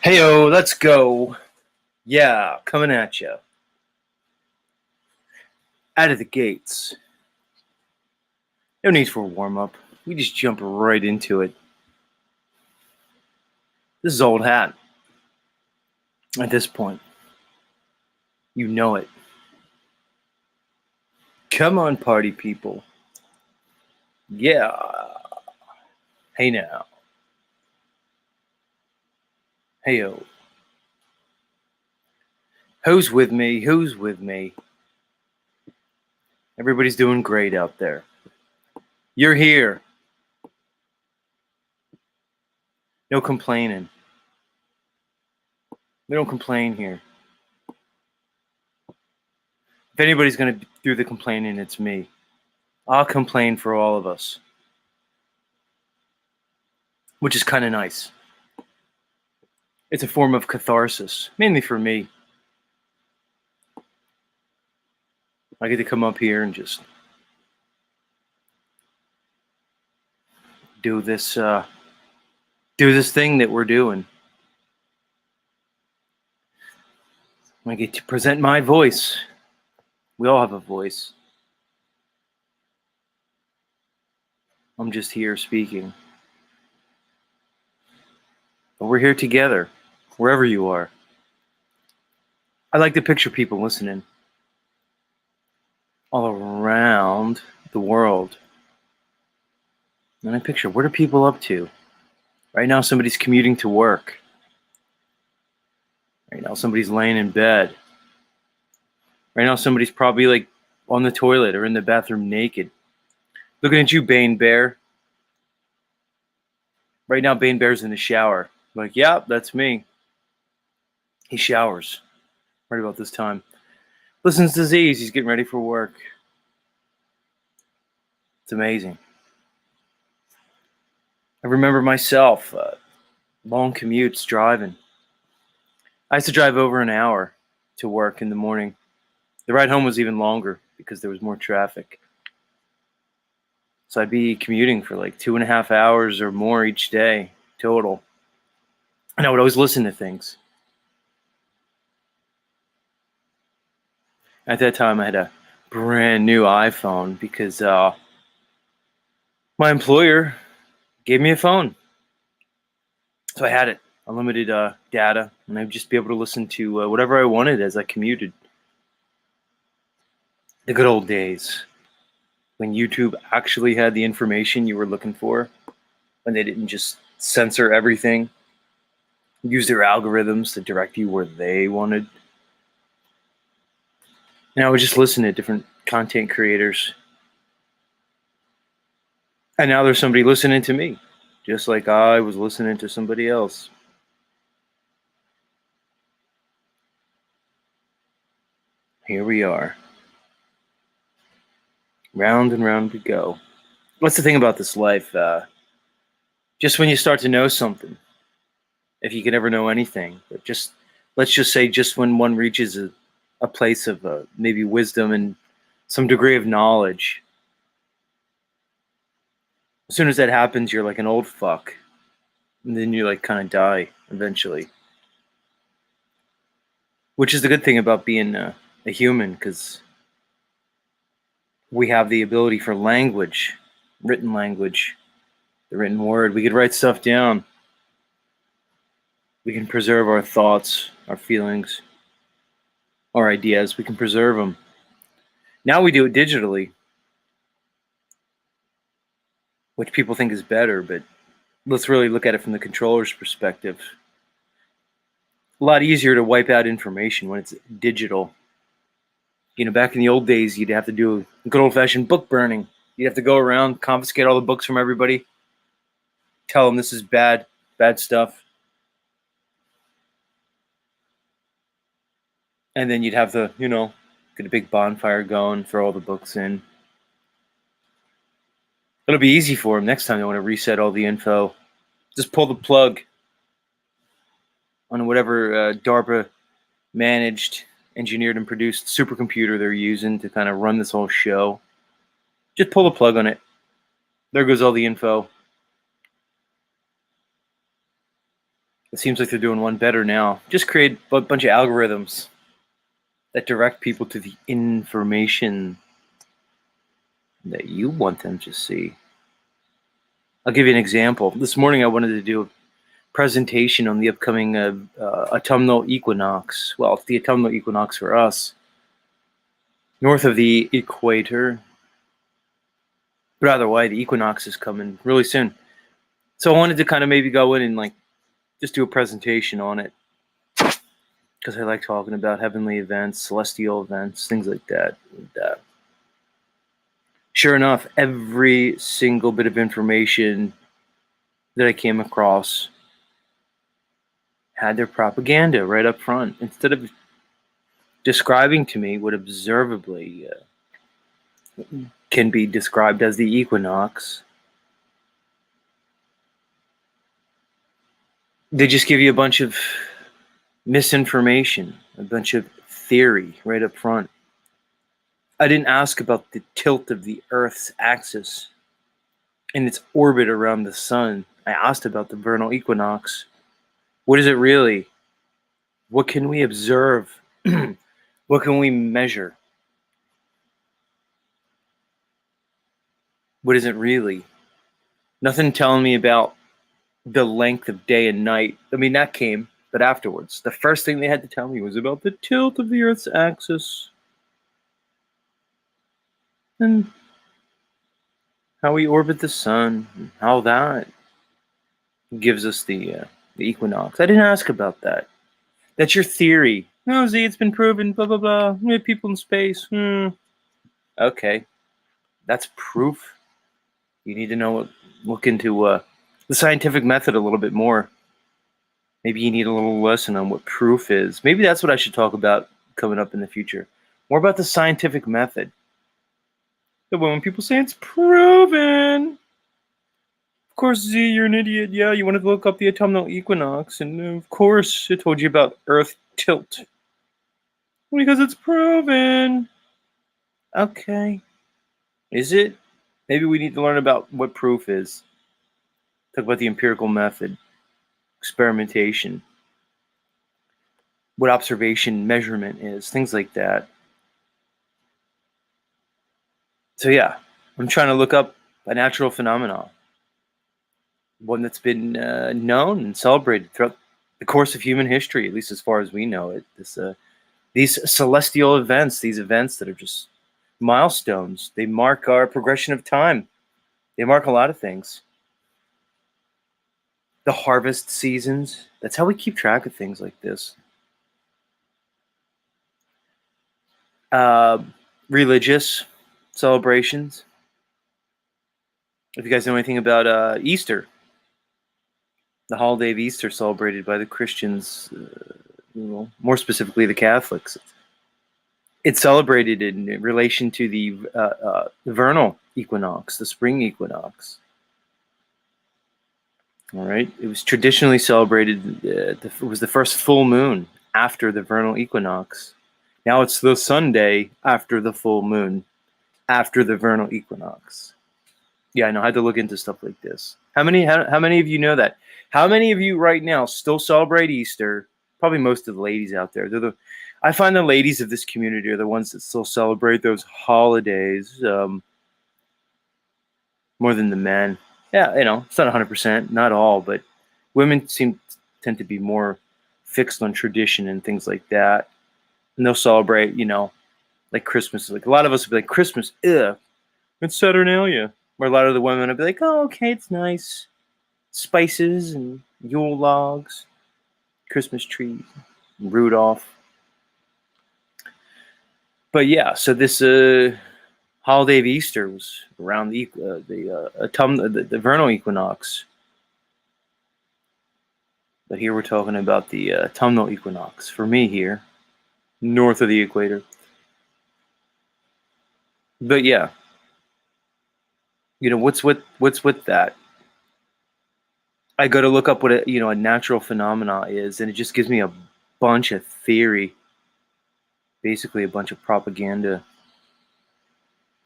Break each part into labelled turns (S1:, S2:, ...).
S1: Heyo, let's go. Yeah, coming at you. Out of the gates. No need for a warm up. We just jump right into it. This is old hat. At this point, you know it. Come on, party people. Yeah. Hey now. Heyo. Who's with me? Who's with me? Everybody's doing great out there. You're here. No complaining. We don't complain here. If anybody's going to do the complaining, it's me. I'll complain for all of us, which is kind of nice. It's a form of catharsis, mainly for me. I get to come up here and just do this thing that we're doing. I get to present my voice. We all have a voice. I'm just here speaking. But we're here together, wherever you are. I like to picture people listening all around the world. And I picture, what are people up to? Right now, somebody's commuting to work. Right now, somebody's laying in bed. Right now, somebody's probably like on the toilet or in the bathroom naked. Looking at you, Bane Bear. Right now, Bane Bear's in the shower. Like, yeah, that's me. He showers right about this time. Listens to Z's. He's getting ready for work. It's amazing. I remember myself, long commutes driving. I used to drive over an hour to work in the morning. The ride home was even longer because there was more traffic. So I'd be commuting for like 2.5 hours or more each day total. And I would always listen to things. At that time, I had a brand new iPhone because my employer gave me a phone. So I had it, unlimited data, and I'd just be able to listen to whatever I wanted as I commuted. The good old days when YouTube actually had the information you were looking for, when they didn't just censor everything, use their algorithms to direct you where they wanted. And I would just listen to different content creators. And now there's somebody listening to me, just like I was listening to somebody else. Here we are. Round and round we go. What's the thing about this life? Just when you start to know something, if you can ever know anything, but let's just say just when one reaches a place of maybe wisdom and some degree of knowledge, as soon as that happens, you're like an old fuck. And then you like kind of die eventually. Which is the good thing about being a human, because we have the ability for language, written language, the written word. We could write stuff down. We can preserve our thoughts, our feelings, our ideas. We can preserve them. Now we do it digitally, which people think is better, but let's really look at it from the controller's perspective. A lot easier to wipe out information when it's digital. You know, back in the old days, you'd have to do a good old-fashioned book burning. You'd have to go around, confiscate all the books from everybody, tell them this is bad stuff. And then you'd have to, get a big bonfire going, throw all the books in. It'll be easy for them next time they want to reset all the info. Just pull the plug on whatever DARPA managed, engineered, and produced supercomputer they're using to kind of run this whole show. Just pull the plug on it. There goes all the info. It seems like they're doing one better now. Just create a bunch of algorithms that direct people to the information that you want them to see. I'll give you an example. This morning I wanted to do a presentation on the upcoming autumnal equinox. Well, it's the autumnal equinox for us, north of the equator. But either way, the equinox is coming really soon. So I wanted to kind of maybe go in and like just do a presentation on it, because I like talking about heavenly events, celestial events, things like that. And, sure enough, every single bit of information that I came across had their propaganda right up front. Instead of describing to me what observably can be described as the equinox, they just give you a bunch of misinformation, a bunch of theory right up front. I didn't ask about the tilt of the Earth's axis and its orbit around the sun. I asked about the vernal equinox. What is it really? What can we observe? What can we measure? What is it really? Nothing telling me about the length of day and night. I mean, that came, but afterwards. The first thing they had to tell me was about the tilt of the Earth's axis and how we orbit the sun, and how that gives us the equinox. I didn't ask about that. That's your theory. No, Z, it's been proven, blah, blah, blah. We have people in space. Okay. That's proof. You need to look into the scientific method a little bit more. Maybe you need a little lesson on what proof is. Maybe that's what I should talk about coming up in the future. More about the scientific method. So when people say it's proven, of course, Z, you're an idiot. Yeah, you wanted to look up the autumnal equinox, and of course, it told you about Earth tilt. Because it's proven. Okay. Is it? Maybe we need to learn about what proof is. Talk about the empirical method, experimentation, what observation measurement is, things like that. So yeah, I'm trying to look up a natural phenomenon, one that's been known and celebrated throughout the course of human history, at least as far as we know it. These celestial events, these events that are just milestones, they mark our progression of time. They mark a lot of things. The harvest seasons, that's how we keep track of things like this. Religious celebrations. If you guys know anything about Easter, the holiday of Easter celebrated by the Christians, more specifically the Catholics. It's celebrated in relation to the vernal equinox, the spring equinox. All right, it was traditionally celebrated. It was the first full moon after the vernal equinox. Now it's the Sunday after the full moon, after the vernal equinox. Yeah, I know. I had to look into stuff like this. How many of you know that? How many of you right now still celebrate Easter? Probably most of the ladies out there. I find the ladies of this community are the ones that still celebrate those holidays more than the men. Yeah, it's not 100%, not all, but women tend to be more fixed on tradition and things like that. And they'll celebrate, like Christmas. Like a lot of us would be like, Christmas, ugh, it's Saturnalia. Where a lot of the women would be like, oh, okay, it's nice. Spices and Yule logs, Christmas trees, Rudolph. But yeah, so this holiday of Easter was around the vernal equinox. But here we're talking about the autumnal equinox. For me here, north of the equator. But yeah, what's with that? I go to look up what a natural phenomena is, and it just gives me a bunch of theory, basically a bunch of propaganda.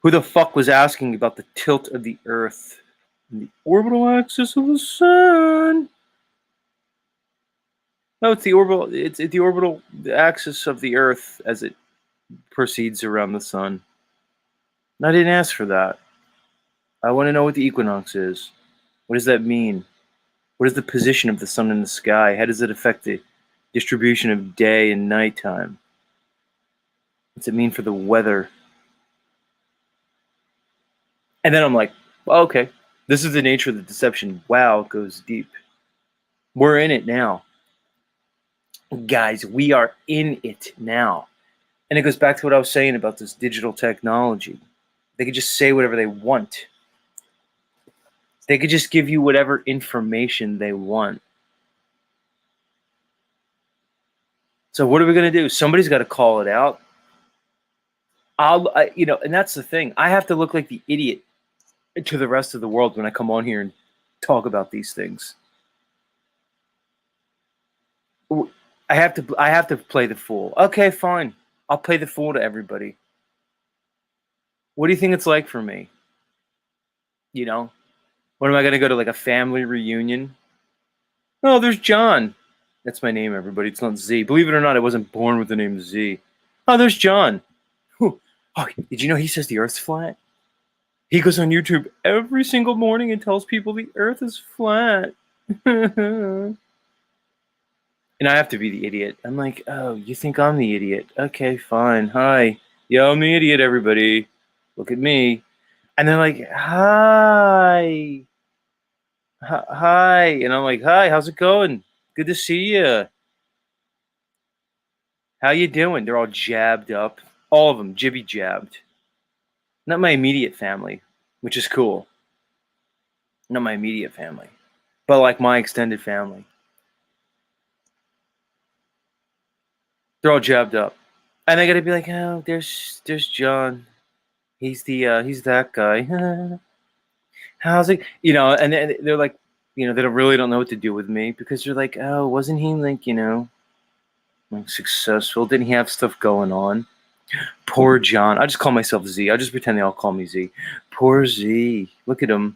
S1: Who the fuck was asking about the tilt of the Earth and the orbital axis of the sun? No, it's the orbital. It's the orbital axis of the Earth as it proceeds around the sun. And I didn't ask for that. I want to know what the equinox is. What does that mean? What is the position of the sun in the sky? How does it affect the distribution of day and nighttime? What's it mean for the weather? And then I'm like, well, okay, this is the nature of the deception. Wow, it goes deep. We're in it now. Guys, we are in it now. And it goes back to what I was saying about this digital technology. They could just say whatever they want. They could just give you whatever information they want. So what are we going to do? Somebody's got to call it out. And that's the thing. I have to look like the idiot to the rest of the world when I come on here and talk about these things. I have to play the fool. Okay, fine. I'll play the fool to everybody. What do you think it's like for me? You know, when am I going to go to like a family reunion? Oh, there's John. That's my name, everybody. It's not Z. Believe it or not, I wasn't born with the name Z. Oh, there's John. Whew. Oh, did you know he says the Earth's flat? He goes on YouTube every single morning and tells people the Earth is flat. And I have to be the idiot. I'm like, oh, you think I'm the idiot? Okay, fine. Hi. Yo, I'm the idiot, everybody. Look at me. And they're like, hi. Hi. And I'm like, hi, how's it going? Good to see you. How you doing? They're all jabbed up. All of them jibby jabbed. Not my immediate family, which is cool. Not my immediate family, but like my extended family. They're all jabbed up. And they gotta be like, oh, there's John. He's that guy. How's it? And they're like, they don't know what to do with me because they're like, oh, wasn't he like, like successful? Didn't he have stuff going on? Poor John. I just call myself Z. I just pretend they all call me Z. Poor Z. Look at him.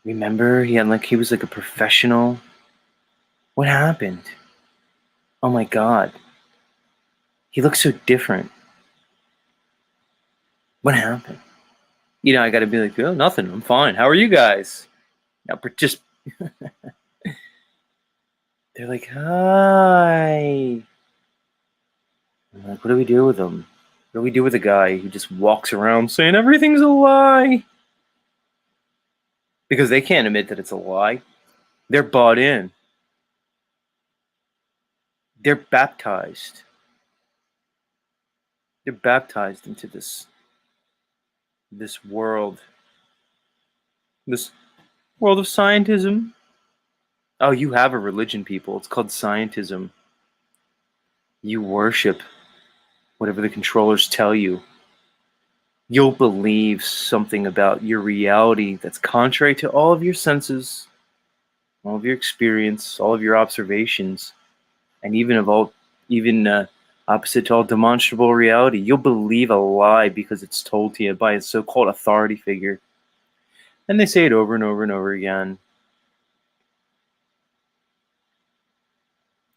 S1: Remember, he was like a professional. What happened? Oh my God. He looks so different. What happened? I got to be like, oh, nothing. I'm fine. How are you guys? Now, just they're like, hi. I'm like, what do we do with him? What do we do with a guy who just walks around saying everything's a lie? Because they can't admit that it's a lie. They're bought in. They're baptized. They're baptized into this world. This world of scientism. Oh, you have a religion, people. It's called scientism. You worship whatever the controllers tell you. You'll believe something about your reality that's contrary to all of your senses, all of your experience, all of your observations, and even opposite to all demonstrable reality. You'll believe a lie because it's told to you by a so-called authority figure. And they say it over and over and over again.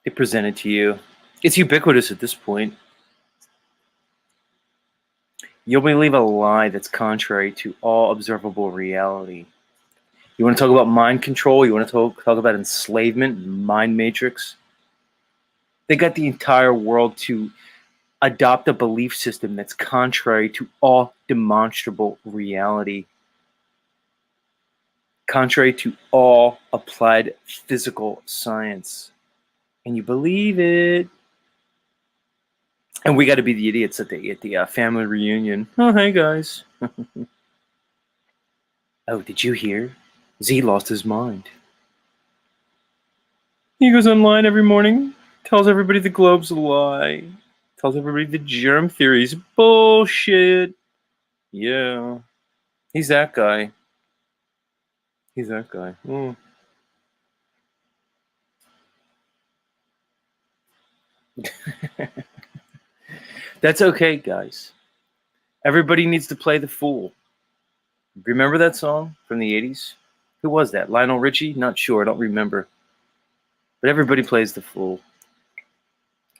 S1: They present it to you. It's ubiquitous at this point. You'll believe a lie that's contrary to all observable reality. You want to talk about mind control? You want to talk about enslavement, mind matrix? They got the entire world to adopt a belief system that's contrary to all demonstrable reality, contrary to all applied physical science. And you believe it. And we got to be the idiots at the family reunion. Oh, hey guys. Oh, did you hear? Z lost his mind. He goes online every morning, tells everybody the globe's a lie, tells everybody the germ theory's bullshit. Yeah. He's that guy. He's that guy. Mm. That's okay, guys. Everybody needs to play the fool. Remember that song from the 80s? Who was that? Lionel Richie? Not sure. I don't remember. But everybody plays the fool.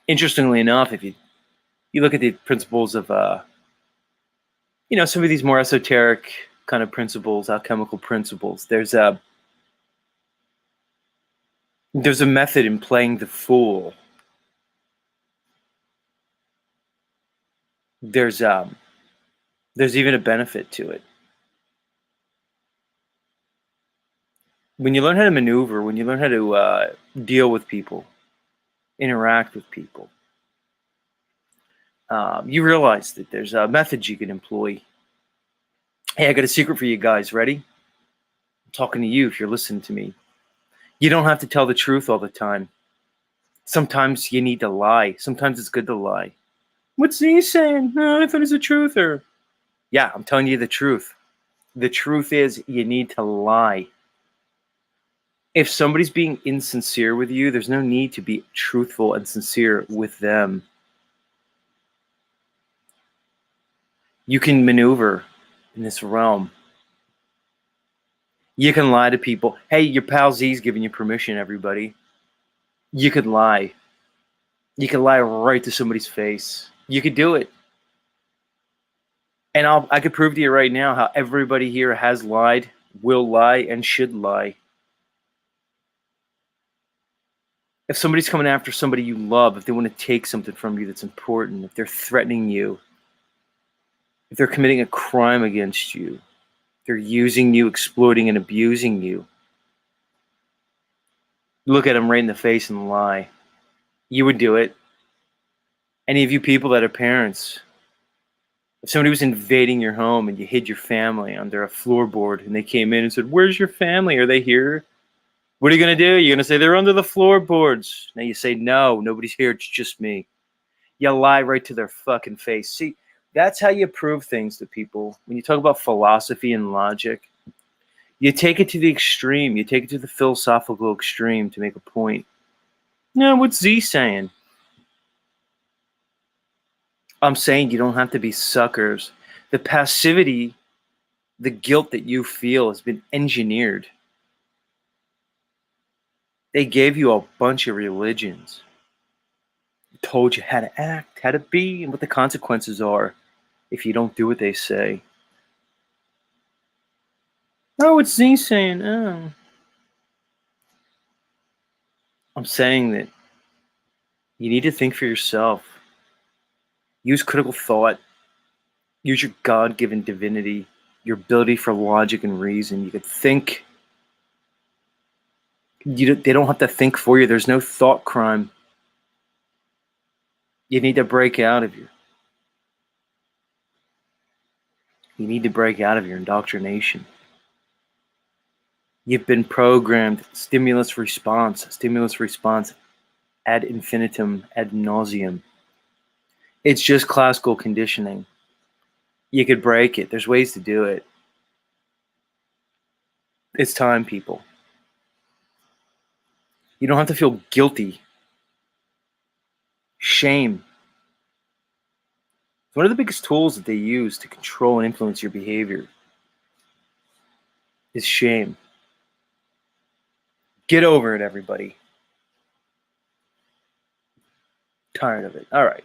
S1: Interestingly enough, if you look at the principles of some of these more esoteric kind of principles, alchemical principles, there's a method in playing the fool. There's even a benefit to it. When you learn how to maneuver, when you learn how to deal with people, interact with people, you realize that there's methods you can employ. Hey, I got a secret for you guys. Ready? I'm talking to you if you're listening to me. You don't have to tell the truth all the time. Sometimes you need to lie. Sometimes it's good to lie. What's he saying? I thought he's a truther. Yeah, I'm telling you the truth. The truth is you need to lie. If somebody's being insincere with you, there's no need to be truthful and sincere with them. You can maneuver in this realm. You can lie to people. Hey, your pal Z's giving you permission, everybody. You could lie. You could lie right to somebody's face. You could do it. And I could prove to you right now how everybody here has lied, will lie, and should lie. If somebody's coming after somebody you love, if they want to take something from you that's important, if they're threatening you, if they're committing a crime against you, if they're using you, exploiting, and abusing you, look at them right in the face and lie. You would do it. Any of you people that are parents, if somebody was invading your home and you hid your family under a floorboard and they came in and said, "Where's your family? Are they here?" What are you going to do? You're going to say, "They're under the floorboards." Now you say, "No, nobody's here. It's just me." You lie right to their fucking face. See, that's how you prove things to people. When you talk about philosophy and logic, you take it to the extreme. You take it to the philosophical extreme to make a point. No, what's Z saying? I'm saying you don't have to be suckers. The passivity, the guilt that you feel has been engineered. They gave you a bunch of religions. Told you how to act, how to be, and what the consequences are if you don't do what they say. Oh, what's Z saying? Oh. I'm saying that you need to think for yourself. Use critical thought. Use your God-given divinity, your ability for logic and reason. You could think. They don't have to think for you. There's no thought crime. You need to break out of your. You need to break out of your indoctrination. You've been programmed stimulus response ad infinitum, ad nauseum. It's just classical conditioning. You could break it. There's ways to do it. It's time, people. You don't have to feel guilty. Shame. One of the biggest tools that they use to control and influence your behavior is shame. Get over it, everybody. Tired of it. All right.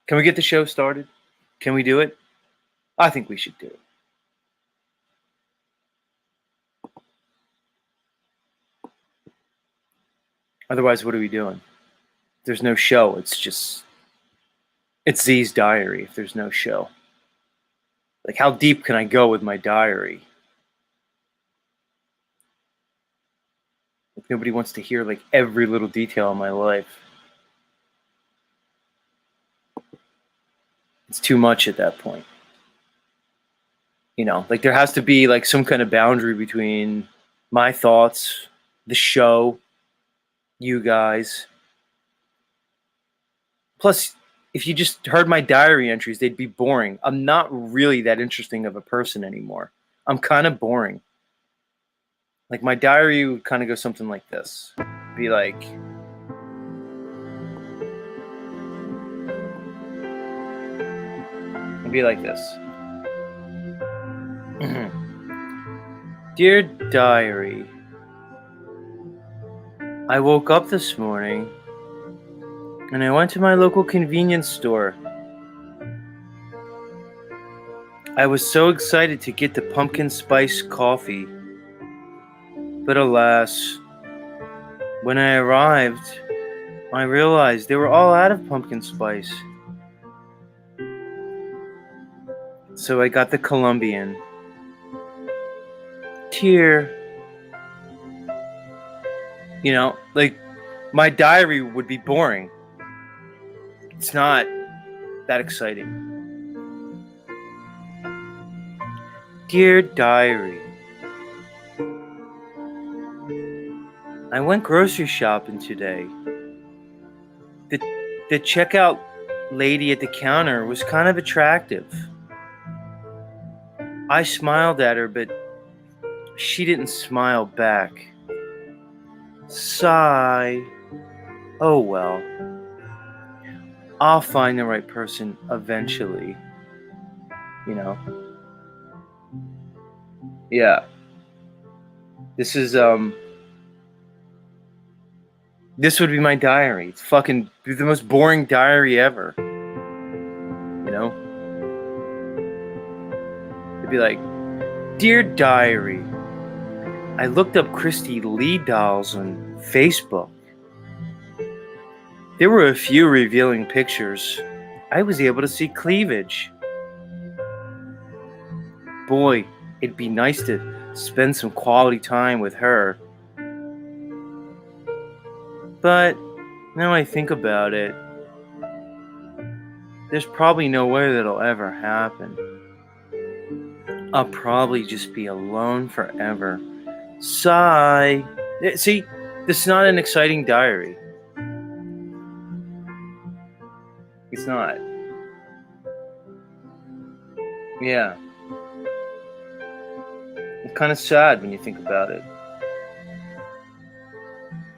S1: Can we get the show started? Can we do it? I think we should do it. Otherwise, what are we doing? There's no show. It's Z's diary if there's no show. Like, how deep can I go with my diary? Like, nobody wants to hear like every little detail of my life. It's too much at that point. Like there has to be like some kind of boundary between my thoughts, the show, you guys. Plus, if you just heard my diary entries, they'd be boring. I'm not really that interesting of a person anymore. I'm kind of boring. Like my diary would kind of go something like this. Be like, it'd be like this. Dear diary, I woke up this morning and I went to my local convenience store. I was so excited to get the pumpkin spice coffee, but alas, when I arrived, I realized they were all out of pumpkin spice. So I got the Colombian. Tear. Like my diary would be boring. It's not that exciting. Dear diary, I went grocery shopping today. The checkout lady at the counter was kind of attractive. I smiled at her, but she didn't smile back. Sigh. Oh well. I'll find the right person eventually. You know? Yeah. This is this would be my diary. It's fucking the most boring diary ever. You know? It'd be like, Dear diary, I looked up Christy Lee dolls on Facebook. There were a few revealing pictures. I was able to see cleavage. Boy, it'd be nice to spend some quality time with her. But now I think about it, there's probably no way that'll ever happen. I'll probably just be alone forever. Sigh. See, this is not an exciting diary. It's not. Yeah. It's kind of sad when you think about it.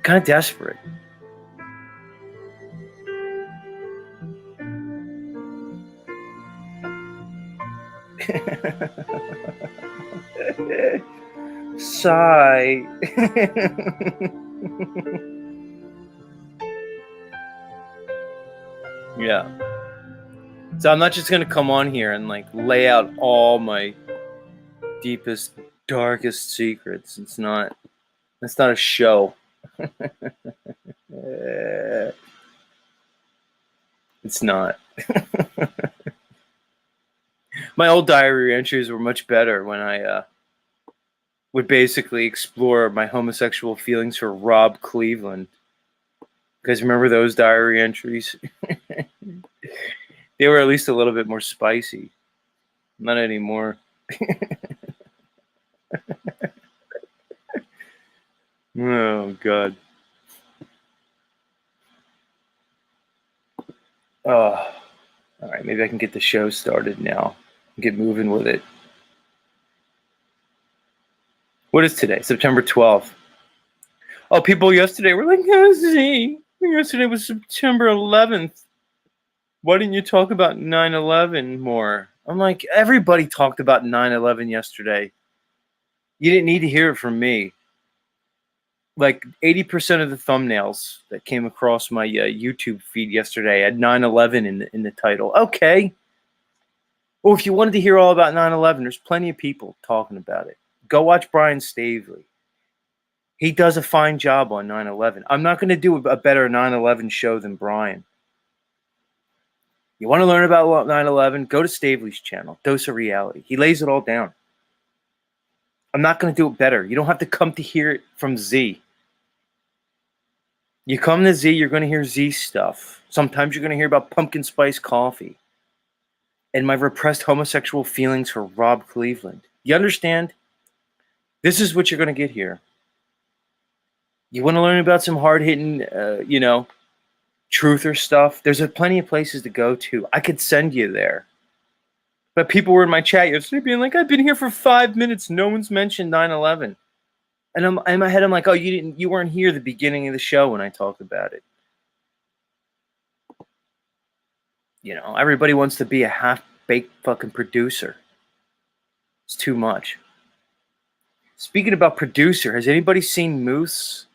S1: Kind of desperate. Sigh. Yeah. So I'm not just gonna come on here and like lay out all my deepest, darkest secrets. It's not a show. It's not. My old diary entries were much better when I would basically explore my homosexual feelings for Rob Cleveland. You guys remember those diary entries? They were at least a little bit more spicy. Not anymore. Oh, God. Oh, all right. Maybe I can get the show started now. Get moving with it. What is today? September 12th. Oh, people yesterday were like, oh, see, yesterday was September 11th. Why didn't you talk about 9/11 more? I'm like, everybody talked about 9/11 yesterday. You didn't need to hear it from me. Like 80% of the thumbnails that came across my YouTube feed yesterday had 9/11 in the title. Okay. Well, if you wanted to hear all about 9/11, there's plenty of people talking about it. Go watch Brian Stavely. He does a fine job on 9/11. I'm not going to do a better 9/11 show than Brian. You want to learn about 9/11? Go to Stavely's channel, Dose of Reality. He lays it all down. I'm not going to do it better. You don't have to come to hear it from Z. You come to Z, you're going to hear Z stuff. Sometimes you're going to hear about pumpkin spice coffee and my repressed homosexual feelings for Rob Cleveland. You understand? This is what you're going to get here. You want to learn about some hard-hitting, truther stuff? There's plenty of places to go to. I could send you there. But people were in my chat yesterday being like, I've been here for 5 minutes. No one's mentioned 9/11. And in my head, I'm like, oh, you weren't here the beginning of the show when I talked about it. Everybody wants to be a half-baked fucking producer. It's too much. Speaking about producer, has anybody seen Moose?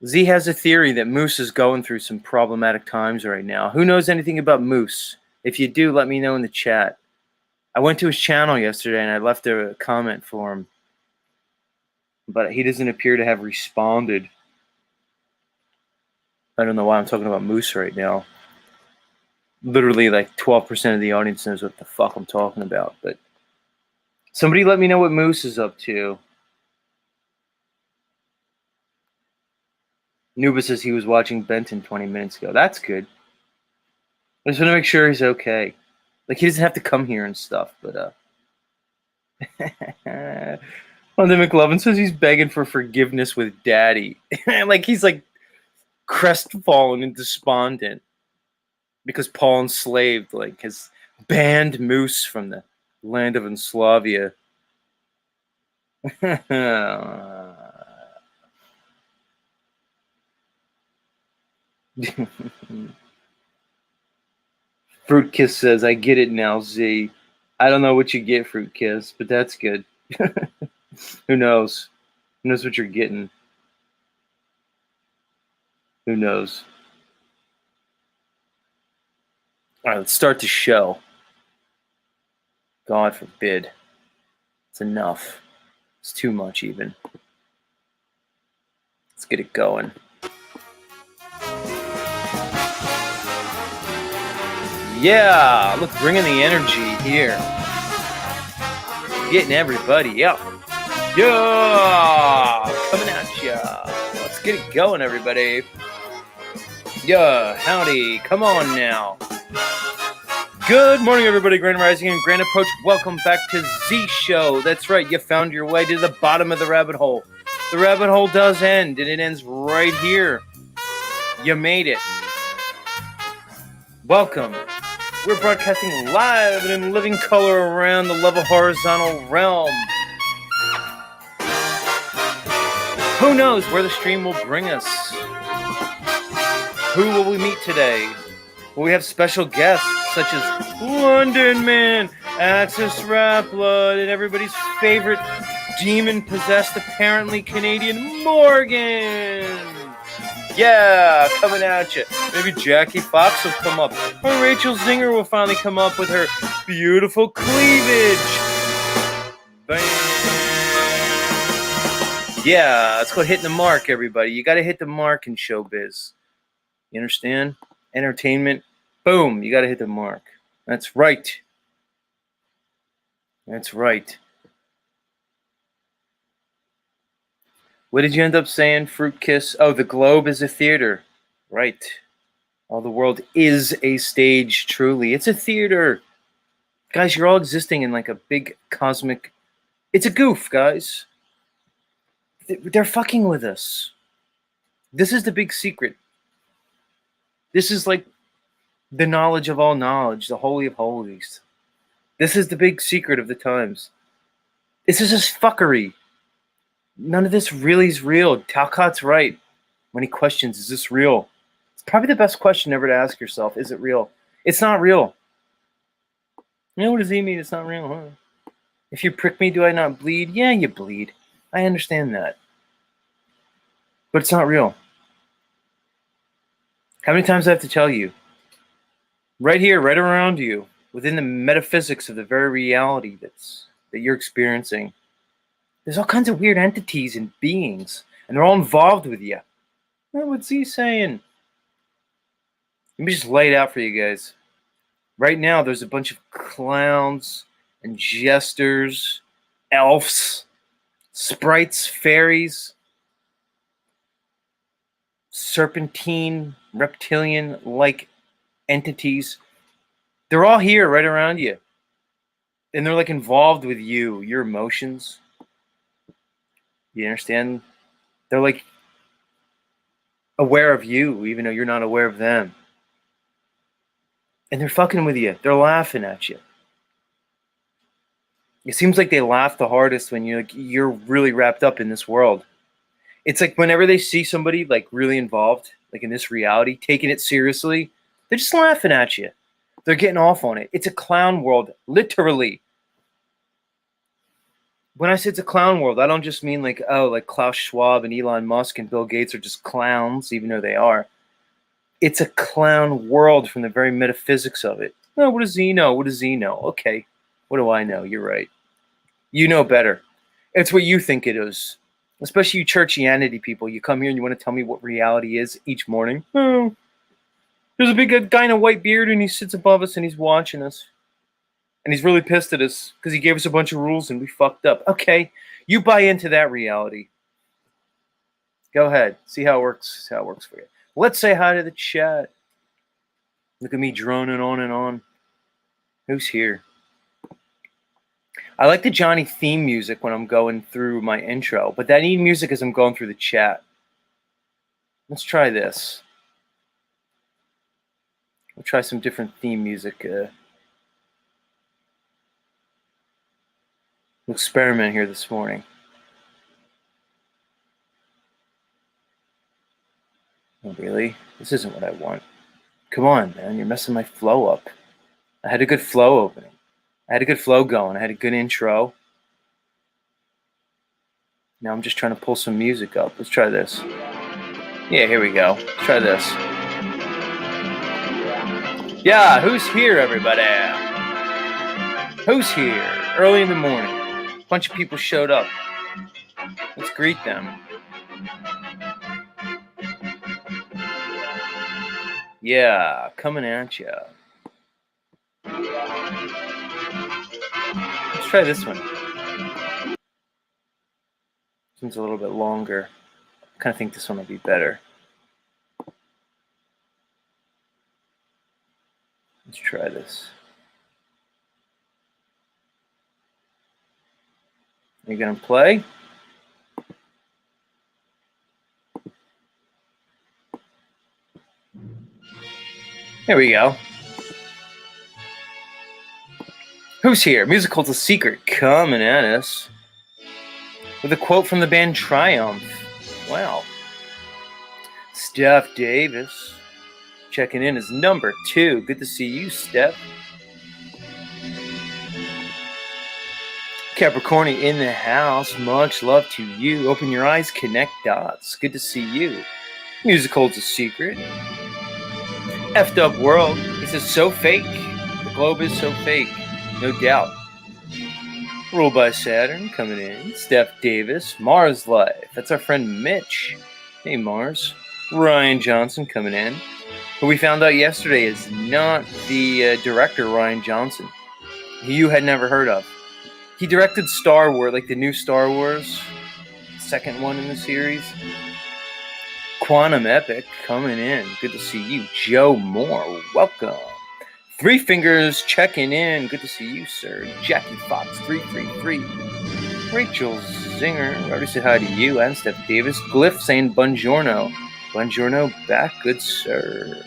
S1: Z has a theory that Moose is going through some problematic times right now. Who knows anything about Moose? If you do, let me know in the chat. I went to his channel yesterday and I left a comment for him, but he doesn't appear to have responded. I don't know why I'm talking about Moose right now. Literally like 12% of the audience knows what the fuck I'm talking about, but somebody let me know what Moose is up to. Nuba says he was watching Benton 20 minutes ago. That's good. I just want to make sure he's okay. Like, he doesn't have to come here and stuff, but, London McLovin says he's begging for forgiveness with daddy. Like, he's, like, crestfallen and despondent because Paul enslaved, like, his banned Moose from the land of Enslavia. Fruit Kiss says, I get it now, Z. I don't know what you get, Fruit Kiss, but that's good. Who knows? Who knows what you're getting? Who knows? All right, let's start the show. God forbid. It's enough. It's too much, even. Let's get it going. Yeah, look, bringing the energy here. Getting everybody up. Yeah, coming at ya. Let's get it going, everybody. Yeah, howdy. Come on now. Good morning, everybody. Grand Rising and Grand Approach. Welcome back to Z Show. That's right. You found your way to the bottom of the rabbit hole. The rabbit hole does end, and it ends right here. You made it. Welcome. We're broadcasting live and in living color around the level horizontal realm. Who knows where the stream will bring us? Who will we meet today? Will we have special guests such as London Man, Axis Raplood, and everybody's favorite demon-possessed, apparently Canadian Morgan? Yeah, coming at you. Maybe Jackie Fox will come up. Or Rachel Zinger will finally come up with her beautiful cleavage. Bam. Yeah, let's go hitting the mark, everybody. You got to hit the mark in showbiz. You understand? Entertainment. Boom, you got to hit the mark. That's right. That's right. What did you end up saying, Fruit Kiss? Oh, the globe is a theater. Right. All the world is a stage, truly. It's a theater. Guys, you're all existing in like a big cosmic... It's a goof, guys. They're fucking with us. This is the big secret. This is like the knowledge of all knowledge, the holy of holies. This is the big secret of the times. This is just fuckery. None of this really is real. Talcott's right when he questions, is this real? It's probably the best question ever to ask yourself. Is it real? It's not real. You know, what does he mean? It's not real, huh? If you prick me, do I not bleed? Yeah, you bleed. I understand that. But it's not real. How many times do I have to tell you? Right here, right around you, within the metaphysics of the very reality that you're experiencing, there's all kinds of weird entities and beings, and they're all involved with you. What's he saying? Let me just lay it out for you guys. Right now, there's a bunch of clowns and jesters, elves, sprites, fairies, serpentine, reptilian-like entities. They're all here right around you. And they're like involved with you, your emotions. You understand? They're like aware of you, even though you're not aware of them. And they're fucking with you. They're laughing at you. It seems like they laugh the hardest when you're really wrapped up in this world. It's like whenever they see somebody like really involved, like in this reality, taking it seriously, they're just laughing at you. They're getting off on it. It's a clown world, literally. When I say it's a clown world, I don't just mean like, oh, like Klaus Schwab and Elon Musk and Bill Gates are just clowns, even though they are. It's a clown world from the very metaphysics of it. Oh, what does he know? What does he know? Okay, what do I know? You're right. You know better. It's what you think it is. Especially you churchianity people. You come here and you want to tell me what reality is each morning. Oh, there's a big guy in a white beard and he sits above us and he's watching us. And he's really pissed at us because he gave us a bunch of rules and we fucked up. Okay, you buy into that reality. Go ahead. See how it works. See how it works for you. Let's say hi to the chat. Look at me droning on and on. Who's here? I like the Johnny theme music when I'm going through my intro, but I need music as I'm going through the chat. Let's try this. We'll try some different theme music. We'll experiment here this morning. Oh, really? This isn't what I want. Come on, man. You're messing my flow up. I had a good flow opening. I had a good flow going. I had a good intro. Now I'm just trying to pull some music up. Let's try this. Yeah, here we go. Let's try this. Yeah, who's here, everybody? Who's here? Early in the morning. A bunch of people showed up. Let's greet them. Yeah, coming at ya. Let's try this one. This one's a little bit longer. I kind of think this one will be better. Let's try this. Are you gonna play? There we go. Who's here? Musical's a secret coming at us with a quote from the band Triumph. Wow. Steph Davis checking in is number 2. Good to see you, Steph. Capricorni in the house. Much love to you. Open your eyes, connect dots. Good to see you. Musical's a secret. Effed up world. He says, so fake. The globe is so fake. No doubt. Ruled by Saturn coming in. Steph Davis. Mars Life. That's our friend Mitch. Hey, Mars. Ryan Johnson coming in. Who we found out yesterday is not the director, Ryan Johnson. You had never heard of. He directed Star Wars, like the new Star Wars. Second one in the series. Quantum Epic coming in. Good to see you. Joe Moore, welcome. Three Fingers checking in. Good to see you, sir. Jackie Fox 333. Rachel Zinger. I already said hi to you. And Steph Davis. Glyph saying buongiorno. Buongiorno back, good sir.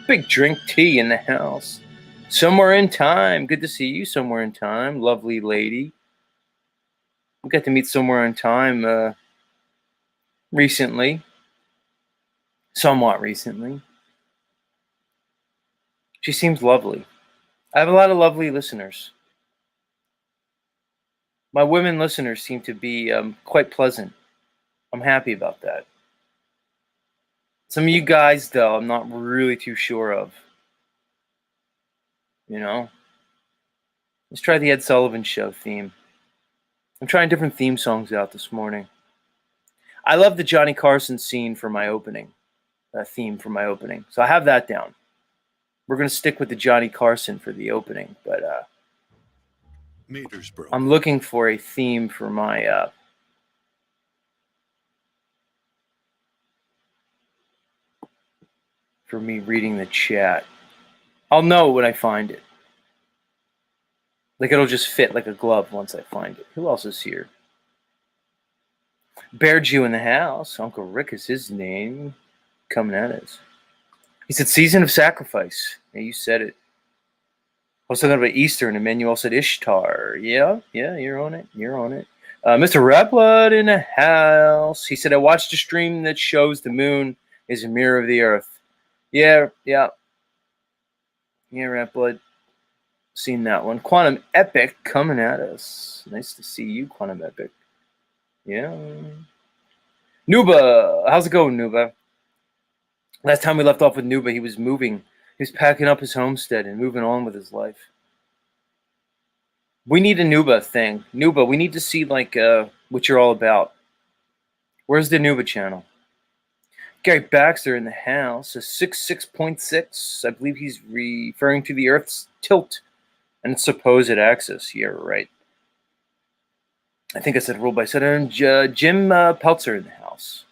S1: Big Drink Tea in the house. Somewhere in Time. Good to see you, Somewhere in Time. Lovely lady. We got to meet Somewhere in Time recently. Somewhat recently. She seems lovely. I have a lot of lovely listeners. My women listeners seem to be quite pleasant. I'm happy about that. Some of you guys, though, I'm not really too sure of. You know? Let's try the Ed Sullivan Show theme. I'm trying different theme songs out this morning. I love the Johnny Carson scene for my opening. Theme for my opening. So I have that down. We're going to stick with the Johnny Carson for the opening, but I'm looking for a theme for my for me reading the chat. I'll know when I find it. Like it'll just fit like a glove once I find it. Who else is here? Bear Jew in the house. Uncle Rick is his name. Coming at us. He said Season of Sacrifice. Yeah, you said it. I was talking about Easter, and Emmanuel said Ishtar. Yeah, you're on it. You're on it. Mr. Rapblood in the house. He said, I watched a stream that shows the moon is a mirror of the earth. Yeah, Rapblood. Seen that one. Quantum Epic coming at us. Nice to see you, Quantum Epic. Yeah. Nuba, how's it going, Nuba? Last time we left off with Nuba, he was moving. He was packing up his homestead and moving on with his life. We need a Nuba thing. Nuba, we need to see like what you're all about. Where's the Nuba channel? Gary Baxter in the house, a 6.6. I believe he's referring to the Earth's tilt and its supposed axis. Yeah, right. I think I said ruled by Saturn. Jim Peltzer in the house.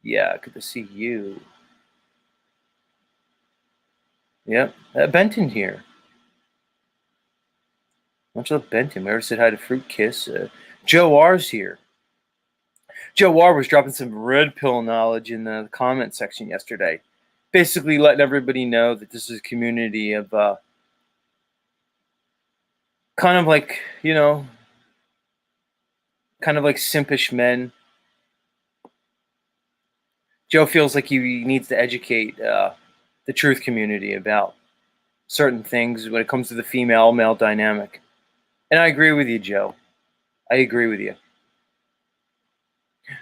S1: Yeah, good to see you. Yep, Benton here. Much love, Benton. We ever said hi to Fruit Kiss. Joe R's here. Joe R was dropping some red pill knowledge in the comment section yesterday. Basically letting everybody know that this is a community of kind of like, kind of like simpish men. Joe feels like he needs to educate the truth community about certain things when it comes to the female-male dynamic. And I agree with you, Joe. I agree with you.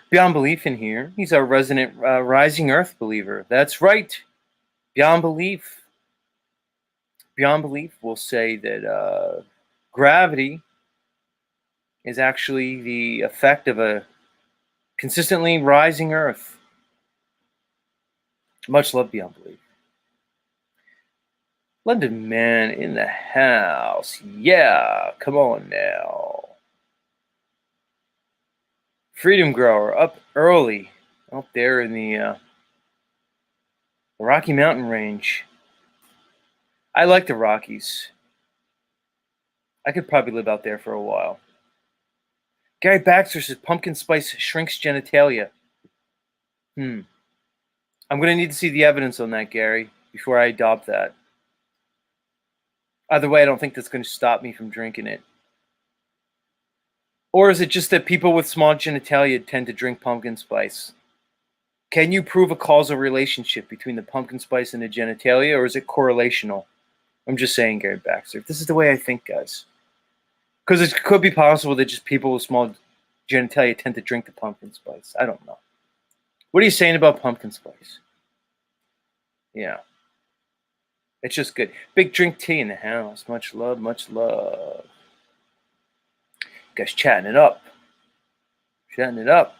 S1: Beyond Belief in here. He's our resident Rising Earth believer. That's right. Beyond Belief. Beyond Belief will say that gravity is actually the effect of a consistently rising Earth. Much love, Beyond Belief. London Man in the house. Yeah, come on now. Freedom Grower up early, up there in the Rocky Mountain Range. I like the Rockies. I could probably live out there for a while. Gary Baxter says pumpkin spice shrinks genitalia. I'm going to need to see the evidence on that, Gary, before I adopt that. Either way, I don't think that's going to stop me from drinking it. Or is it just that people with small genitalia tend to drink pumpkin spice? Can you prove a causal relationship between the pumpkin spice and the genitalia, or is it correlational? I'm just saying, Gary Baxter. This is the way I think, guys. Because it could be possible that just people with small genitalia tend to drink the pumpkin spice. I don't know. What are you saying about pumpkin spice? Yeah. It's just good. Big Drink Tea in the house. Much love, much love. You guys chatting it up. Chatting it up.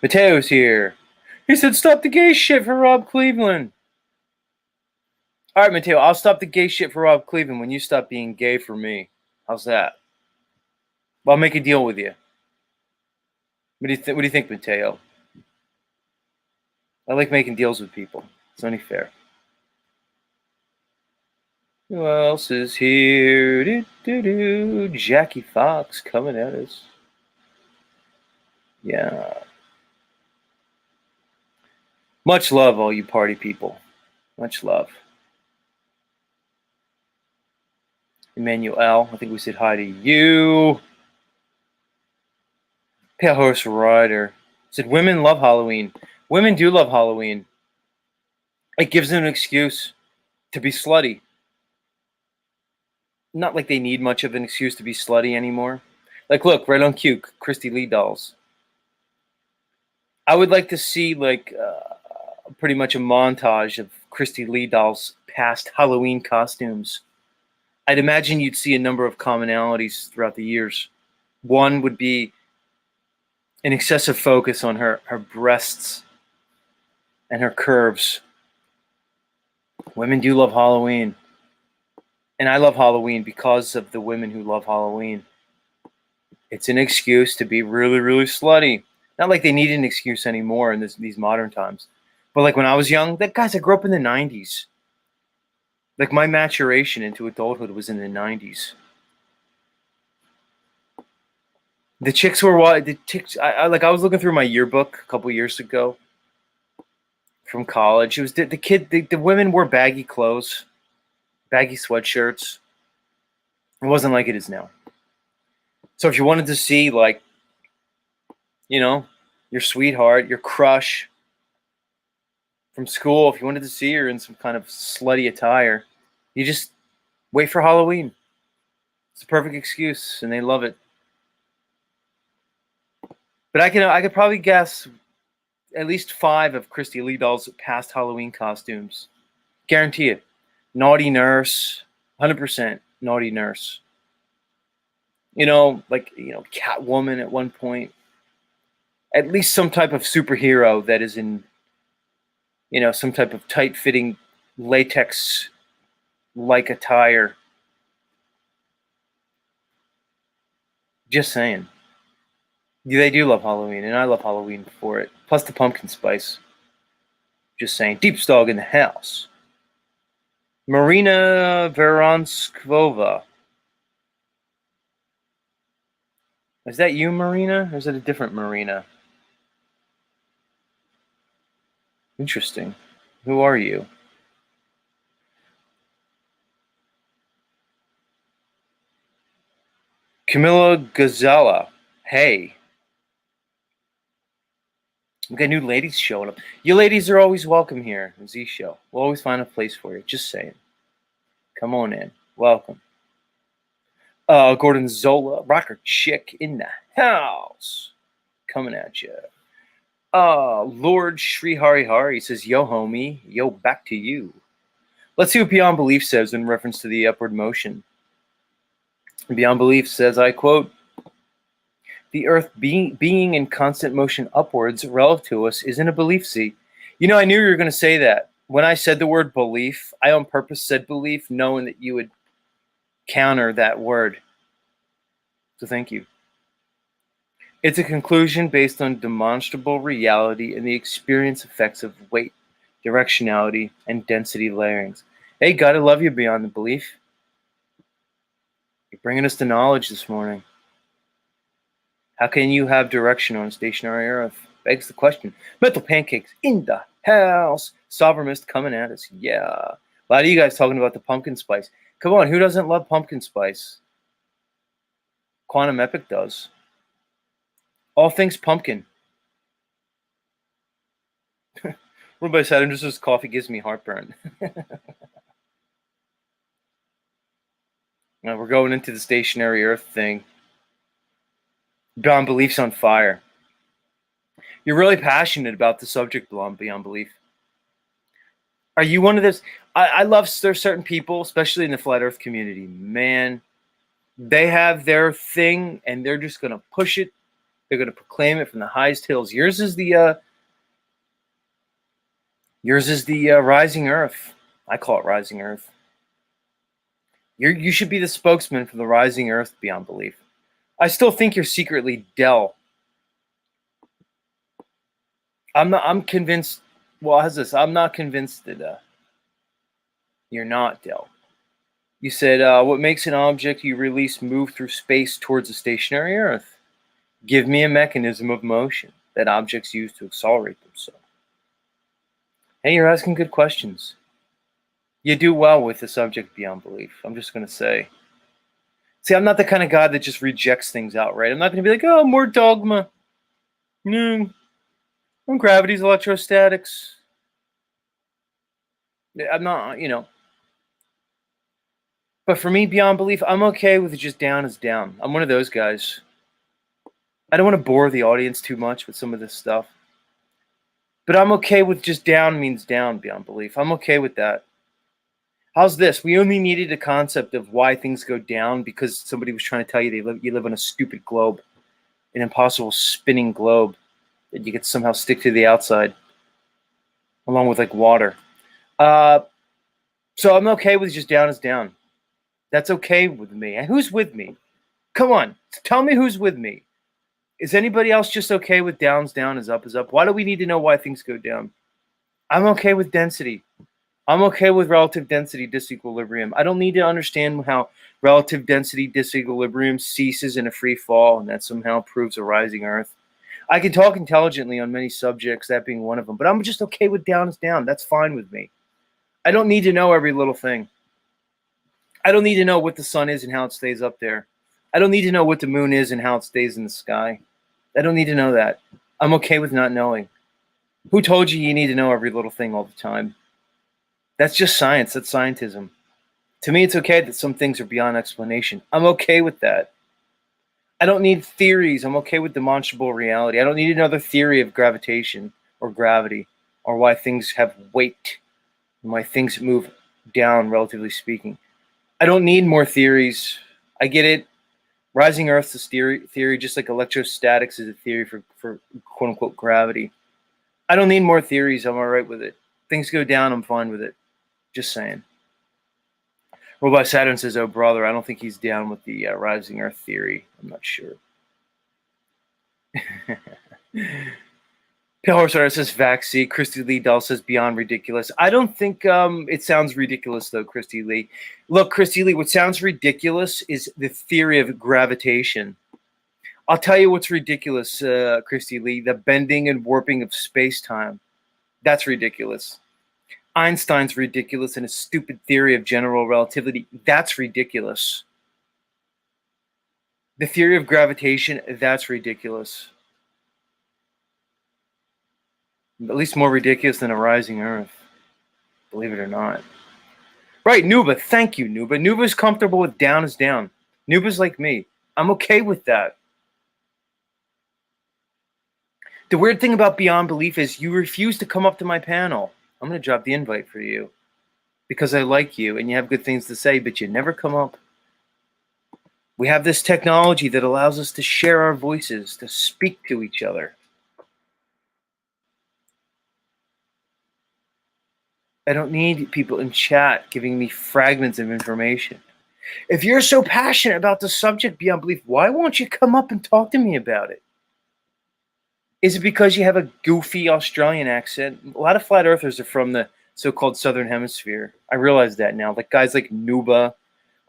S1: Mateo's here. He said, stop the gay shit for Rob Cleveland. All right, Mateo, I'll stop the gay shit for Rob Cleveland when you stop being gay for me. How's that? Well, I'll make a deal with you. What do you think, Mateo? I like making deals with people. It's only fair. Who else is here? Jackie Fox coming at us. Yeah. Much love, all you party people. Much love. Emmanuel, I think we said hi to you. Pale Horse Rider said women love Halloween. Women do love Halloween. It gives them an excuse to be slutty. Not like they need much of an excuse to be slutty anymore. Like, look, right on cue, Christy Lee dolls. I would like to see like pretty much a montage of Christy Lee dolls' past Halloween costumes. I'd imagine you'd see a number of commonalities throughout the years. One would be an excessive focus on her breasts and her curves. Women do love Halloween. And I love Halloween because of the women who love Halloween. It's an excuse to be really, really slutty. Not like they need an excuse anymore in these modern times. But like when I was young, I grew up in the 90s. Like my maturation into adulthood was in the 90s. The chicks were what? I was looking through my yearbook a couple years ago from college. It was the women wore baggy clothes, baggy sweatshirts. It wasn't like it is now. So if you wanted to see like, your sweetheart, your crush from school. If you wanted to see her in some kind of slutty attire, you just wait for Halloween. It's a perfect excuse, and they love it. But I could probably guess at least 5 of Christy Lee Doll's past Halloween costumes. Guarantee it. Naughty nurse, 100% naughty nurse. Catwoman at one point. At least some type of superhero that is in, some type of tight-fitting latex-like attire. Just saying. They do love Halloween, and I love Halloween for it. Plus the pumpkin spice. Just saying. Deep's dog in the house. Marina Veronskova. Is that you, Marina? Or is it a different Marina? Interesting. Who are you? Camilla Gazella. Hey. We got new ladies showing up. You ladies are always welcome here in Z Show. We'll always find a place for you. Just saying. Come on in. Welcome. Gordon Zola, rocker chick in the house. Coming at you. Lord Sri Hari Hari says, yo, homie. Yo, back to you. Let's see what Beyond Belief says in reference to the upward motion. Beyond Belief says, I quote, the earth being in constant motion upwards relative to us isn't a belief. See, I knew you were going to say that. When I said the word belief, I on purpose said belief, knowing that you would counter that word. So thank you. It's a conclusion based on demonstrable reality and the experience effects of weight, directionality, and density layerings. Hey, gotta love you beyond the belief. You're bringing us to knowledge this morning. How can you have direction on a stationary earth? Begs the question. Mental pancakes in the house. Sovereign coming at us. Yeah. A lot of you guys talking about the pumpkin spice. Come on, who doesn't love pumpkin spice? Quantum Epic does. All things pumpkin. Everybody said, just this coffee gives me heartburn. Now we're going into the stationary earth thing. Beyond Belief's on fire. You're really passionate about the subject Beyond Belief. Are you one of those? I love there's certain people, especially in the flat earth community. Man, they have their thing and they're just going to push it. They're going to proclaim it from the highest hills. Yours is the rising earth. I call it rising earth. You should be the spokesman for the rising earth Beyond Belief. I still think you're secretly Del. I'm convinced. Well, how's this? I'm not convinced that you're not Del. You said, what makes an object you release move through space towards a stationary earth? Give me a mechanism of motion that objects use to accelerate themselves. Hey, you're asking good questions. You do well with the subject Beyond Belief. I'm just going to say. See, I'm not the kind of guy that just rejects things outright. I'm not going to be like, oh, more dogma. No. Gravity's electrostatics. I'm not, But for me, Beyond Belief, I'm okay with just down is down. I'm one of those guys. I don't want to bore the audience too much with some of this stuff. But I'm okay with just down means down, Beyond Belief. I'm okay with that. How's this? We only needed a concept of why things go down because somebody was trying to tell you you live on a stupid globe, an impossible spinning globe that you could somehow stick to the outside, along with like water. So I'm okay with just down is down. That's okay with me. And who's with me? Come on, tell me who's with me. Is anybody else just okay with down's down is up is up? Why do we need to know why things go down? I'm okay with density. I'm okay with relative density disequilibrium. I don't need to understand how relative density disequilibrium ceases in a free fall and that somehow proves a rising earth. I can talk intelligently on many subjects, that being one of them, but I'm just okay with down is down. That's fine with me. I don't need to know every little thing. I don't need to know what the sun is and how it stays up there. I don't need to know what the moon is and how it stays in the sky. I don't need to know that. I'm okay with not knowing. Who told you you need to know every little thing all the time? That's just science. That's scientism. To me, it's okay that some things are beyond explanation. I'm okay with that. I don't need theories. I'm okay with demonstrable reality. I don't need another theory of gravitation or gravity or why things have weight and why things move down, relatively speaking. I don't need more theories. I get it. Rising Earth is theory, just like electrostatics is a theory for quote unquote gravity. I don't need more theories. I'm all right with it. Things go down. I'm fine with it. Just saying. Robot Saturn says, "Oh brother, I don't think he's down with the rising Earth theory. I'm not sure." Pale Horse Rider says vaccine. Christy Lee Doll says beyond ridiculous. I don't think it sounds ridiculous though, Christy Lee. Look, Christy Lee, what sounds ridiculous is the theory of gravitation. I'll tell you what's ridiculous, Christy Lee. The bending and warping of space-time. That's ridiculous. Einstein's ridiculous and his stupid theory of general relativity. That's ridiculous. The theory of gravitation, that's ridiculous. At least more ridiculous than a rising Earth. Believe it or not. Right, Nuba. Thank you, Nuba. Nuba's comfortable with down is down. Nuba's like me. I'm okay with that. The weird thing about Beyond Belief is you refuse to come up to my panel. I'm going to drop the invite for you because I like you and you have good things to say, but you never come up. We have this technology that allows us to share our voices, to speak to each other. I don't need people in chat giving me fragments of information. If you're so passionate about the subject Beyond Belief, why won't you come up and talk to me about it? Is it because you have a goofy Australian accent? A lot of flat earthers are from the so-called Southern Hemisphere. I realize that now. Like guys like Nuba,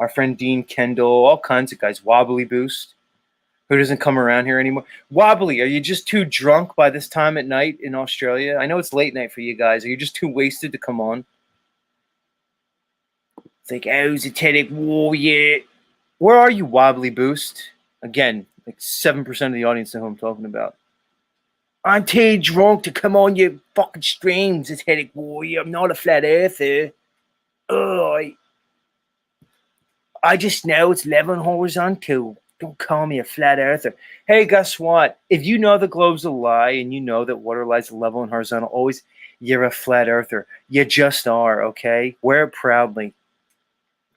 S1: our friend Dean Kendall, all kinds of guys. Wobbly Boost, who doesn't come around here anymore. Wobbly, are you just too drunk by this time at night in Australia? I know it's late night for you guys. Are you just too wasted to come on? It's like, oh, Esoteric Warrior. Where are you, Wobbly Boost? Again, like 7% of the audience know who I'm talking about. I'm too drunk to come on your fucking streams, Esoteric Warrior. I'm not a flat earther. Ugh, I just know it's level and horizontal. Don't call me a flat earther. Hey, guess what? If you know the globe's a lie and you know that water lies level and horizontal always, you're a flat earther. You just are, okay? Wear it proudly. I'm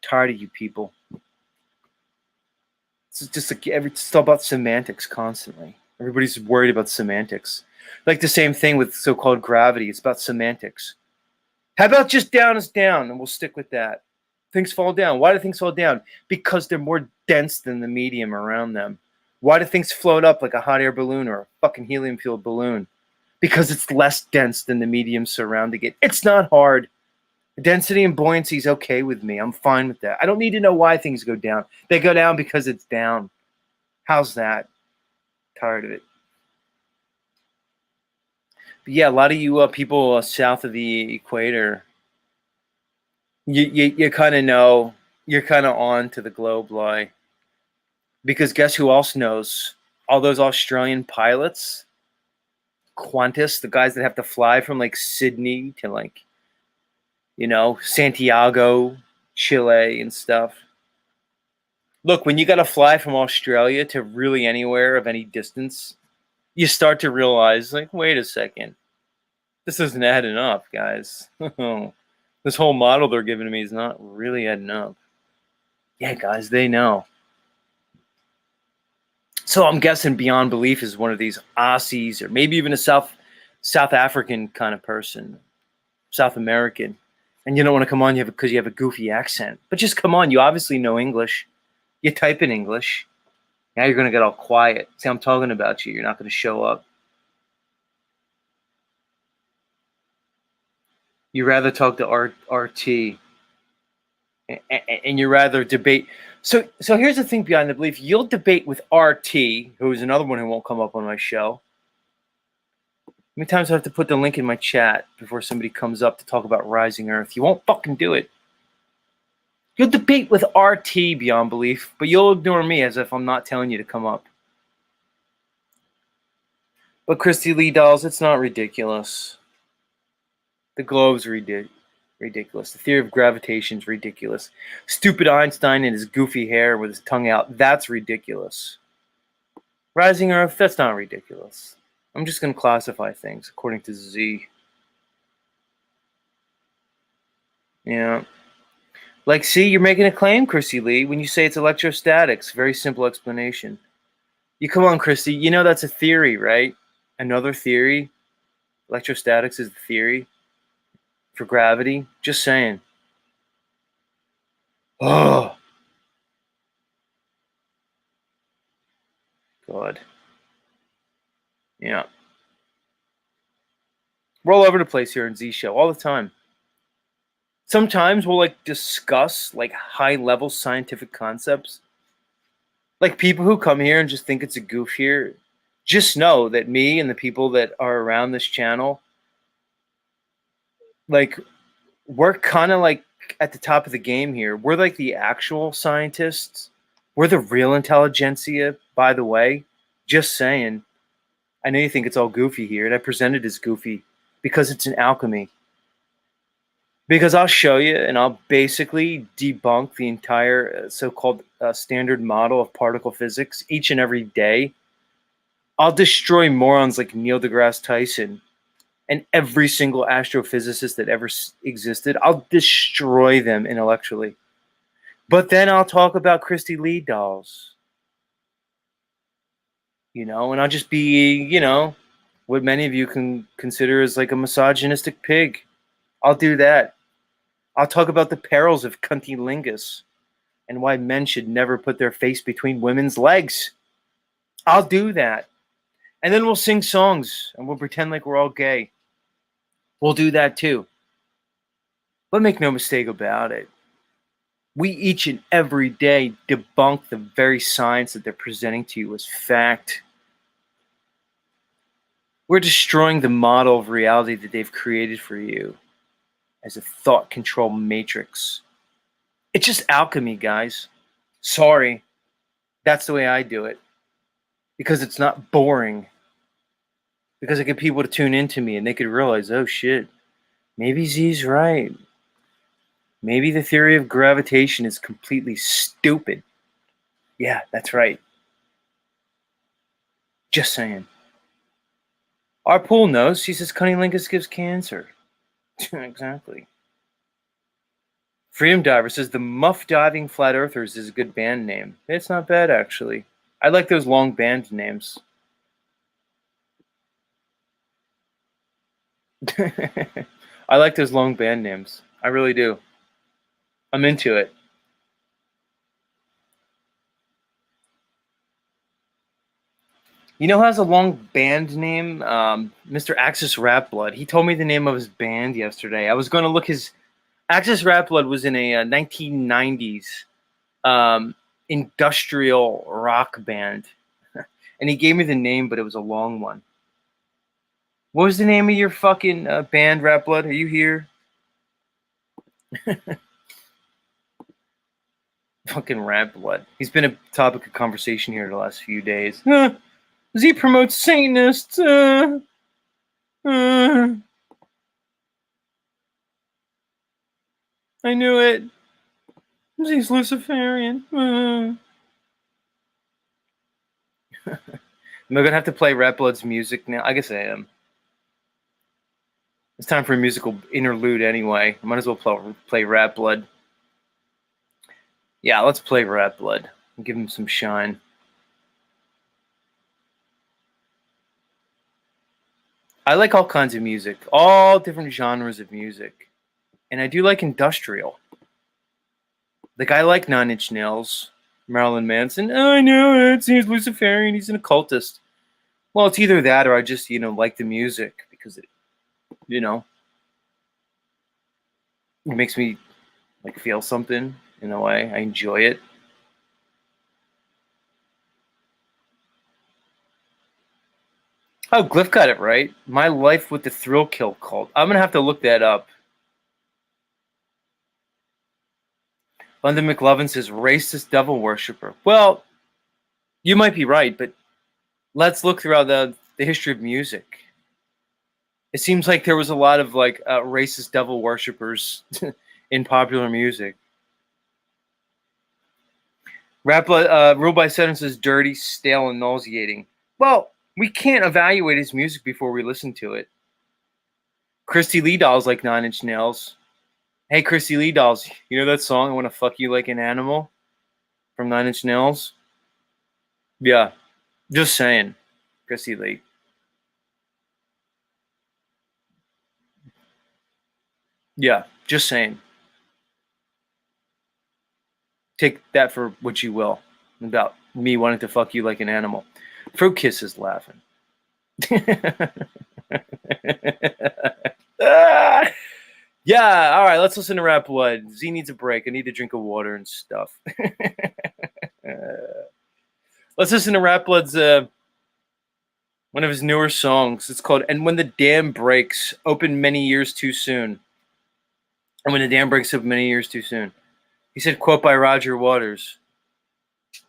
S1: tired of you people. It's just like it's all about semantics constantly. Everybody's worried about semantics. Like the same thing with so-called gravity. It's about semantics. How about just down is down, and we'll stick with that. Things fall down. Why do things fall down? Because they're more dense than the medium around them. Why do things float up like a hot air balloon or a fucking helium-fueled balloon? Because it's less dense than the medium surrounding it. It's not hard. Density and buoyancy is okay with me. I'm fine with that. I don't need to know why things go down. They go down because it's down. How's that? Tired of it. But yeah, a lot of you people south of the equator, you kind of know, you're kind of on to the globe lie. Because guess who else knows? All those Australian pilots, Qantas, the guys that have to fly from like Sydney to like, Santiago, Chile and stuff. Look, when you got to fly from Australia to really anywhere of any distance, you start to realize, like, wait a second. This isn't adding up, guys. This whole model they're giving to me is not really adding up. Yeah, guys, they know. So I'm guessing Beyond Belief is one of these Aussies or maybe even a South African kind of person, South American. And you don't want to come on because you have a goofy accent. But just come on. You obviously know English. You type in English. Now you're going to get all quiet. See, I'm talking about you. You're not going to show up. You rather talk to RT. And you rather debate. So here's the thing Beyond the Belief. You'll debate with RT, who's another one who won't come up on my show. How many times do I have to put the link in my chat before somebody comes up to talk about Rising Earth? You won't fucking do it. You'll debate with RT Beyond Belief, but you'll ignore me as if I'm not telling you to come up. But Christy Lee dolls, it's not ridiculous. The globe's ridiculous. The theory of gravitation's ridiculous. Stupid Einstein and his goofy hair with his tongue out, that's ridiculous. Rising Earth, that's not ridiculous. I'm just going to classify things according to Z. Yeah. Like, see, you're making a claim, Christy Lee, when you say it's electrostatics. Very simple explanation. You come on, Christy. You know that's a theory, right? Another theory. Electrostatics is the theory for gravity. Just saying. Oh, God. Yeah. We're all over the place here in Z Show all the time. Sometimes we'll like discuss like high level scientific concepts. Like people who come here and just think it's a goof here, just know that me and the people that are around this channel, like we're kind of like at the top of the game here. We're like the actual scientists. We're the real intelligentsia, by the way. Just saying. I know you think it's all goofy here, and I present it as goofy because it's an alchemy. Because I'll show you, and I'll basically debunk the entire so-called standard model of particle physics each and every day. I'll destroy morons like Neil deGrasse Tyson and every single astrophysicist that ever existed. I'll destroy them intellectually. But then I'll talk about Christy Lee dolls. You know, and I'll just be, you know, what many of you can consider as like a misogynistic pig. I'll do that. I'll talk about the perils of cunnilingus and why men should never put their face between women's legs. I'll do that. And then we'll sing songs and we'll pretend like we're all gay. We'll do that too. But make no mistake about it. We each and every day debunk the very science that they're presenting to you as fact. We're destroying the model of reality that they've created for you as a thought control matrix. It's just alchemy, guys. Sorry. That's the way I do it. Because it's not boring. Because I get people to tune into me and they could realize, oh shit, maybe Z's right. Maybe the theory of gravitation is completely stupid. Yeah, that's right. Just saying. Our pool knows. She says cunnilingus gives cancer. Exactly. Freedom Diver says the Muff Diving Flat Earthers is a good band name. It's not bad, actually. I like those long band names. I like those long band names. I really do. I'm into it. You know who has a long band name? Mr. Axis Rap Blood. He told me the name of his band yesterday. I was going to look his... Axis Rap Blood was in a 1990s industrial rock band. And he gave me the name, but it was a long one. What was the name of your fucking band, Rap Blood? Are you here? Fucking Rap Blood. He's been a topic of conversation here the last few days. Z promotes Satanists. I knew it. Z's Luciferian. Am I gonna have to play Rap Blood's music now? I guess I am. It's time for a musical interlude anyway. I might as well play Rap Blood. Yeah, let's play Rap Blood and give him some shine. I like all kinds of music, all different genres of music. And I do like industrial. Like, I like Nine Inch Nails, Marilyn Manson. Oh, I know it. He's Luciferian. He's an occultist. Well, it's either that or I just, like the music because it, it makes me, like, feel something in a way. I enjoy it. Oh, Glyph got it right. My Life with the Thrill Kill Cult. I'm going to have to look that up. London McLovin says, racist devil worshiper. Well, you might be right, but let's look throughout the history of music. It seems like there was a lot of like racist devil worshippers in popular music. Rap ruled by sentences dirty, stale, and nauseating. Well, we can't evaluate his music before we listen to it. Christy Lee Dolls like 9 Inch Nails. Hey, Christy Lee Dolls, you know that song, I Want to Fuck You Like an Animal? From 9 Inch Nails? Yeah, just saying. Christy Lee. Yeah, just saying. Take that for what you will about me wanting to fuck you like an animal. Fruit Kiss is laughing. Yeah, all right, let's listen to Rap Blood. Z needs a break. I need to drink of water and stuff. Let's listen to Rap Blood's one of his newer songs. It's called "And When the Dam Breaks, Open Many Years Too Soon." And when the dam breaks up many years too soon. He said, quote by Roger Waters.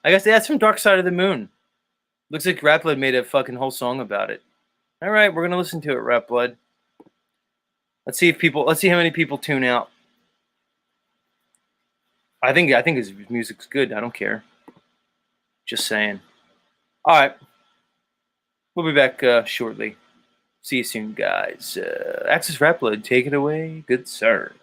S1: I guess that's from Dark Side of the Moon. Looks like Rap Blood made a fucking whole song about it. All right, we're gonna listen to it, Rap Blood. Let's see how many people tune out. I think his music's good. I don't care. Just saying. All right, we'll be back shortly. See you soon, guys. Access Rap Blood, take it away, good sir.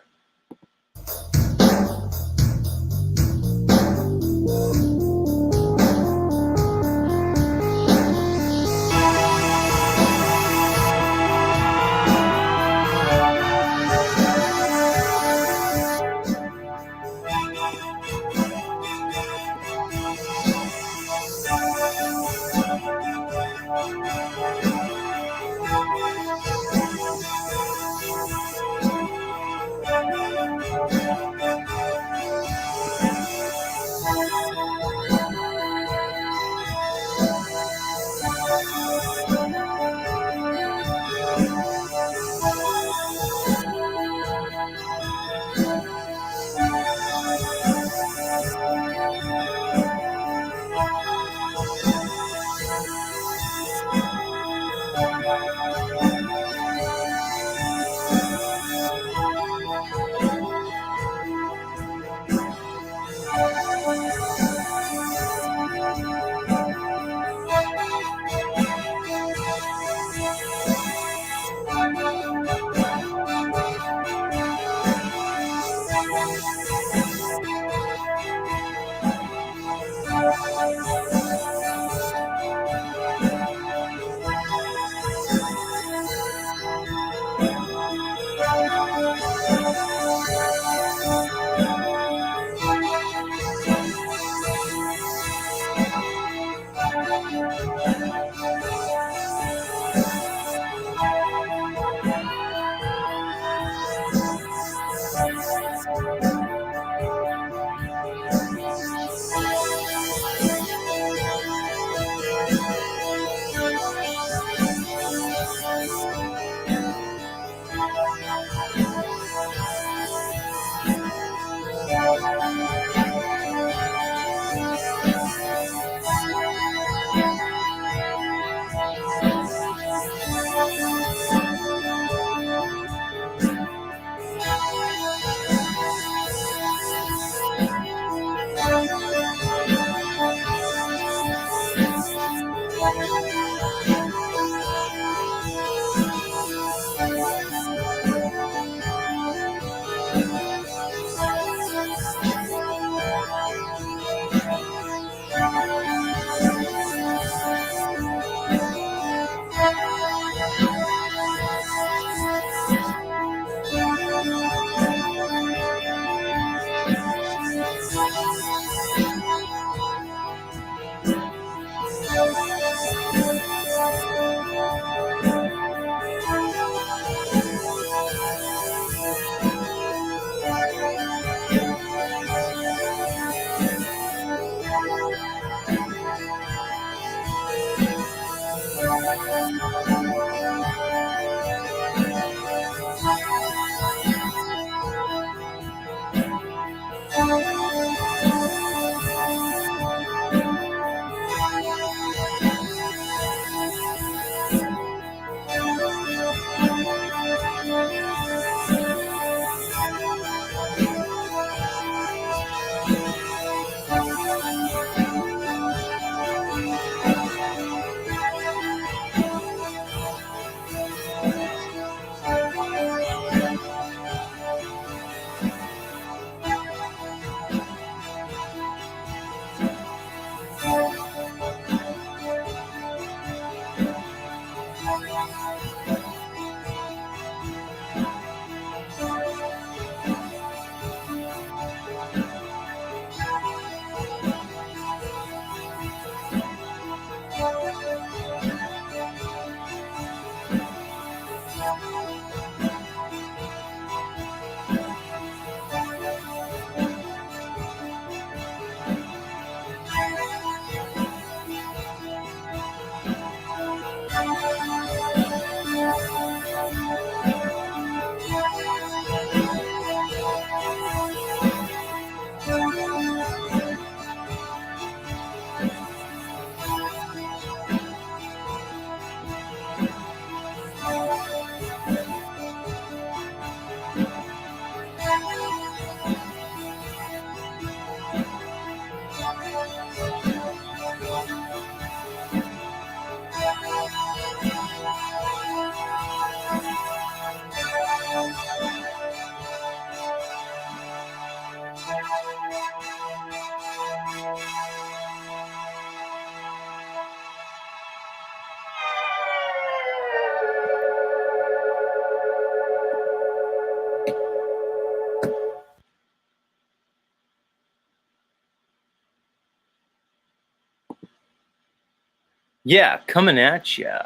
S1: Yeah, coming at ya.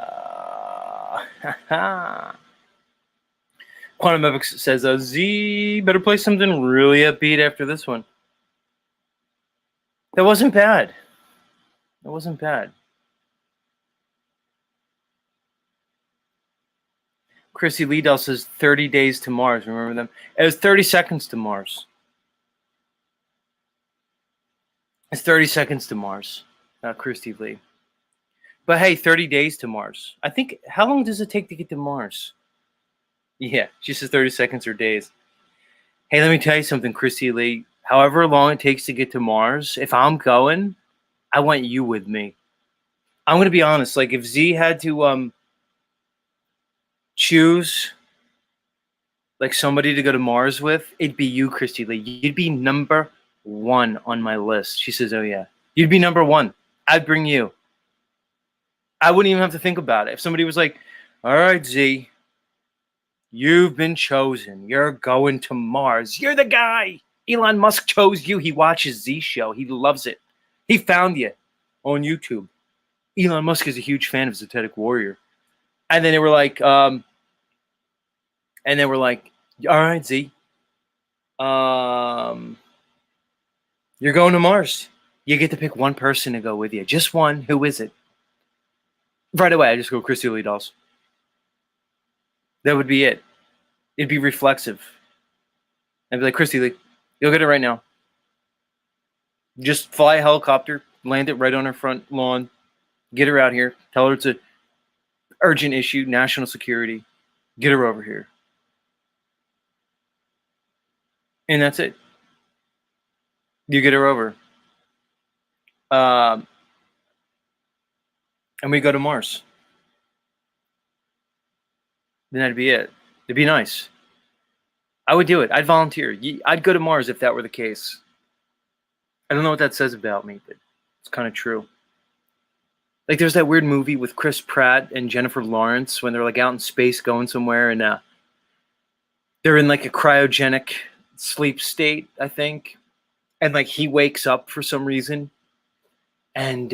S1: Quantum Epics says, Z, better play something really upbeat after this one. That wasn't bad. That wasn't bad. Chrissy Liedel says 30 days to Mars. Remember them? It was 30 seconds to Mars. It's 30 seconds to Mars. Christy Lee. But hey, 30 days to Mars. I think, how long does it take to get to Mars? Yeah, she says 30 seconds or days. Hey, let me tell you something, Christy Lee. However long it takes to get to Mars, if I'm going, I want you with me. I'm going to be honest. Like, if Z had to choose like somebody to go to Mars with, it'd be you, Christy Lee. You'd be number one on my list. She says, oh, yeah. You'd be number one. I'd bring you. I wouldn't even have to think about it. If somebody was like, all right, Z, you've been chosen. You're going to Mars. You're the guy. Elon Musk chose you. He watches Z show. He loves it. He found you on YouTube. Elon Musk is a huge fan of Zetetic Warrior. And then they were like, all right, Z, you're going to Mars. You get to pick one person to go with you. Just one. Who is it? Right away, I just go Christy Lee Dolls. That would be it. It'd be reflexive. I'd be like, Christy Lee, you'll get it right now. Just fly a helicopter, land it right on her front lawn, get her out here, tell her it's an urgent issue, national security, get her over here. And that's it. You get her over. And we go to Mars. Then that'd be it. It'd be nice. I would do it. I'd volunteer. I'd go to Mars if that were the case. I don't know what that says about me, but it's kind of true. Like, there's that weird movie with Chris Pratt and Jennifer Lawrence when they're like out in space going somewhere, and they're in like a cryogenic sleep state, I think. And like he wakes up for some reason, and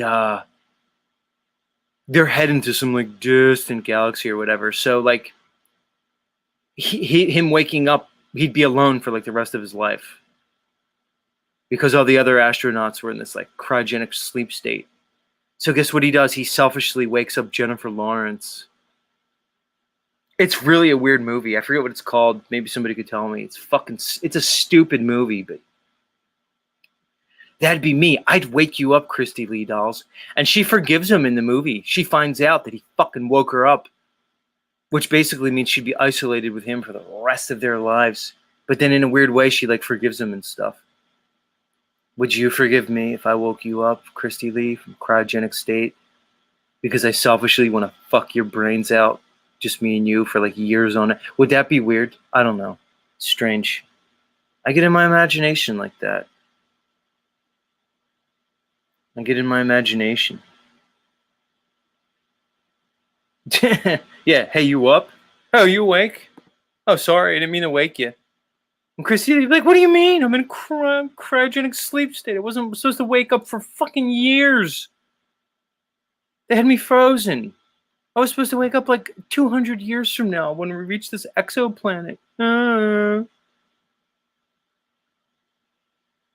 S1: they're heading to some like distant galaxy or whatever. So like him waking up, he'd be alone for like the rest of his life because all the other astronauts were in this like cryogenic sleep state. So guess what he does? He selfishly wakes up Jennifer Lawrence. It's really a weird movie. I forget what it's called. Maybe somebody could tell me. It's a stupid movie, but that'd be me. I'd wake you up, Christy Lee Dolls. And she forgives him in the movie. She finds out that he fucking woke her up, which basically means she'd be isolated with him for the rest of their lives. But then in a weird way, she like forgives him and stuff. Would you forgive me if I woke you up, Christy Lee, from cryogenic state? Because I selfishly want to fuck your brains out, just me and you, for like years on it. Would that be weird? I don't know. Strange. I get in my imagination like that. I get in my imagination. Yeah. Hey, you up? Oh, you awake? Oh, sorry. I didn't mean to wake you. And Christy would be like, what do you mean? I'm in cryogenic sleep state. I wasn't supposed to wake up for fucking years. They had me frozen. I was supposed to wake up like 200 years from now when we reach this exoplanet. And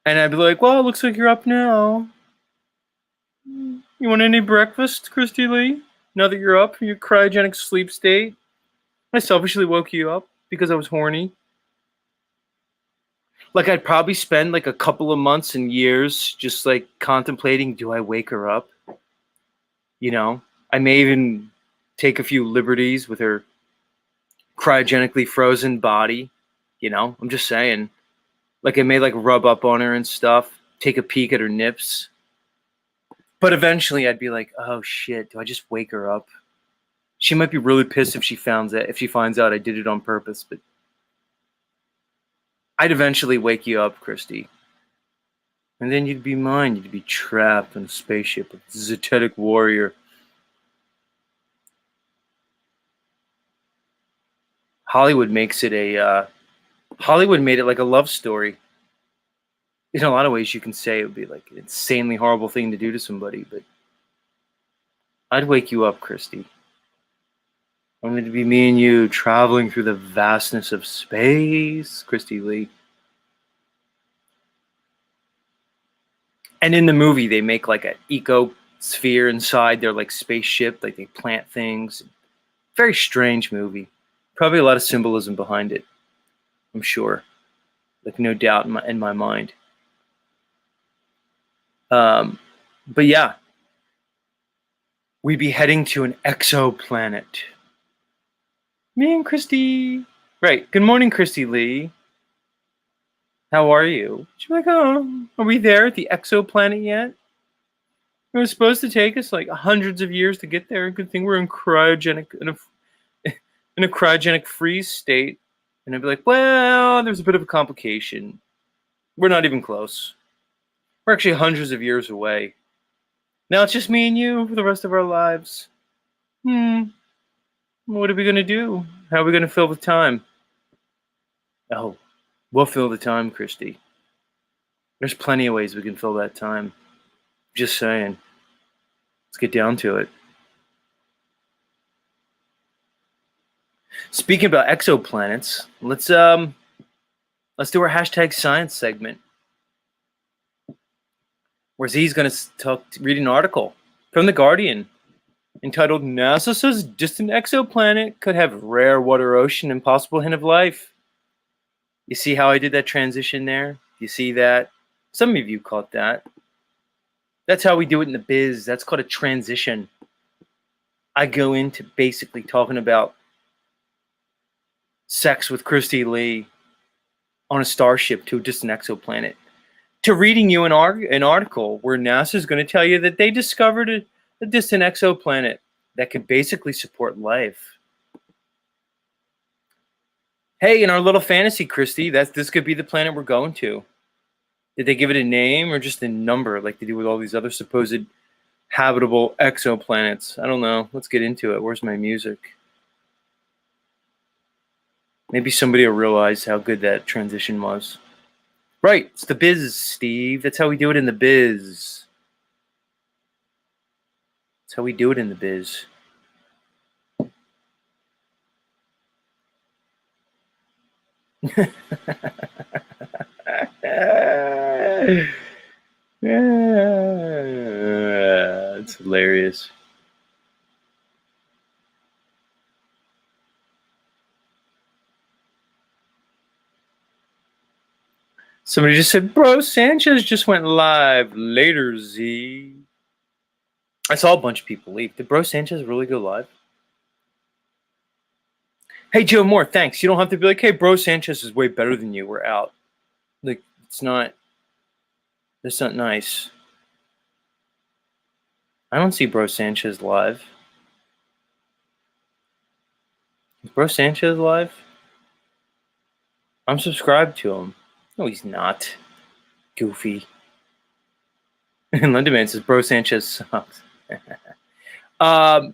S1: I'd be like, well, it looks like you're up now. You want any breakfast, Christy Lee? Now that you're up from your cryogenic sleep state? I selfishly woke you up because I was horny. Like, I'd probably spend like a couple of months and years just like contemplating, do I wake her up? You know, I may even take a few liberties with her cryogenically frozen body. You know, I'm just saying. Like, I may like rub up on her and stuff, take a peek at her nips. But eventually I'd be like, oh shit, do I just wake her up? She might be really pissed if she finds out I did it on purpose, but I'd eventually wake you up, Christy. And then you'd be mine. You'd be trapped in a spaceship with Zetetic Warrior. Hollywood made it like a love story. In a lot of ways, you can say it would be like an insanely horrible thing to do to somebody, but I'd wake you up, Christy. I want it to be me and you traveling through the vastness of space, Christy Lee. And in the movie, they make like an ecosphere inside their like spaceship, like they plant things. Very strange movie. Probably a lot of symbolism behind it, I'm sure. Like no doubt in my mind. But yeah, we'd be heading to an exoplanet. Me and Christy. Right. Good morning, Christy Lee. How are you? She's like, oh, are we there at the exoplanet yet? It was supposed to take us like hundreds of years to get there. Good thing we're in in a cryogenic freeze state. And I'd be like, well, there's a bit of a complication. We're not even close. We're actually hundreds of years away. Now it's just me and you for the rest of our lives. What are we going to do? How are we going to fill the time? Oh, we'll fill the time, Christy. There's plenty of ways we can fill that time. Just saying. Let's get down to it. Speaking about exoplanets, let's do our hashtag science segment, where Z's going to read an article from The Guardian entitled "NASA says distant exoplanet could have rare water ocean and possible hint of life." You see how I did that transition there? You see that? Some of you caught that. That's how we do it in the biz. That's called a transition. I go into basically talking about sex with Christy Lee on a starship to a distant exoplanet, to reading you an article where NASA is going to tell you that they discovered a distant exoplanet that could basically support life. Hey, in our little fantasy, Christy, this could be the planet we're going to. Did they give it a name or just a number like they do with all these other supposed habitable exoplanets? I don't know. Let's get into it. Where's my music? Maybe somebody will realize how good that transition was. Right, it's the biz, Steve. That's how we do it in the biz. That's how we do it in the biz. It's hilarious. Somebody just said, bro, Sanchez just went live. Later, Z. I saw a bunch of people leave. Did Bro Sanchez really go live? Hey, Joe Moore, thanks. You don't have to be like, hey, Bro Sanchez is way better than you. We're out. Like, that's not nice. I don't see Bro Sanchez live. Is Bro Sanchez live? I'm subscribed to him. No, he's not. Goofy. And Lindemann says, Bro Sanchez sucks. Oh,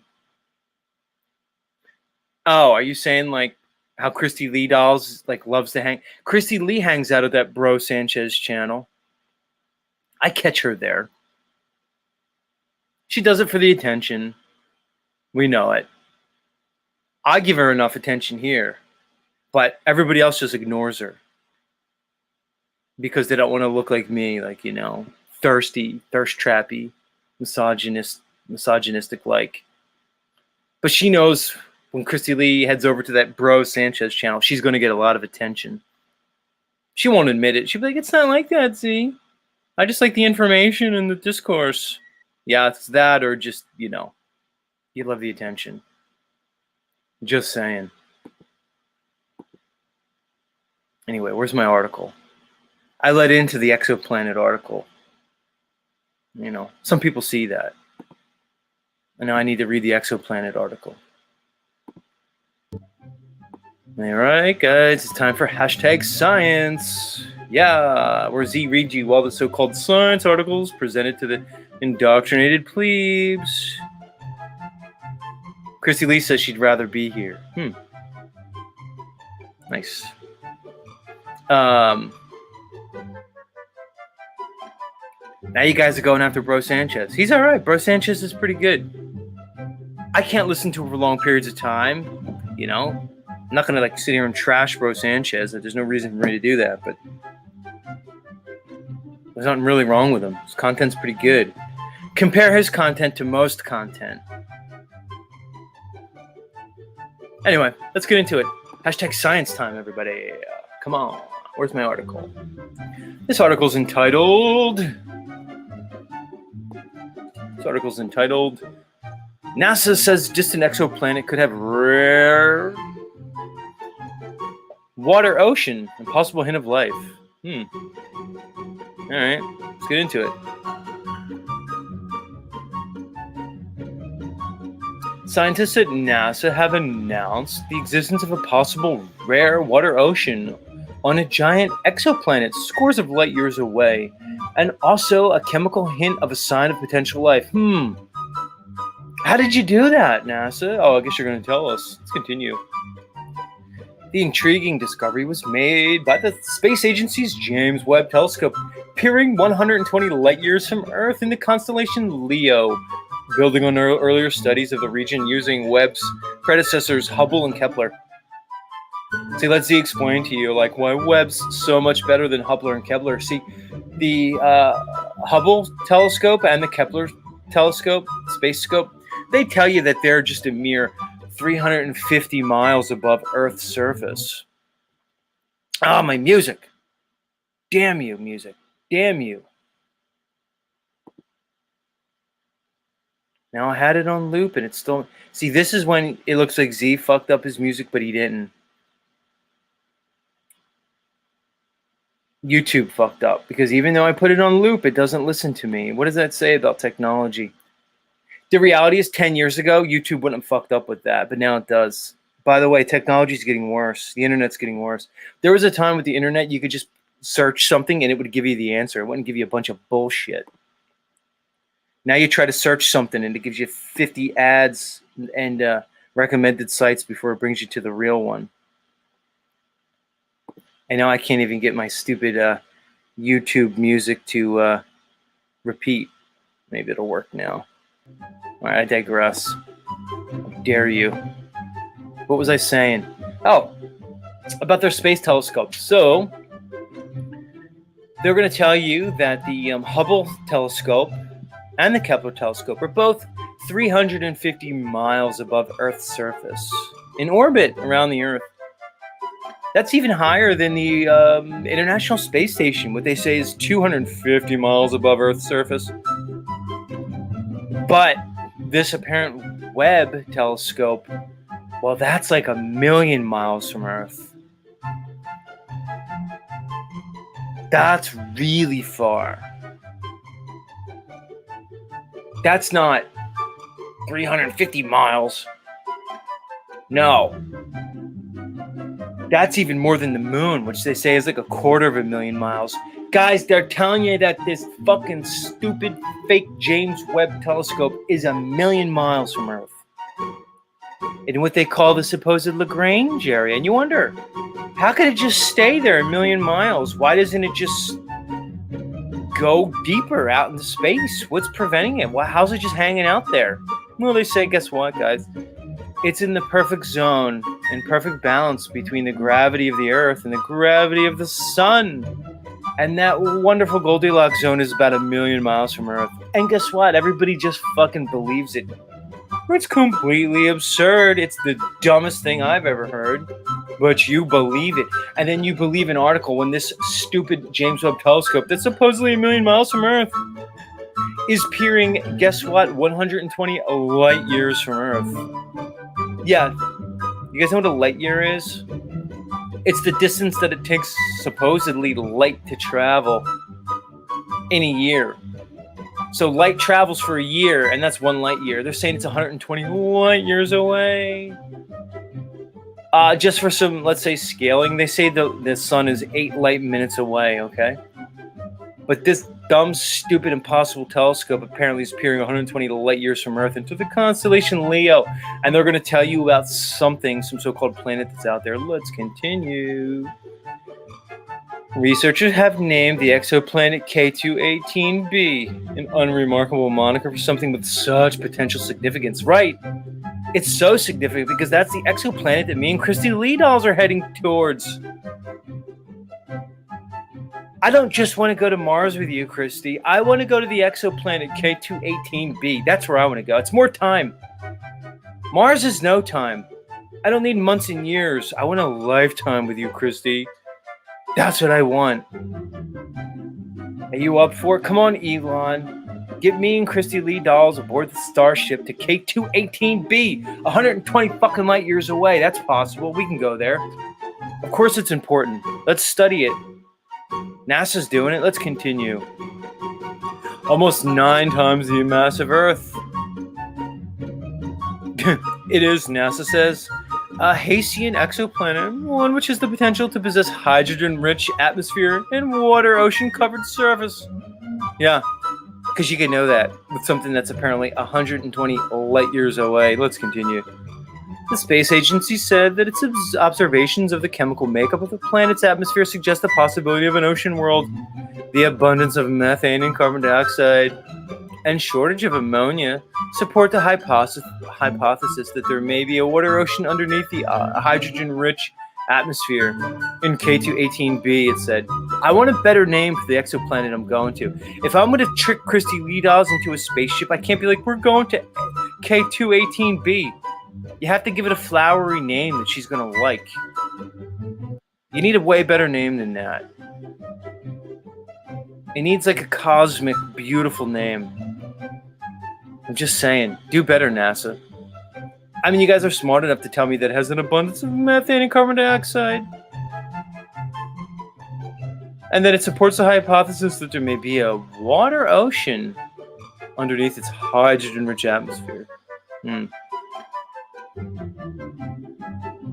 S1: are you saying like how Christy Lee Dolls like loves to hang? Christy Lee hangs out at that Bro Sanchez channel. I catch her there. She does it for the attention. We know it. I give her enough attention here, but everybody else just ignores her because they don't want to look like me, like, you know, thirsty, thirst trappy, misogynistic like. But she knows when Christy Lee heads over to that Bro Sanchez channel, she's going to get a lot of attention. She won't admit it. She'll be like, it's not like that, Z. I just like the information and the discourse. Yeah, it's that, or just, you know, you love the attention. Just saying. Anyway, where's my article? I led into the exoplanet article. You know, some people see that. And now I need to read the exoplanet article. All right, guys, it's time for hashtag science. Yeah, where Z reads you all the so-called science articles presented to the indoctrinated plebes. Christy Lee says she'd rather be here. Nice. Now you guys are going after Bro Sanchez. He's all right. Bro Sanchez is pretty good. I can't listen to it for long periods of time, you know. I'm not gonna like sit here and trash Bro Sanchez. There's no reason for me to do that, but there's nothing really wrong with him. His content's pretty good. Compare his content to most content. Anyway, let's get into it. Hashtag science time, everybody. Come on. Where's my article? This article's entitled NASA says distant exoplanet could have rare water ocean and possible hint of life. All right, let's get into it. Scientists at NASA have announced the existence of a possible rare water ocean on a giant exoplanet scores of light years away, and also a chemical hint of a sign of potential life. How did you do that, NASA? Oh, I guess you're going to tell us. Let's continue. The intriguing discovery was made by the space agency's James Webb Telescope, peering 120 light years from Earth in the constellation Leo, building on earlier studies of the region using Webb's predecessors Hubble and Kepler. See, let's explain to you like why Webb's so much better than Hubble and Kepler. See, the Hubble telescope and the Kepler telescope, space scope, they tell you that they're just a mere 350 miles above Earth's surface. Ah, my music. Damn you, music. Damn you. Now I had it on loop and it's still... See, this is when it looks like Z fucked up his music, but he didn't. YouTube fucked up because even though I put it on loop, it doesn't listen to me. What does that say about technology? The reality is 10 years ago, YouTube wouldn't have fucked up with that, but now it does. By the way, technology is getting worse. The internet's getting worse. There was a time with the internet, you could just search something and it would give you the answer. It wouldn't give you a bunch of bullshit. Now you try to search something and it gives you 50 ads and recommended sites before it brings you to the real one. And now I can't even get my stupid YouTube music to repeat. Maybe it'll work now. All right, I digress. How dare you? What was I saying? Oh, about their space telescope. So they're going to tell you that the Hubble telescope and the Kepler telescope are both 350 miles above Earth's surface, in orbit around the Earth. That's even higher than the International Space Station, what they say is 250 miles above Earth's surface. But this apparent Webb telescope, well, that's like 1,000,000 miles from Earth. That's really far. That's not 350 miles. No. That's even more than the moon, which they say is like 250,000 miles. Guys, they're telling you that this fucking stupid fake James Webb telescope is 1,000,000 miles from Earth. In what they call the supposed Lagrange area. And you wonder, how could it just stay there 1,000,000 miles? Why doesn't it just go deeper out into space? What's preventing it? How's it just hanging out there? Well, they say, guess what, guys? It's in the perfect zone and perfect balance between the gravity of the Earth and the gravity of the sun. And that wonderful Goldilocks zone is about 1,000,000 miles from Earth. And guess what? Everybody just fucking believes it. It's completely absurd. It's the dumbest thing I've ever heard. But you believe it. And then you believe an article when this stupid James Webb telescope that's supposedly 1,000,000 miles from Earth is peering, guess what, 120 light years from Earth. Yeah, you guys know what a light year is? It's the distance that it takes supposedly light to travel in a year. So light travels for a year, and that's 1 light year. They're saying it's 120 light years away. Just for some, let's say, scaling, they say the sun is 8 light minutes away, okay? But this dumb, stupid, impossible telescope apparently is peering 120 light years from Earth into the constellation Leo. And they're going to tell you about something, some so-called planet that's out there. Let's continue. Researchers have named the exoplanet K218b, an unremarkable moniker for something with such potential significance. Right. It's so significant because that's the exoplanet that me and Christy Lee dolls are heading towards. I don't just want to go to Mars with you, Christy. I want to go to the exoplanet K218b. That's where I want to go. It's more time. Mars is no time. I don't need months and years. I want a lifetime with you, Christy. That's what I want. Are you up for it? Come on, Elon. Get me and Christy Lee dolls aboard the Starship to K218b, 120 fucking light years away. That's possible. We can go there. Of course it's important. Let's study it. NASA's doing it. Let's continue. Almost 9 times the mass of Earth. It is, NASA says, a Haitian exoplanet, one which has the potential to possess hydrogen-rich atmosphere and water ocean-covered surface. Yeah, because you can know that with something that's apparently 120 light years away. Let's continue. The space agency said that its observations of the chemical makeup of the planet's atmosphere suggest the possibility of an ocean world. The abundance of methane and carbon dioxide and shortage of ammonia support the hypothesis that there may be a water ocean underneath the hydrogen-rich atmosphere. In K218b, it said, I want a better name for the exoplanet I'm going to. If I'm going to trick Christy Lee dolls into a spaceship, I can't be like, we're going to K218b. You have to give it a flowery name that she's going to like. You need a way better name than that. It needs like a cosmic, beautiful name. I'm just saying, do better, NASA. I mean, you guys are smart enough to tell me that it has an abundance of methane and carbon dioxide. And that it supports the hypothesis that there may be a water ocean underneath its hydrogen-rich atmosphere.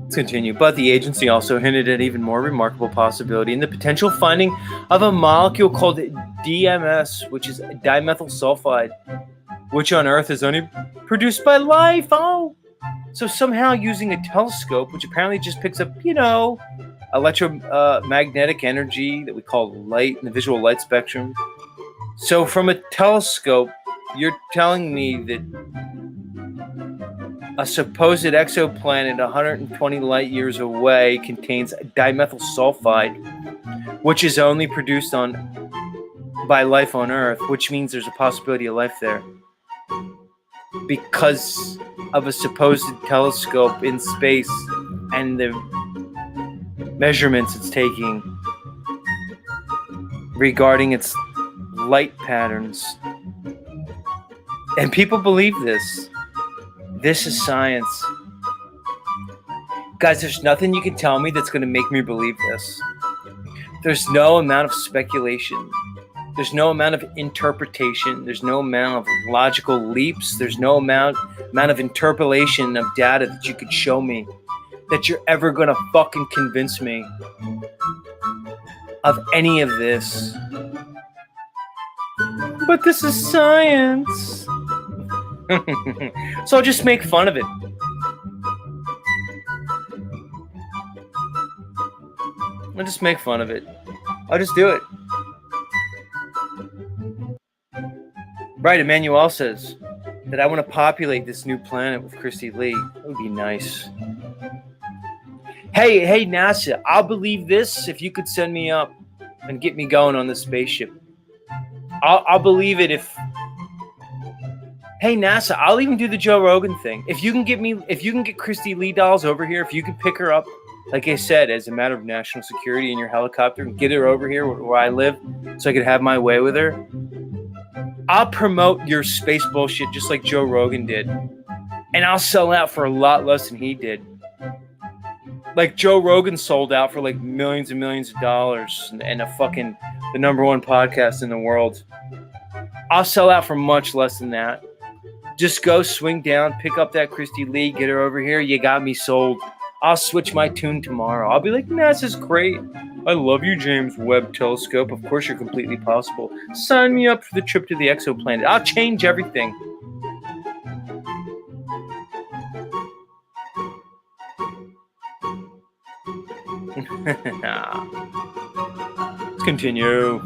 S1: Let's continue. But the agency also hinted at even more remarkable possibility in the potential finding of a molecule called DMS, which is dimethyl sulfide, which on Earth is only produced by life. Oh, so somehow using a telescope, which apparently just picks up, electromagnetic energy that we call light in the visual light spectrum. So from a telescope, you're telling me that a supposed exoplanet 120 light years away contains dimethyl sulfide, which is only produced by life on Earth, which means there's a possibility of life there. Because of a supposed telescope in space and the measurements it's taking regarding its light patterns. And people believe this. This is science. Guys, there's nothing you can tell me that's going to make me believe this. There's no amount of speculation. There's no amount of interpretation. There's no amount of logical leaps. There's no amount of interpolation of data that you could show me that you're ever going to fucking convince me of any of this. But this is science. So I'll just make fun of it. I'll just make fun of it. I'll just do it. Right, Emmanuel says that I want to populate this new planet with Christy Lee. That would be nice. Hey, NASA, I'll believe this if you could send me up and get me going on the spaceship. I'll believe it if... Hey, NASA, I'll even do the Joe Rogan thing. If you can get Christy Lee dolls over here, if you can pick her up, like I said, as a matter of national security in your helicopter and get her over here where I live so I could have my way with her, I'll promote your space bullshit just like Joe Rogan did. And I'll sell out for a lot less than he did. Like Joe Rogan sold out for like millions and millions of dollars and the number one podcast in the world. I'll sell out for much less than that. Just go swing down, pick up that Christy Lee, get her over here. You got me sold. I'll switch my tune tomorrow. I'll be like, NASA's great. I love you, James Webb Telescope. Of course you're completely possible. Sign me up for the trip to the exoplanet. I'll change everything. Let's continue.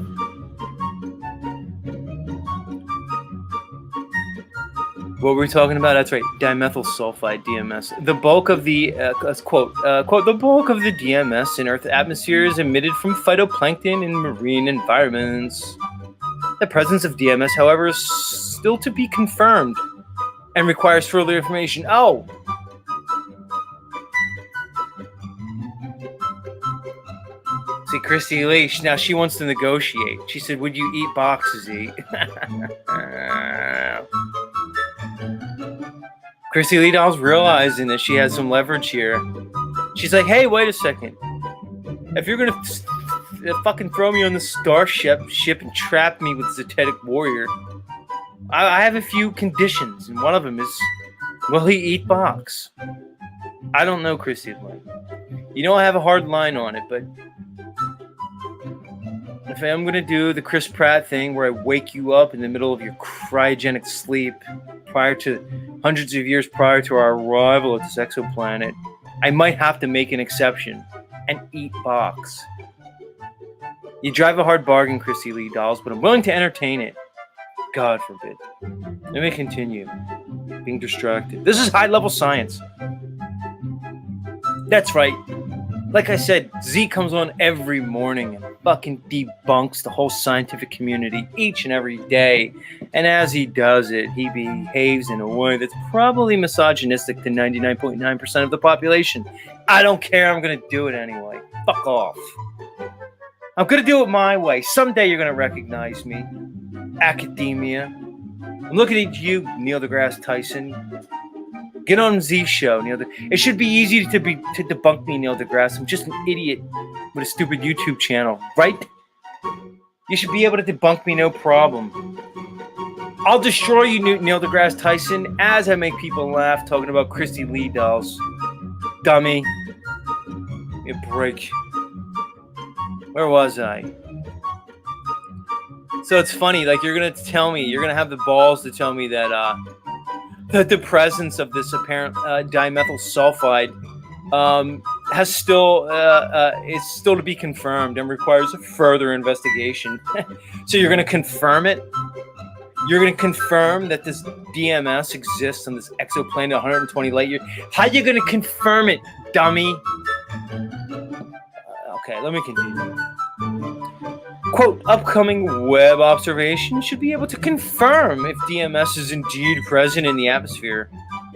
S1: What were we talking about? That's right, dimethyl sulfide, DMS. The bulk of the quote, the bulk of the DMS in Earth's atmosphere is emitted from phytoplankton in marine environments. The presence of DMS, however, is still to be confirmed and requires further information. Oh. See, Christy Lee, now she wants to negotiate. She said, would you eat boxes, E? Christy Lee Doll's realizing that she has some leverage here. She's like, hey, wait a second. If you're going to fucking throw me on the starship and trap me with Zetetic Warrior, I have a few conditions, and one of them is, will he eat box? I don't know, Christy Lee. You know I have a hard line on it, but if I'm going to do the Chris Pratt thing where I wake you up in the middle of your cryogenic sleep hundreds of years prior to our arrival at this exoplanet, I might have to make an exception and eat box. You drive a hard bargain, Christy Lee Dolls, but I'm willing to entertain it. God forbid. Let me continue. Being distracted. This is high-level science. That's right. Like I said, Z comes on every morning and fucking debunks the whole scientific community each and every day. And as he does it, he behaves in a way that's probably misogynistic to 99.9% of the population. I don't care. I'm going to do it anyway. Fuck off. I'm going to do it my way. Someday you're going to recognize me. Academia. I'm looking at you, Neil deGrasse Tyson. Get on Z's show, Neil. It should be easy to debunk me, Neil deGrasse. I'm just an idiot with a stupid YouTube channel, right? You should be able to debunk me, no problem. I'll destroy you, Neil deGrasse Tyson, as I make people laugh talking about Christy Lee Dolls. Dummy. Give me a break. Where was I? So it's funny, like you're going to have the balls to tell me that the presence of this apparent dimethyl sulfide is still to be confirmed and requires a further investigation. So you're going to confirm it? You're going to confirm that this DMS exists on this exoplanet 120 light years? How are you going to confirm it, dummy? Okay, let me continue. Quote, upcoming web observations should be able to confirm if DMS is indeed present in the atmosphere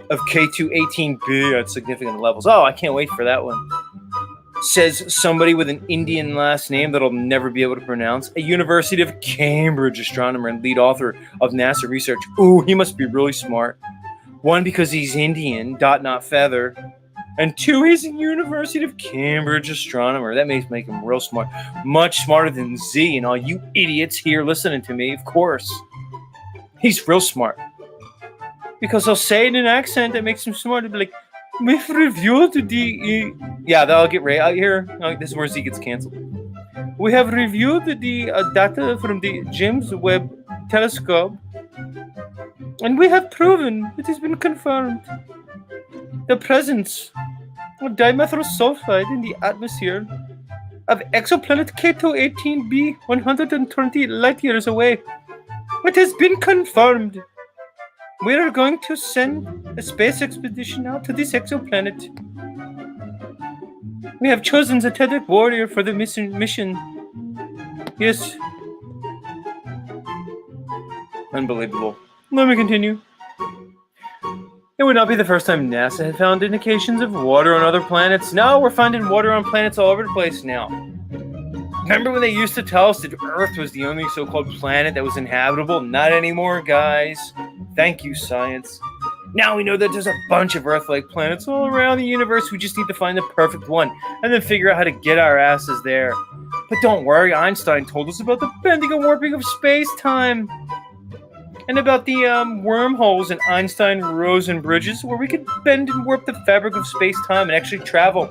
S1: of K2-18b at significant levels. Oh, I can't wait for that one. Says somebody with an Indian last name that I'll never be able to pronounce. A University of Cambridge astronomer and lead author of NASA research. Ooh, he must be really smart. One, because he's Indian, dot not feather. And two, he's a University of Cambridge astronomer. That makes him real smart. Much smarter than Z and all you idiots here listening to me, of course. He's real smart. Because he'll say it in an accent that makes him smart. He'll be like, we've reviewed the... Yeah, that'll get right out here. This is where Z gets canceled. We have reviewed the data from the James Webb Telescope. And we have proven it has been confirmed. The presence of dimethyl sulfide in the atmosphere of exoplanet K2-18b 120 light years away. It has been confirmed. We are going to send a space expedition out to this exoplanet. We have chosen the Zetetic Warrior for the mission. Yes. Unbelievable. Let me continue. It would not be the first time NASA had found indications of water on other planets. No, we're finding water on planets all over the place now. Remember when they used to tell us that Earth was the only so-called planet that was inhabitable? Not anymore, guys. Thank you, science. Now we know that there's a bunch of Earth-like planets all around the universe. We just need to find the perfect one and then figure out how to get our asses there. But don't worry, Einstein told us about the bending and warping of space-time. And about the wormholes in Einstein-Rosen bridges where we could bend and warp the fabric of space-time and actually travel.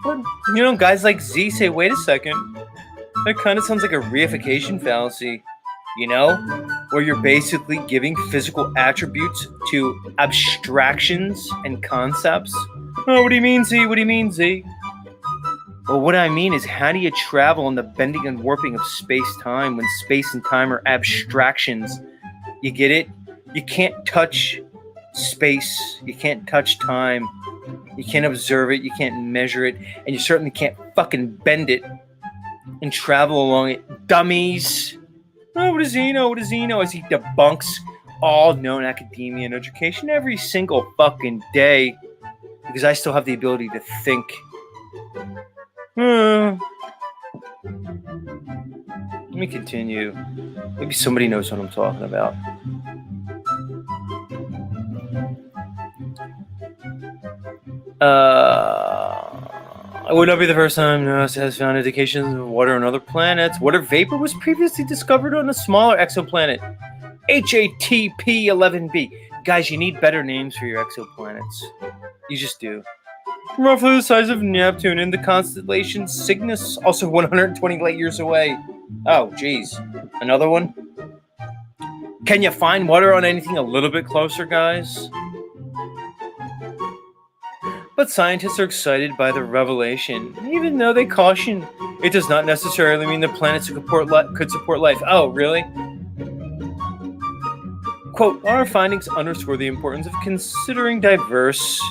S1: But, guys like Z say, wait a second. That kind of sounds like a reification fallacy, where you're basically giving physical attributes to abstractions and concepts. Oh, what do you mean, Z? What do you mean, Z? Well, what I mean is, how do you travel in the bending and warping of space-time when space and time are abstractions? You get it? You can't touch space. You can't touch time. You can't observe it. You can't measure it. And you certainly can't fucking bend it and travel along it. Dummies. Oh, what does he know? What does he know? As he debunks all known academia and education every single fucking day. Because I still have the ability to think. Let me continue. Maybe somebody knows what I'm talking about. It would not be the first time NASA has found indications of water on other planets. Water vapor was previously discovered on a smaller exoplanet, HATP 11b. Guys, you need better names for your exoplanets. You just do. Roughly the size of Neptune in the constellation Cygnus, also 120 light years away. Oh, geez. Another one? Can you find water on anything a little bit closer, guys? But scientists are excited by the revelation, even though they caution it does not necessarily mean the planets could support life. Oh, really? Quote, our findings underscore the importance of considering diverse,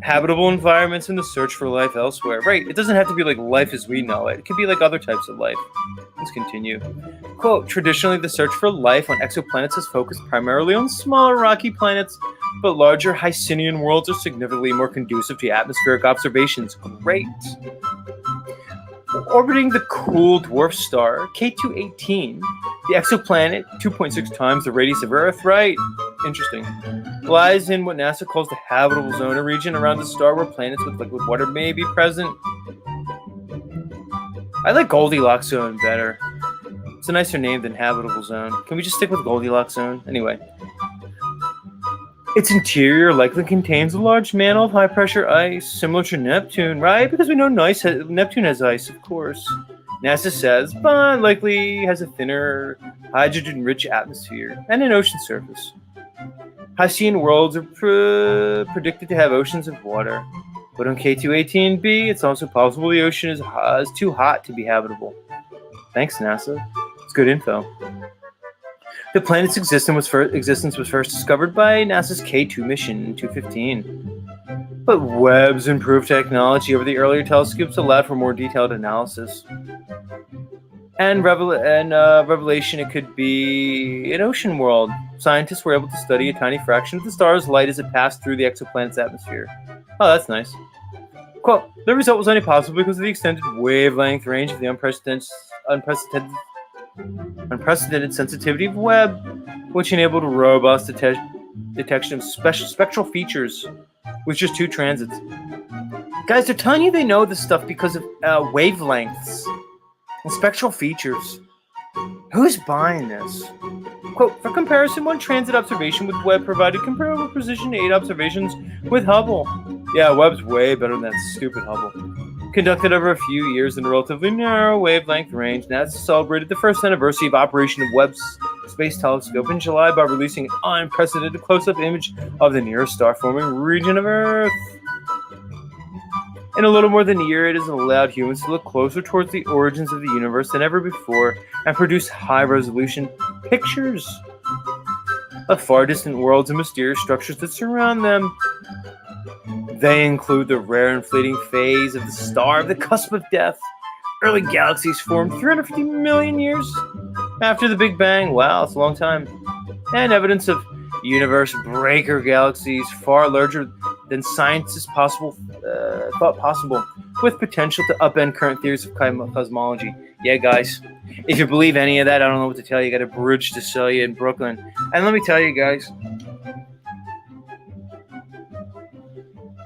S1: habitable environments in the search for life elsewhere. Right, it doesn't have to be like life as we know it. It could be like other types of life. Let's continue. Quote, traditionally the search for life on exoplanets has focused primarily on smaller rocky planets, but larger Hycinian worlds are significantly more conducive to atmospheric observations. Great. Orbiting the cool dwarf star K2-18, the exoplanet, 2.6 times the radius of Earth, right? Interesting. Lies in what NASA calls the habitable zone, a region around the star where planets with liquid water may be present. I like Goldilocks zone better. It's a nicer name than habitable zone. Can we just stick with Goldilocks zone? Anyway. Its interior likely contains a large mantle of high-pressure ice, similar to Neptune, right? Because we know Neptune has ice, of course. NASA says, but likely has a thinner, hydrogen-rich atmosphere and an ocean surface. Hycinian worlds are predicted to have oceans of water, but on K2-18b, it's also possible the ocean is too hot to be habitable. Thanks, NASA. It's good info. The planet's existence was first discovered by NASA's K2 mission in 2015. But Webb's improved technology over the earlier telescopes allowed for more detailed analysis. And revelation, it could be an ocean world. Scientists were able to study a tiny fraction of the star's light as it passed through the exoplanet's atmosphere. Oh, that's nice. Quote, the result was only possible because of the extended wavelength range of the unprecedented sensitivity of Webb, which enabled robust detection of spectral features with just 2 transits. Guys, they're telling you they know this stuff because of wavelengths and spectral features. Who's buying this? Quote, for comparison, 1 transit observation with Webb provided comparable precision to 8 observations with Hubble. Yeah, Webb's way better than that stupid Hubble. Conducted over a few years in a relatively narrow wavelength range, NASA celebrated the first anniversary of operation of Webb's Space Telescope in July by releasing an unprecedented close-up image of the nearest star-forming region of Earth. In a little more than a year, it has allowed humans to look closer towards the origins of the universe than ever before and produce high-resolution pictures of far-distant worlds and mysterious structures that surround them. They include the rare and fleeting phase of the star of the cusp of death. Early galaxies formed 350 million years after the Big Bang. Wow, it's a long time. And evidence of universe breaker galaxies far larger than scientists thought possible, with potential to upend current theories of cosmology. Yeah, guys, if you believe any of that, I don't know what to tell you. You got a bridge to sell you in Brooklyn. And let me tell you, guys,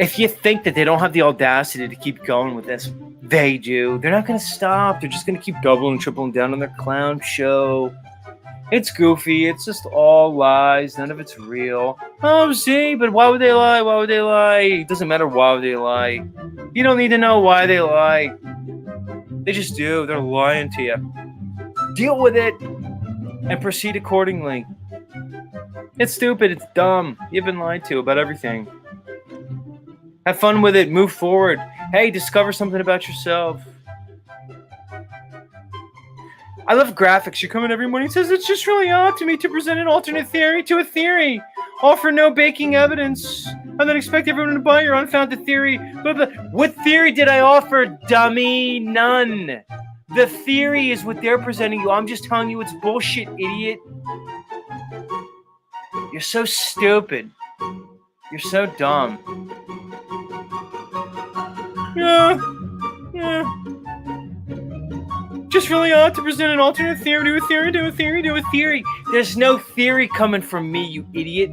S1: if you think that they don't have the audacity to keep going with this, they do. They're not going to stop. They're just going to keep doubling and tripling down on their clown show. It's goofy. It's just all lies. None of it's real. Oh, see, but why would they lie? Why would they lie? It doesn't matter why would they lie. You don't need to know why they lie. They just do. They're lying to you. Deal with it and proceed accordingly. It's stupid. It's dumb. You've been lied to about everything. Have fun with it. Move forward. Hey, discover something about yourself. I love graphics. You come in every morning and says, it's just really odd to me to present an alternate theory to a theory. Offer no baking evidence. And then expect everyone to buy your unfounded theory. Blah, blah. What theory did I offer, dummy? None. The theory is what they're presenting you. I'm just telling you it's bullshit, idiot. You're so stupid. You're so dumb. Yeah. Just really odd to present an alternate theory to a theory to a theory to a theory. There's no theory coming from me, you idiot.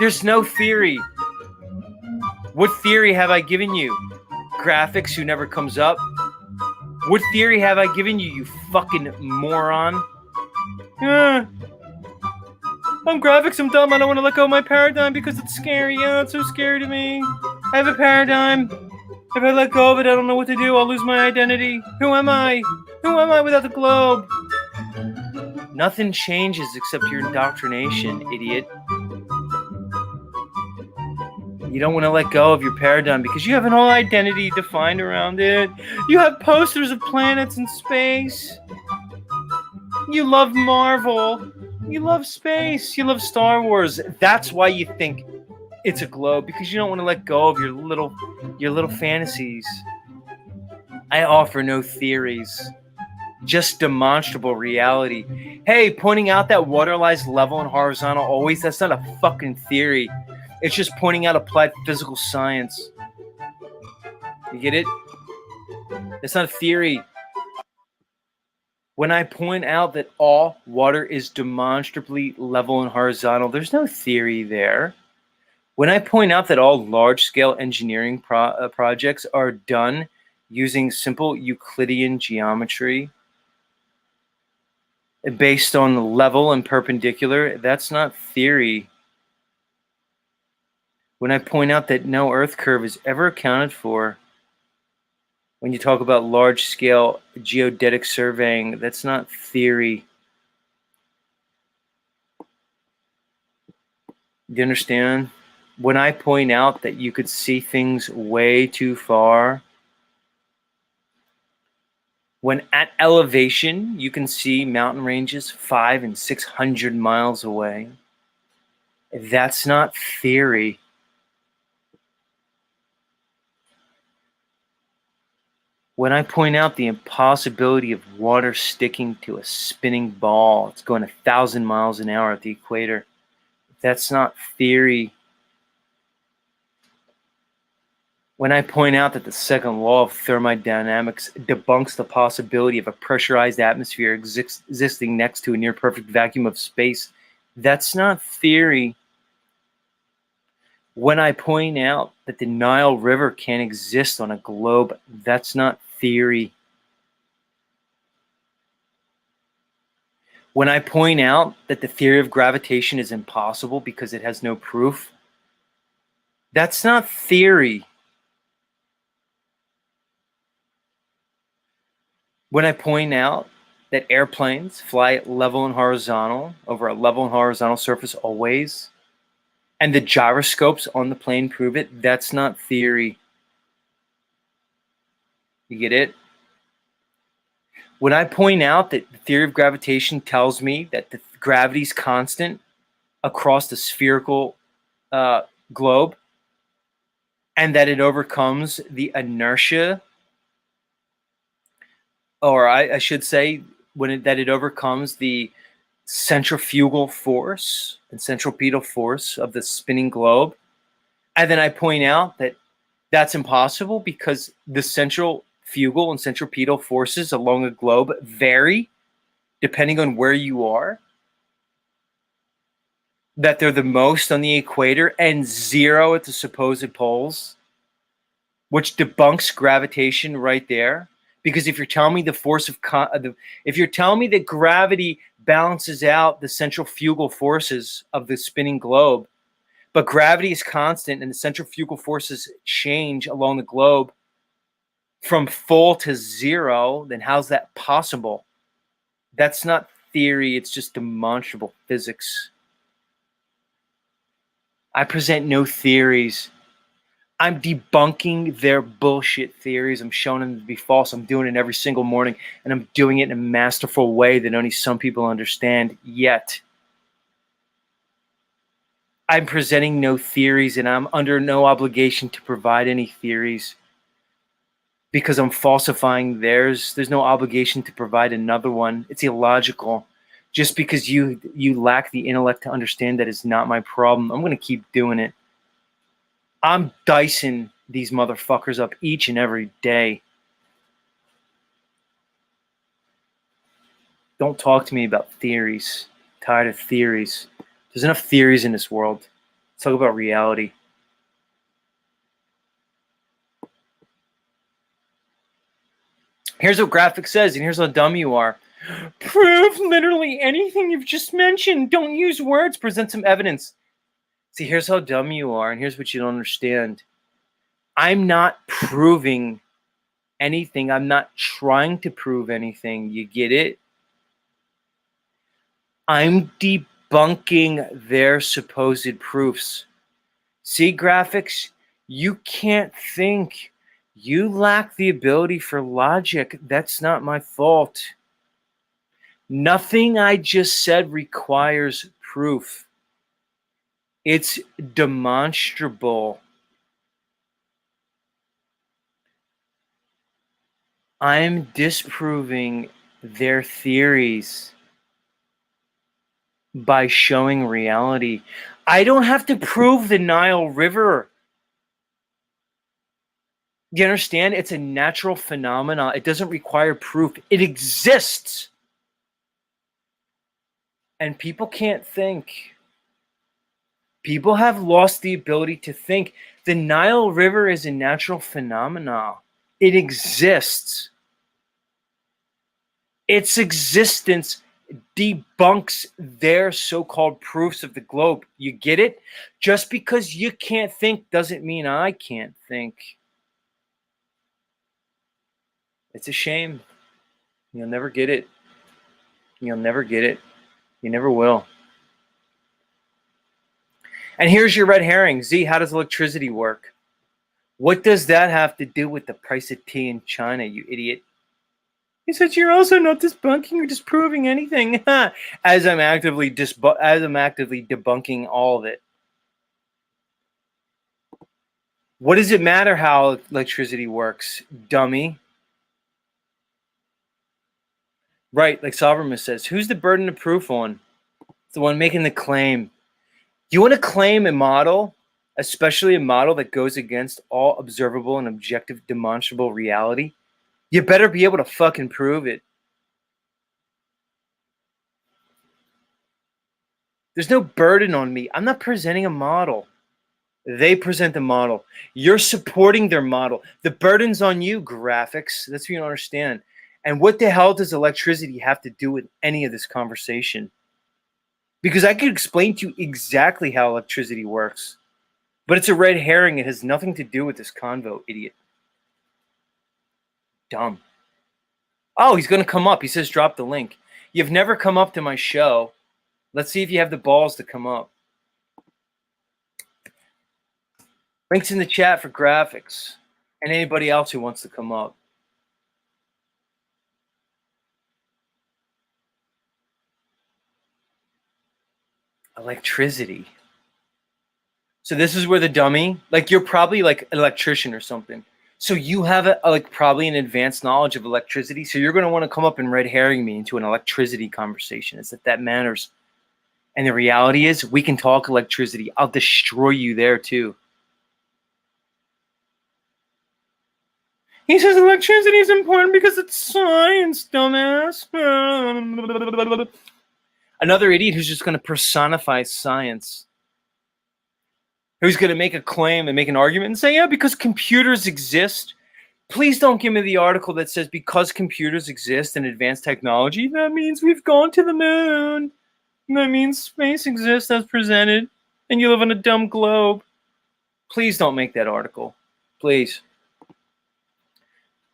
S1: There's no theory. What theory have I given you? Graphics who never comes up? What theory have I given you, you fucking moron? I'm graphics, I'm dumb, I don't want to let go of my paradigm because it's scary. Yeah, it's so scary to me. I have a paradigm. If I let go of it, I don't know what to do. I'll lose my identity. Who am I? Who am I without the globe? Nothing changes except your indoctrination, idiot. You don't want to let go of your paradigm because you have an whole identity defined around it. You have posters of planets in space. You love Marvel. You love space. You love Star Wars. That's why you think it's a globe, because you don't want to let go of your little fantasies. I offer no theories, just demonstrable reality. Hey, pointing out that water lies level and horizontal always, that's not a fucking theory. It's just pointing out applied physical science. You get it? It's not a theory. When I point out that all water is demonstrably level and horizontal, there's no theory there. When I point out that all large-scale engineering projects are done using simple Euclidean geometry based on level and perpendicular, that's not theory. When I point out that no Earth curve is ever accounted for, when you talk about large-scale geodetic surveying, that's not theory. Do you understand? When I point out that you could see things way too far, when at elevation you can see mountain ranges 500 and 600 miles away, that's not theory. When I point out the impossibility of water sticking to a spinning ball, it's going 1,000 miles an hour at the equator, that's not theory. When I point out that the second law of thermodynamics debunks the possibility of a pressurized atmosphere existing next to a near perfect vacuum of space, that's not theory. When I point out that the Nile River can't exist on a globe, that's not theory. When I point out that the theory of gravitation is impossible because it has no proof, that's not theory. When I point out that airplanes fly level and horizontal over a level and horizontal surface always, and the gyroscopes on the plane prove it, that's not theory. You get it? When I point out that the theory of gravitation tells me that the gravity is constant across the spherical globe, and that it overcomes the inertia, or I should say, that it overcomes the centrifugal force and centripetal force of the spinning globe. And then I point out that that's impossible because the centrifugal and centripetal forces along a globe vary depending on where you are. That they're the most on the equator and zero at the supposed poles, which debunks gravitation right there. Because if you're telling me the force of if you're telling me that gravity balances out the centrifugal forces of the spinning globe, but gravity is constant and the centrifugal forces change along the globe from full to zero, then how's that possible? That's not theory, it's just demonstrable physics. I present no theories. I'm debunking their bullshit theories. I'm showing them to be false. I'm doing it every single morning, and I'm doing it in a masterful way that only some people understand yet. I'm presenting no theories, and I'm under no obligation to provide any theories because I'm falsifying theirs. There's no obligation to provide another one. It's illogical. Just because you lack the intellect to understand that is not my problem, I'm going to keep doing it. I'm dicing these motherfuckers up each and every day. Don't talk to me about theories. I'm tired of theories. There's enough theories in this world. Let's talk about reality. Here's what graphic says, and here's how dumb you are. Prove literally anything you've just mentioned. Don't use words. Present some evidence. See, here's how dumb you are, and here's what you don't understand. I'm not proving anything. I'm not trying to prove anything. You get it? I'm debunking their supposed proofs. See, graphics? You can't think. You lack the ability for logic. That's not my fault. Nothing I just said requires proof. It's demonstrable. I'm disproving their theories by showing reality. I don't have to prove the Nile River. You understand? It's a natural phenomenon. It doesn't require proof. It exists. And people can't think. People have lost the ability to think. The Nile River is a natural phenomenon. It exists. Its existence debunks their so-called proofs of the globe. You get it? Just because you can't think doesn't mean I can't think. It's a shame. You'll never get it. You'll never get it. You never will. And here's your red herring. Z, how does electricity work? What does that have to do with the price of tea in China, you idiot? He said, you're also not debunking or disproving anything. as I'm actively debunking all of it. What does it matter how electricity works, dummy? Right, like Soberman says, who's the burden of proof on? It's the one making the claim. You want to claim a model, especially a model that goes against all observable and objective demonstrable reality? You better be able to fucking prove it. There's no burden on me. I'm not presenting a model. They present the model. You're supporting their model. The burden's on you, graphics. That's what you don't understand. And what the hell does electricity have to do with any of this conversation? Because I could explain to you exactly how electricity works. But it's a red herring. It has nothing to do with this convo, idiot. Dumb. Oh, he's going to come up. He says drop the link. You've never come up to my show. Let's see if you have the balls to come up. Links in the chat for graphics and anybody else who wants to come up. Electricity. So this is where the dummy, like you're probably like an electrician or something. So you have probably an advanced knowledge of electricity. So you're going to want to come up and red herring me into an electricity conversation. As if that matters. And the reality is we can talk electricity. I'll destroy you there too. He says electricity is important because it's science, dumbass. Another idiot who's just going to personify science. Who's going to make a claim and make an argument and say, yeah, because computers exist. Please don't give me the article that says because computers exist and advanced technology, that means we've gone to the moon. That means space exists as presented, and you live on a dumb globe. Please don't make that article. Please.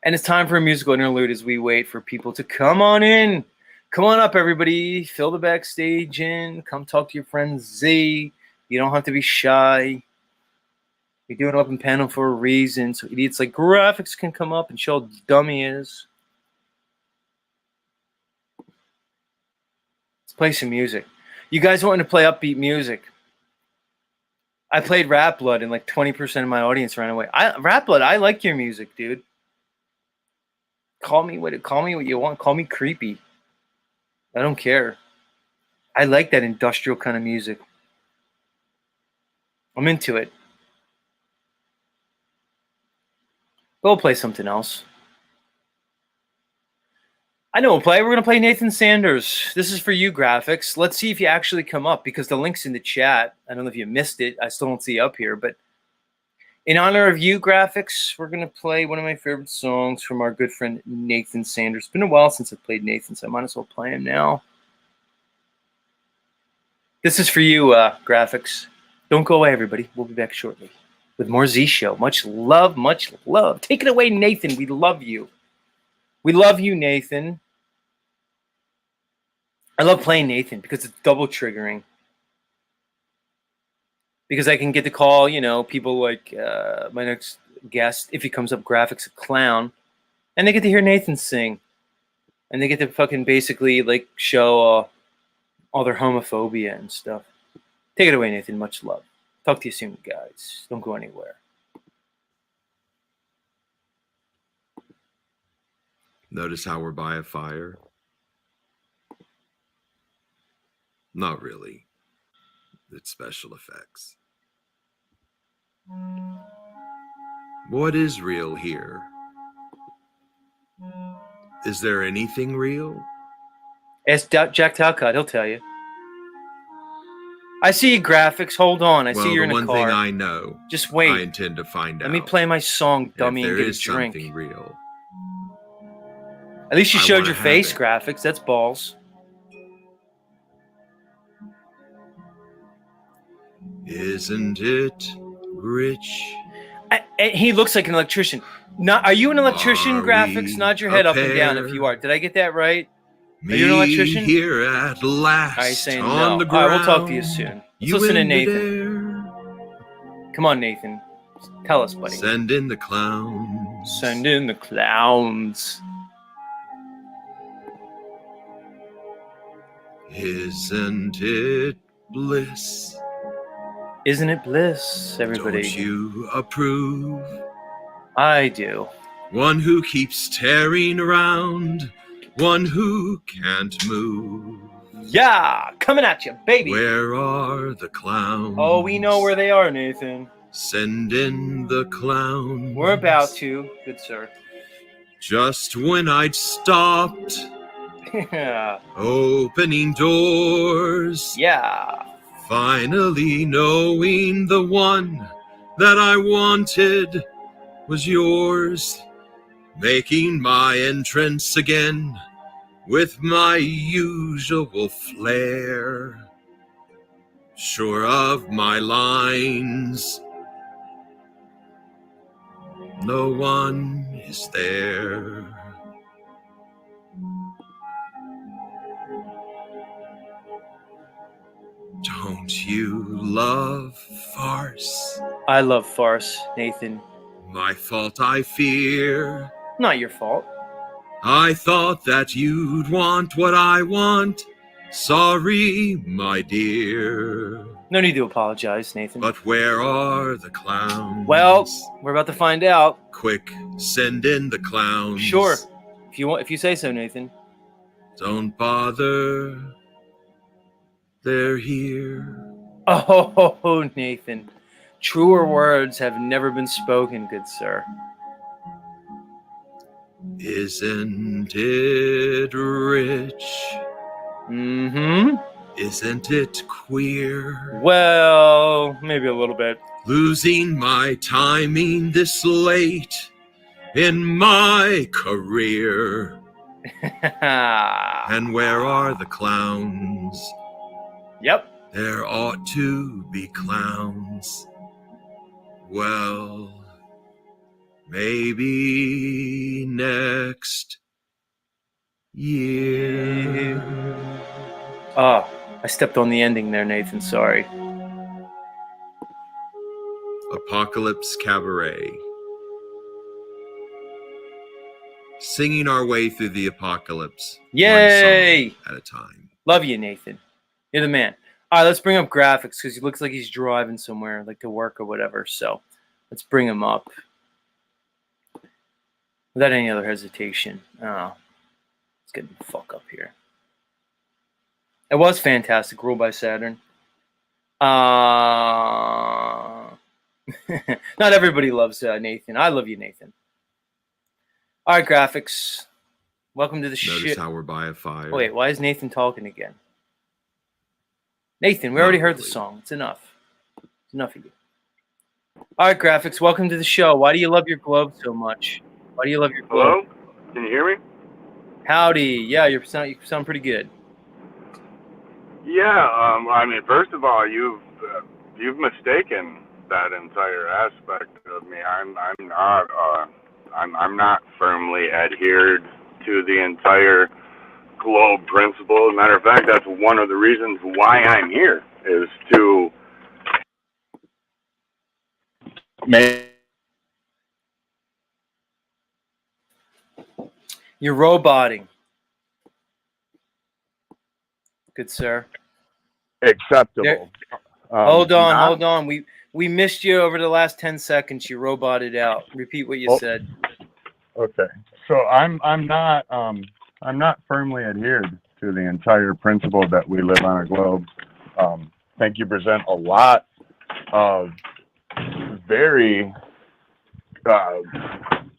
S1: And it's time for a musical interlude as we wait for people to come on in. Come on up, everybody. Fill the backstage in. Come talk to your friend Z. You don't have to be shy. We do an open panel for a reason, so idiots like graphics can come up and show how dumb he is. Let's play some music. You guys want to play upbeat music? I played Rap Blood and like 20% of my audience ran away. Rap Blood, I like your music, dude. Call me what you want. Call me creepy. I don't care. I like that industrial kind of music. I'm into it. We'll play something else. I know we'll play. We're going to play Nathan Sanders. This is for you, graphics. Let's see if you actually come up because the link's in the chat. I don't know if you missed it. I still don't see it up here. But in honor of you, graphics, we're going to play one of my favorite songs from our good friend Nathan Sanders. It's been a while since I've played Nathan, so I might as well play him now. This is for you, graphics. Don't go away, everybody. We'll be back shortly with more Z Show. Much love, much love. Take it away, Nathan. We love you. We love you, Nathan. I love playing Nathan because it's double triggering. Because I can get to call, people like my next guest, if he comes up, graphics a clown, and they get to hear Nathan sing. And they get to fucking basically like show all their homophobia and stuff. Take it away, Nathan. Much love. Talk to you soon, guys. Don't go anywhere.
S2: Notice how we're by a fire? Not really. It's special effects. What is real here? Is there anything real?
S1: Ask Jack Talcott. He'll tell you. I see you, graphics. Hold on. I see you're in a car.
S2: Well, the one thing I know,
S1: just wait.
S2: I intend to find out.
S1: Let me play my song, dummy, and get a drink.
S2: Something real.
S1: At least you showed your face, graphics. That's balls.
S2: Isn't it rich?
S1: He looks like an electrician. Are you an electrician, graphics? Nod your head up and down if you are. Did I get that right? Are you an electrician?
S2: Here at last.
S1: Are you saying
S2: on
S1: no?
S2: The ground,
S1: all right, we'll talk to you soon. Let's listen to Nathan. Come on, Nathan. Tell us, buddy.
S2: Send in the clowns.
S1: Send in the clowns.
S2: Isn't it bliss?
S1: Isn't it bliss, everybody?
S2: Don't you approve?
S1: I do.
S2: One who keeps tearing around, one who can't move.
S1: Yeah, coming at you, baby.
S2: Where are the clowns?
S1: Oh, we know where they are, Nathan.
S2: Send in the clowns.
S1: We're about to, good sir.
S2: Just when I'd stopped
S1: yeah.
S2: opening doors.
S1: Yeah.
S2: Finally knowing the one that I wanted was yours. Making my entrance again with my usual flair. Sure of my lines. No one is there. Don't you love farce?
S1: I love farce, Nathan.
S2: My fault, I fear.
S1: Not your fault.
S2: I thought that you'd want what I want. Sorry, my dear.
S1: No need to apologize, Nathan.
S2: But where are the clowns?
S1: Well, we're about to find out.
S2: Quick, send in the clowns.
S1: Sure. If you say so, Nathan.
S2: Don't bother. They're here.
S1: Oh, Nathan. Truer words have never been spoken, good sir.
S2: Isn't it rich?
S1: Mm-hmm.
S2: Isn't it queer?
S1: Well, maybe a little bit.
S2: Losing my timing this late in my career. And where are the clowns?
S1: Yep.
S2: There ought to be clowns. Well, maybe next year.
S1: Oh, I stepped on the ending there, Nathan. Sorry.
S2: A Apocalypse Cabaret. Singing our way through the apocalypse.
S1: Yay!
S2: One song at a time.
S1: Love you, Nathan. You're the man. All right, let's bring up graphics because he looks like he's driving somewhere, like to work or whatever. So let's bring him up without any other hesitation. Oh, let's get the fuck up here. It was fantastic. Ruled by Saturn. Not everybody loves Nathan. I love you, Nathan. All right, graphics. Welcome to the shit.
S2: Notice how we're by a fire.
S1: Wait, why is Nathan talking again? Nathan, we already heard the song. It's enough. It's enough of you. All right, graphics. Welcome to the show. Why do you love your globe so much? Why do you love your globe?
S3: Hello? Can you hear me?
S1: Howdy. Yeah, you sound pretty good.
S3: Yeah. I mean, first of all, you've mistaken that entire aspect of me. I'm not firmly adhered to the entire globe principle. As a matter of fact, that's one of the reasons why I'm here, is to make.
S1: You're roboting. Good sir.
S3: Acceptable.
S1: Hold on. We missed you over the last 10 seconds. You roboted out. Repeat what you said.
S3: Okay. So I'm not firmly adhered to the entire principle that we live on a globe. I think you present a lot of very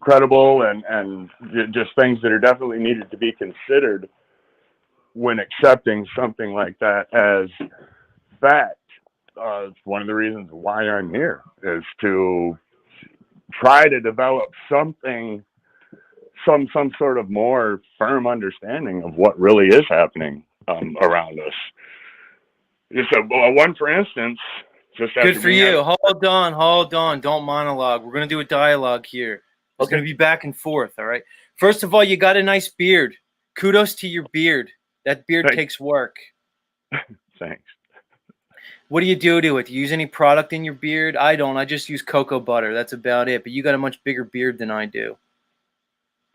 S3: credible and just things that are definitely needed to be considered when accepting something like that as fact. It's one of the reasons why I'm here, is to try to develop something, some sort of more firm understanding of what really is happening around us. Just one, for instance, just
S1: good for you. Hold on. Don't monologue. We're gonna do a dialogue here. It's gonna be back and forth. All right. First of all, you got a nice beard. Kudos to your beard. That beard takes work.
S3: Thanks.
S1: What do you do to it? Do you use any product in your beard? I don't. I just use cocoa butter. That's about it. But you got a much bigger beard than I do.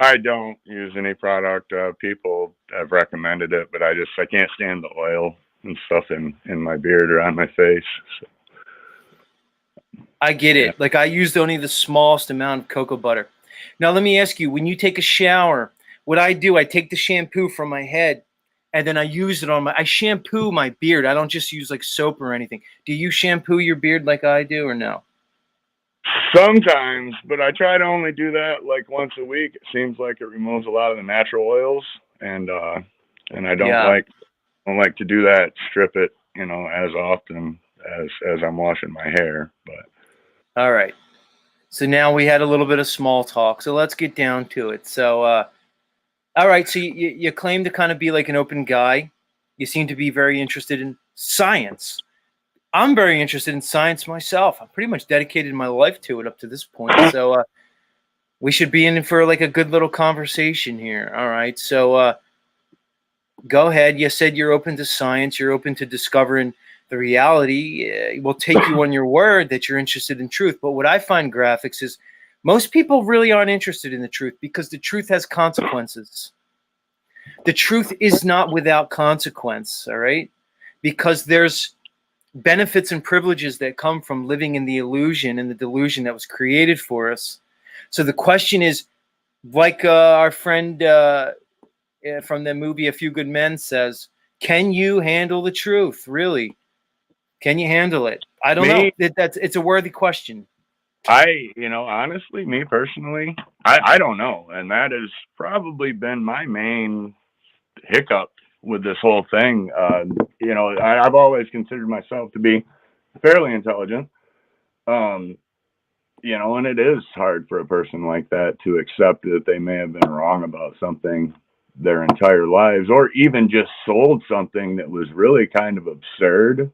S3: I don't use any product. People have recommended it, but I can't stand the oil and stuff in my beard or on my face. So.
S1: I get it. Like, I used only the smallest amount of cocoa butter. Now, let me ask you, when you take a shower, what I do, I take the shampoo from my head and then I use it on I shampoo my beard. I don't just use like soap or anything. Do you shampoo your beard like I do or no?
S3: Sometimes, but I try to only do that like once a week. It seems like it removes a lot of the natural oils, and I don't like to do that. Strip it, as often as I'm washing my hair. But
S1: all right. So now we had a little bit of small talk. So let's get down to it. So, all right. So you claim to kind of be like an open guy. You seem to be very interested in science. I'm very interested in science myself. I've pretty much dedicated my life to it up to this point. So we should be in for like a good little conversation here. All right. So go ahead. You said you're open to science. You're open to discovering the reality. We'll take you on your word that you're interested in truth. But what I find, graphics, is most people really aren't interested in the truth because the truth has consequences. The truth is not without consequence. All right. Because there's benefits and privileges that come from living in the illusion and the delusion that was created for us. So the question is, like our friend from the movie A Few Good Men says, can you handle the truth? Really? Can you handle it? I don't know. It's a worthy question.
S3: Honestly, me personally, I don't know. And that has probably been my main hiccup with this whole thing. I've always considered myself to be fairly intelligent. And it is hard for a person like that to accept that they may have been wrong about something their entire lives, or even just sold something that was really kind of absurd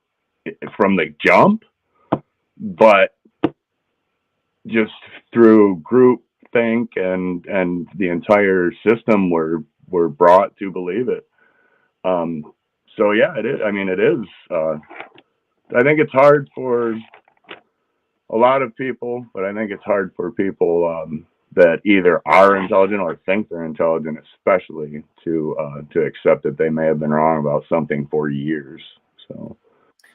S3: from the jump, but just through group think and the entire system were brought to believe it. So yeah, it is. I mean, it is. I think it's hard for a lot of people, but I think it's hard for people that either are intelligent or think they're intelligent, especially to accept that they may have been wrong about something for years. So.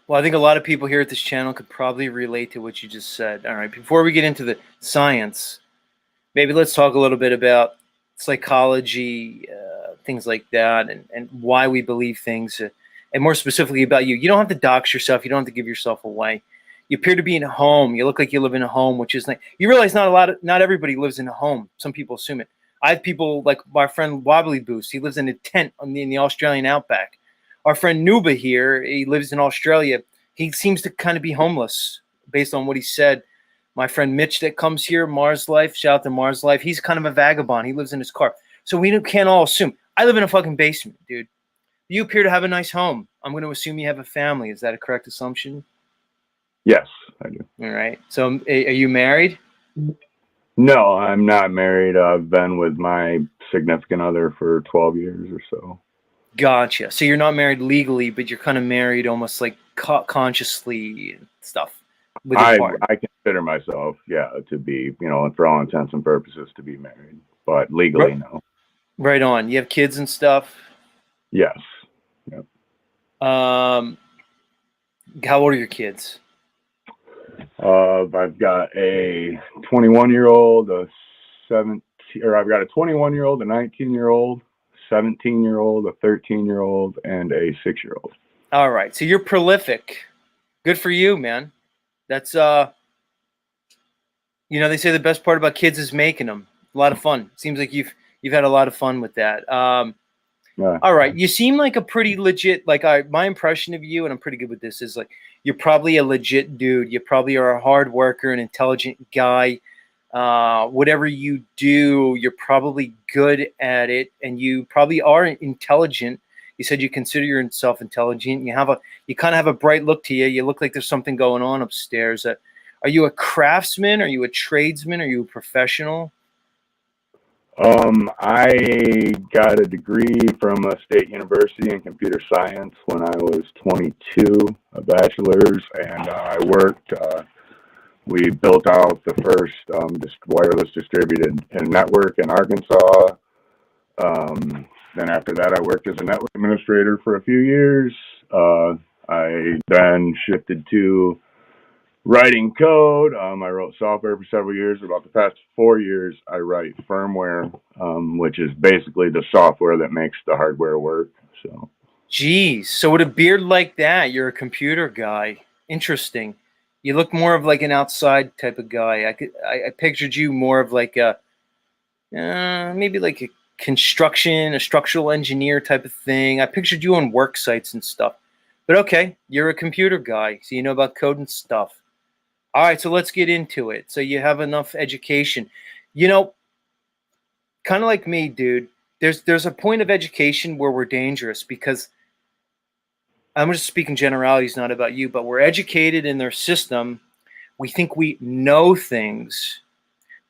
S1: Well, I think a lot of people here at this channel could probably relate to what you just said. All right, before we get into the science, maybe let's talk a little bit about psychology, things like that, and why we believe things, and more specifically about you. You don't have to dox yourself. You don't have to give yourself away. You appear to be in a home. You look like you live in a home, which is like, you realize not everybody lives in a home. Some people assume it. I have people like my friend Wobbly Boost. He lives in a tent in the Australian outback. Our friend Nuba here, he lives in Australia. He seems to kind of be homeless based on what he said. My friend Mitch that comes here, Mars Life, shout out to Mars Life. He's kind of a vagabond. He lives in his car. So we can't all assume. I live in a fucking basement, dude. You appear to have a nice home. I'm going to assume you have a family. Is that a correct assumption?
S3: Yes, I do.
S1: All right. So are you married?
S3: No, I'm not married. I've been with my significant other for 12 years or so.
S1: Gotcha. So you're not married legally, but you're kind of married almost like consciously and stuff. With your partner.
S3: I consider myself, yeah, to be, for all intents and purposes, to be married, but legally, no.
S1: Right on. You have kids and stuff?
S3: Yes. Yep.
S1: How old are your kids?
S3: I've got a 21-year-old, I've got a 21-year-old, a 19-year-old, 17-year-old, a 13-year-old, and a 6-year-old.
S1: All right. So you're prolific. Good for you, man. That's they say the best part about kids is making them. A lot of fun. Seems like you've had a lot of fun with that.
S3: Yeah.
S1: All right. You seem like a pretty legit, my impression of you, and I'm pretty good with this, is like you're probably a legit dude. You probably are a hard worker, an intelligent guy. Whatever you do, you're probably good at it, and you probably are intelligent. You said you consider yourself intelligent. You kind of have a bright look to you. You look like there's something going on upstairs. Are you a craftsman? Are you a tradesman? Are you a professional?
S3: I got a degree from a state university in computer science when I was 22, a bachelor's, and I worked. We built out the first wireless distributed network in Arkansas. Then after that, I worked as a network administrator for a few years. I then shifted to writing code. I wrote software for several years. About the past 4 years, I write firmware, which is basically the software that makes the hardware work. So,
S1: geez. So with a beard like that, you're a computer guy. Interesting. You look more of like an outside type of guy. I pictured you more of like maybe like a structural engineer type of thing. I pictured you on work sites and stuff. But okay, you're a computer guy, so you know about code and stuff. All right, so let's get into it. So you have enough education. Kind of like me, dude. There's a point of education where we're dangerous because I'm just speaking generalities, not about you, but we're educated in their system. We think we know things.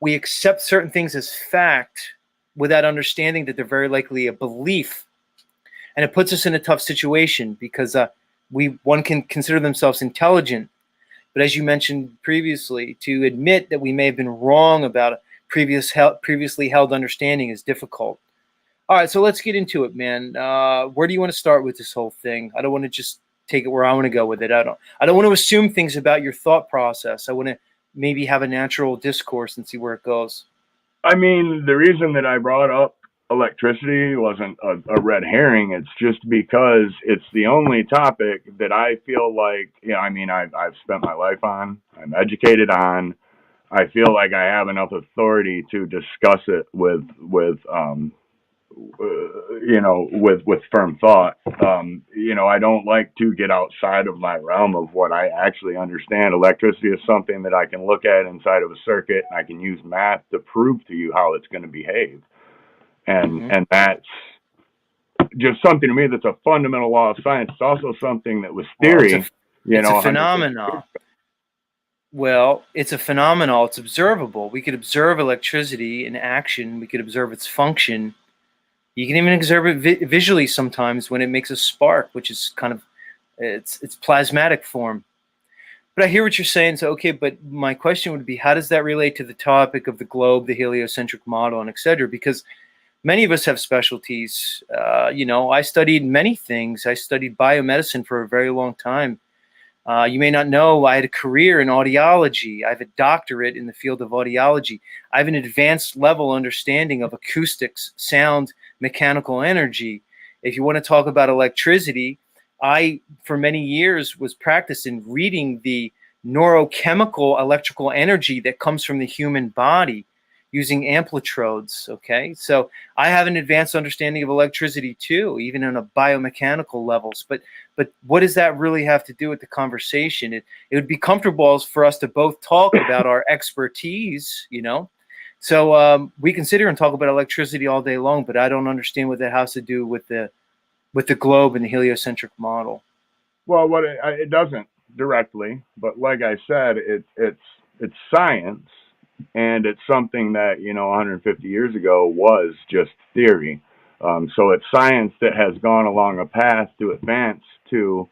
S1: We accept certain things as fact without understanding that they're very likely a belief. And it puts us in a tough situation because one can consider themselves intelligent. But as you mentioned previously, to admit that we may have been wrong about a previously held understanding is difficult. All right, so let's get into it, man. Where do you want to start with this whole thing? I don't want to just take it where I want to go with it. I don't want to assume things about your thought process. I want to maybe have a natural discourse and see where it goes.
S3: I mean, the reason that I brought up electricity wasn't a red herring. It's just because it's the only topic that I feel like, I've spent my life on, I'm educated on. I feel like I have enough authority to discuss it with firm thought. I don't like to get outside of my realm of what I actually understand. Electricity is something that I can look at inside of a circuit. I can use math to prove to you how it's going to behave. And that's just something to me that's a fundamental law of science. It's also something that was theory.
S1: It's a phenomenon. Well, it's a phenomenon. It's observable. We could observe electricity in action. We could observe its function. You can even observe it visually sometimes when it makes a spark, which is kind of its plasmatic form. But I hear what you're saying. So, okay, but my question would be, how does that relate to the topic of the globe, the heliocentric model, and et cetera? Because many of us have specialties. I studied many things. I studied biomedicine for a very long time. You may not know, I had a career in audiology. I have a doctorate in the field of audiology. I have an advanced level understanding of acoustics, sound, mechanical energy. If you want to talk about electricity, I, for many years, was practicing reading the neurochemical electrical energy that comes from the human body using amplitrodes. Okay, so I have an advanced understanding of electricity too, even on a biomechanical levels. But what does that really have to do with the conversation? It would be comfortable for us to both talk about our expertise, So we can sit here and talk about electricity all day long, but I don't understand what that has to do with the globe and the heliocentric model.
S3: Well, it doesn't directly, but like I said, it's science, and it's something that 150 years ago was just theory. So it's science that has gone along a path to advance to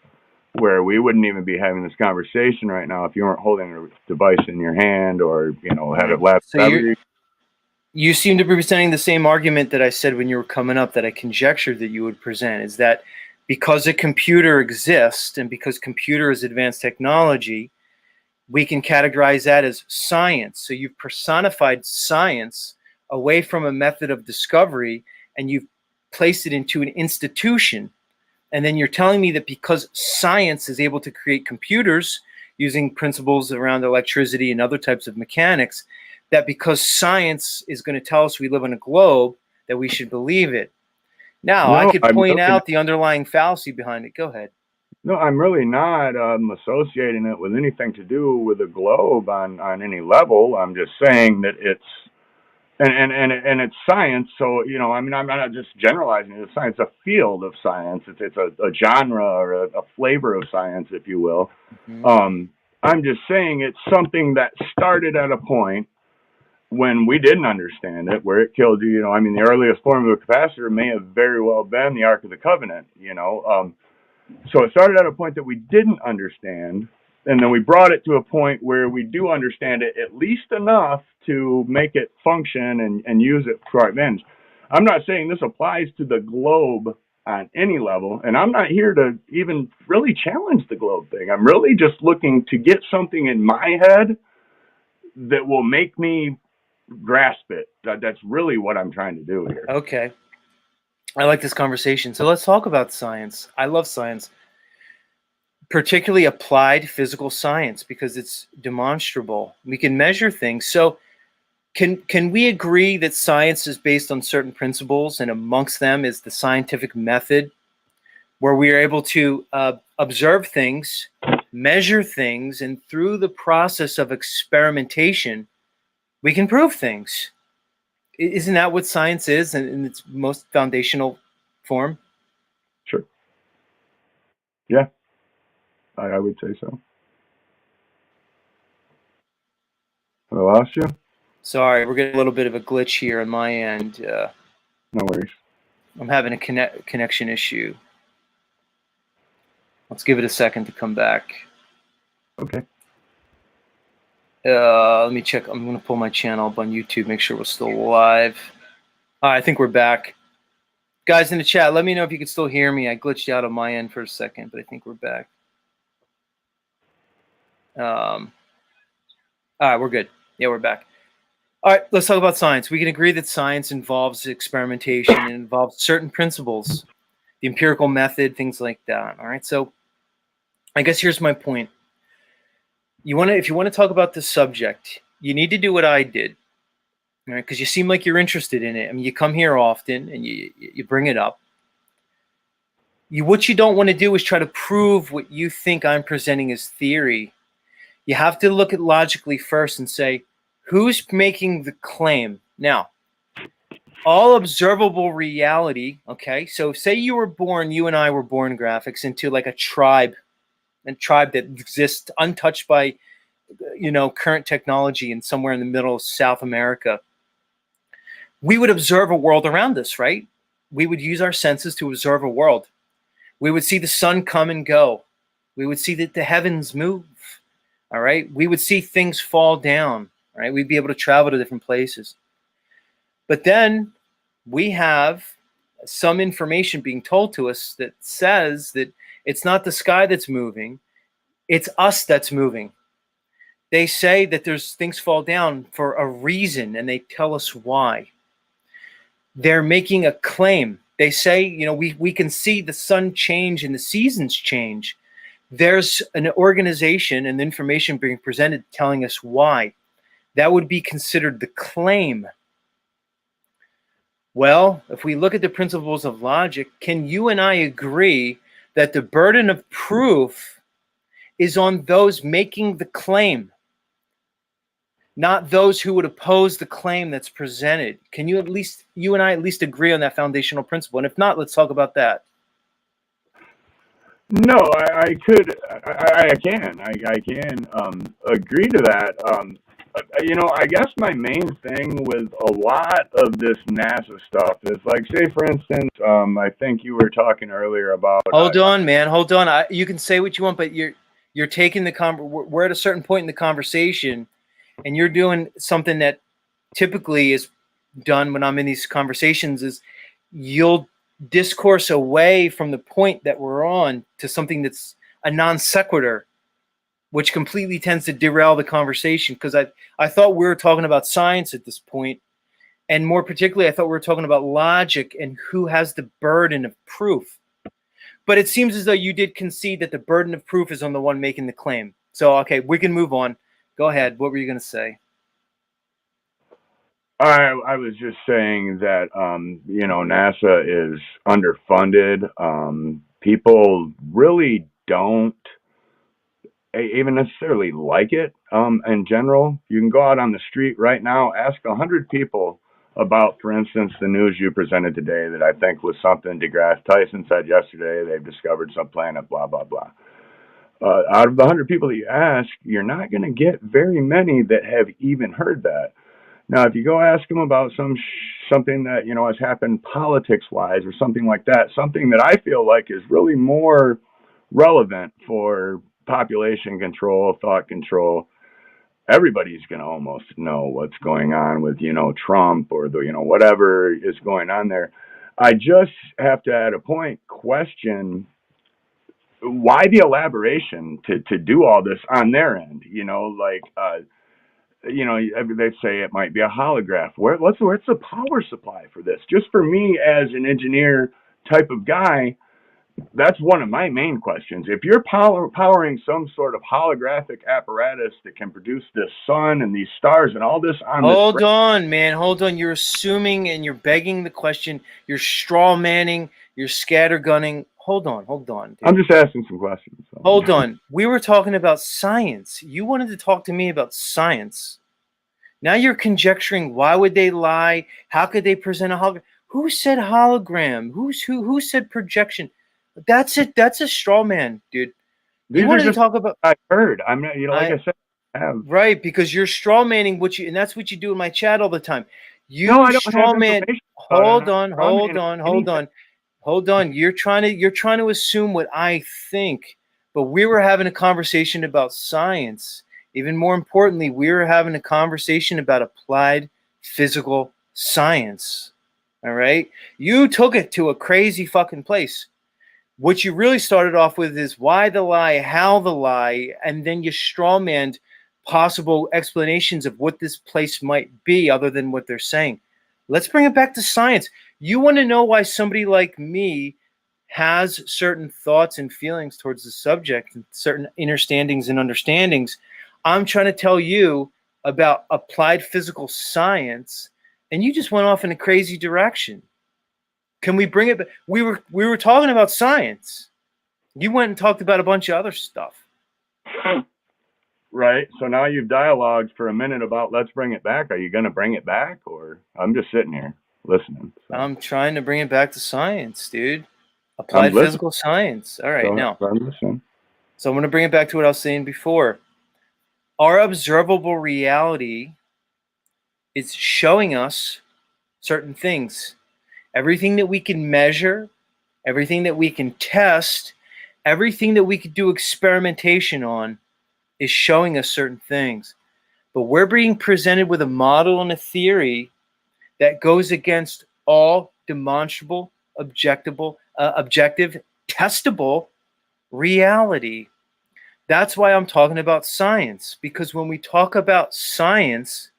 S3: where we wouldn't even be having this conversation right now if you weren't holding a device in your hand or had a laptop.
S1: So you seem to be presenting the same argument that I said when you were coming up, that I conjectured that you would present, is that because a computer exists and because computer is advanced technology, we can categorize that as science. So you've personified science away from a method of discovery and you've placed it into an institution. And then you're telling me that because science is able to create computers using principles around electricity and other types of mechanics, that because science is going to tell us we live on a globe, that we should believe it. Now, I could point out the underlying fallacy behind it. Go ahead.
S3: No, I'm really not associating it with anything to do with the globe on any level. I'm just saying that it's and it's science. So I'm not just generalizing it. It's science, a field of science. It's a genre or a flavor of science, if you will. Mm-hmm. I'm just saying it's something that started at a point when we didn't understand it, where it killed you. The earliest form of a capacitor may have very well been the Ark of the Covenant. So it started at a point that we didn't understand, and then we brought it to a point where we do understand it at least enough to make it function and use it for our advantage. I'm not saying this applies to the globe on any level, and I'm not here to even really challenge the globe thing. I'm really just looking to get something in my head that will make me grasp it. That's really what I'm trying to do here.
S1: Okay. I like this conversation. So let's talk about science. I love science, particularly applied physical science, because it's demonstrable. We can measure things. So can we agree that science is based on certain principles, and amongst them is the scientific method, where we are able to observe things, measure things, and through the process of experimentation, we can prove things? Isn't that what science is in its most foundational form?
S3: Sure. Yeah, I would say so. Have I lost you?
S1: Sorry, we're getting a little bit of a glitch here on my end.
S3: No worries.
S1: I'm having a connection issue. Let's give it a second to come back.
S3: Okay.
S1: Let me check. I'm going to pull my channel up on YouTube, make sure we're still live. All right, I think we're back. Guys in the chat, let me know if you can still hear me. I glitched out on my end for a second, but I think we're back. All right, we're good. Yeah, we're back. All right, let's talk about science. We can agree that science involves experimentation and involves certain principles, the empirical method, things like that. All right, so I guess here's my point. If you want to talk about this subject, you need to do what I did, right? Because you seem like you're interested in it. I mean, you come here often and you bring it up. What you don't want to do is try to prove what you think I'm presenting as theory. You have to look at logically first and say, who's making the claim? Now, all observable reality, okay? So say you and I were born, graphics, into like a tribe that exists untouched by current technology and somewhere in the middle of South America. We would observe a world around us, right? We would use our senses to observe a world. We would see the sun come and go. We would see that the heavens move. All right. We would see things fall down. All right. We'd be able to travel to different places. But then we have some information being told to us that says that it's not the sky that's moving, it's us that's moving. They say that there's things fall down for a reason, and they tell us why. They're making a claim. They say, you know, we can see the sun change and the seasons change. There's an organization and information being presented telling us why. That would be considered the claim. Well, if we look at the principles of logic, can you and I agree that the burden of proof is on those making the claim, not those who would oppose the claim that's presented? Can you and I at least agree on that foundational principle? And if not, let's talk about that.
S3: No, I could, I can, I can agree to that. You know, I guess my main thing with a lot of this NASA stuff is like, say, for instance, I think you were talking earlier about.
S1: Hold on, man. Hold on. You can say what you want, but you're taking we're at a certain point in the conversation, and you're doing something that typically is done when I'm in these conversations is you'll discourse away from the point that we're on to something that's a non sequitur, which completely tends to derail the conversation, because I thought we were talking about science at this point, and more particularly, I thought we were talking about logic and who has the burden of proof. But it seems as though you did concede that the burden of proof is on the one making the claim. So, okay, we can move on. Go ahead. What were you going to say?
S3: I was just saying that, you know, NASA is underfunded. People really don't even necessarily like it in general. You can go out on the street right now, ask 100 people about, for instance, the news you presented today that I think was something deGrasse Tyson said yesterday. They've discovered some planet, blah, blah, blah. Out of the 100 people that you ask, you're not going to get very many that have even heard that. Now, if you go ask them about something that, you know, has happened politics-wise or something like that, something that I feel like is really more relevant for population control, thought control, everybody's going to almost know what's going on with, you know, Trump or the, you know, whatever is going on there. I just have to, at a point, question why the elaboration to do all this on their end, you know, like, you know, they say it might be a holograph. What's the power supply for this? Just for me as an engineer type of guy, that's one of my main questions. If you're powering some sort of holographic apparatus that can produce this sun and these stars and all this on this.
S1: Hold on, man. Hold on. You're assuming and you're begging the question. You're straw manning. You're scattergunning. Hold on. Dude.
S3: I'm just asking some questions. So.
S1: Hold on. We were talking about science. You wanted to talk to me about science. Now you're conjecturing. Why would they lie? How could they present a hologram? Who said hologram? Who said projection? That's it. That's a straw man, dude. You wanted to talk about.
S3: I heard. I'm not. You know, like I said.
S1: Right, because you're straw manning and that's what you do in my chat all the time.
S3: No, I don't straw man.
S1: Hold on. You're trying to assume what I think, but we were having a conversation about science. Even more importantly, we were having a conversation about applied physical science. All right, you took it to a crazy fucking place. What you really started off with is why the lie, how the lie, and then you strawmanned possible explanations of what this place might be other than what they're saying. Let's bring it back to science. You want to know why somebody like me has certain thoughts and feelings towards the subject and certain understandings and understandings. I'm trying to tell you about applied physical science, and you just went off in a crazy direction. Can we bring it back? We were talking about science. You went and talked about a bunch of other stuff.
S3: Right. So now you've dialogued for a minute about let's bring it back. Are you going to bring it back, or I'm just sitting here listening? So.
S1: I'm trying to bring it back to science, dude. Applied physical science. All right, now. So I'm going to bring it back to what I was saying before. Our observable reality is showing us certain things. Everything that we can measure, everything that we can test, everything that we could do experimentation on is showing us certain things. But we're being presented with a model and a theory that goes against all demonstrable, objective, testable reality. That's why I'm talking about science, because when we talk about science,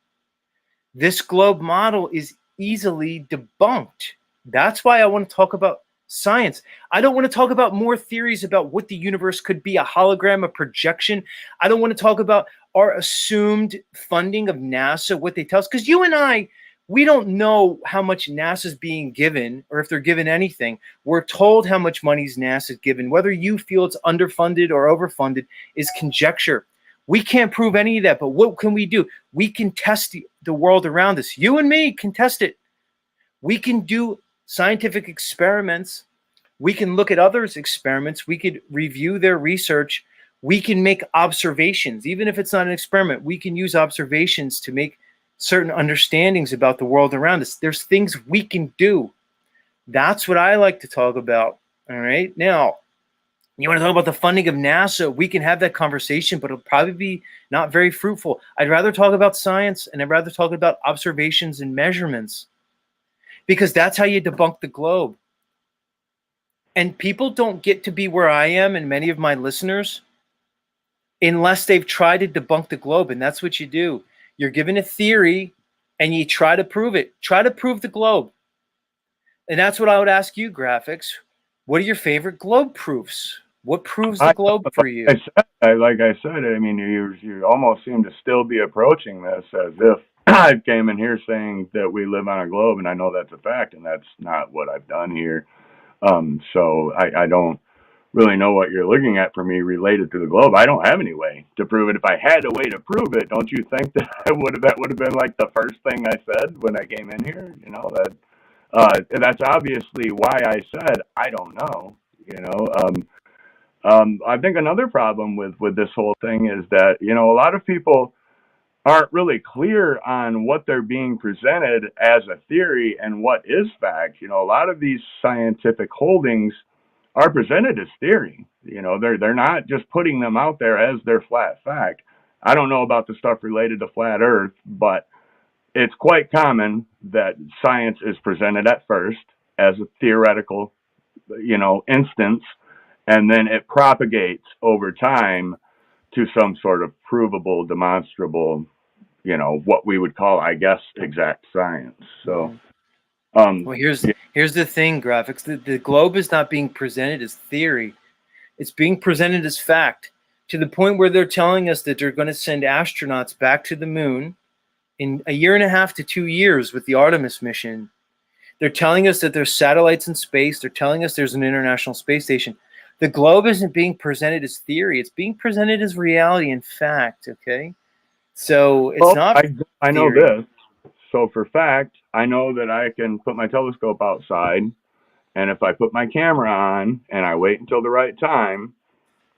S1: this globe model is easily debunked. That's why I want to talk about science. I don't want to talk about more theories about what the universe could be, a hologram, a projection. I don't want to talk about our assumed funding of NASA, what they tell us, because you and I, we don't know how much NASA's being given or if they're given anything. We're told how much money's NASA's given. Whether you feel it's underfunded or overfunded is conjecture. We can't prove any of that, but what can we do? We can test the world around us. You and me can test it. We can do scientific experiments. We can look at others' experiments. We could review their research. We can make observations. Even if it's not an experiment, we can use observations to make certain understandings about the world around us. There's things we can do. That's what I like to talk about. All right. Now, you want to talk about the funding of NASA? We can have that conversation, but it'll probably be not very fruitful. I'd rather talk about science, and I'd rather talk about observations and measurements, because that's how you debunk the globe. And people don't get to be where I am and many of my listeners unless they've tried to debunk the globe. And that's what you do. You're given a theory and you try to prove it. Try to prove the globe. And that's what I would ask you, Graphics. What are your favorite globe proofs? What proves the globe for you?
S3: Like I said, I mean, you almost seem to still be approaching this as if I came in here saying that we live on a globe, and I know that's a fact, and that's not what I've done here. So I don't really know what you're looking at for me related to the globe. I don't have any way to prove it. If I had a way to prove it, don't you think that that would have been like the first thing I said when I came in here? You know, that's obviously why I said I don't know. You know, I think another problem with this whole thing is that, you know, a lot of people aren't really clear on what they're being presented as a theory and what is fact. You know, a lot of these scientific holdings are presented as theory. You know, they're not just putting them out there as their flat fact. I don't know about the stuff related to flat Earth, but it's quite common that science is presented at first as a theoretical, you know, instance, and then it propagates over time to some sort of provable, demonstrable, you know, what we would call, I guess, exact science. So,
S1: well, here's the thing, Graphics. The globe is not being presented as theory. It's being presented as fact, to the point where they're telling us that they're going to send astronauts back to the moon in 1.5 to 2 years with the Artemis mission. They're telling us that there's satellites in space. They're telling us there's an international space station. The globe isn't being presented as theory. It's being presented as reality and fact, okay? So it's not
S3: I know this. So for fact, I know that I can put my telescope outside, and if I put my camera on and I wait until the right time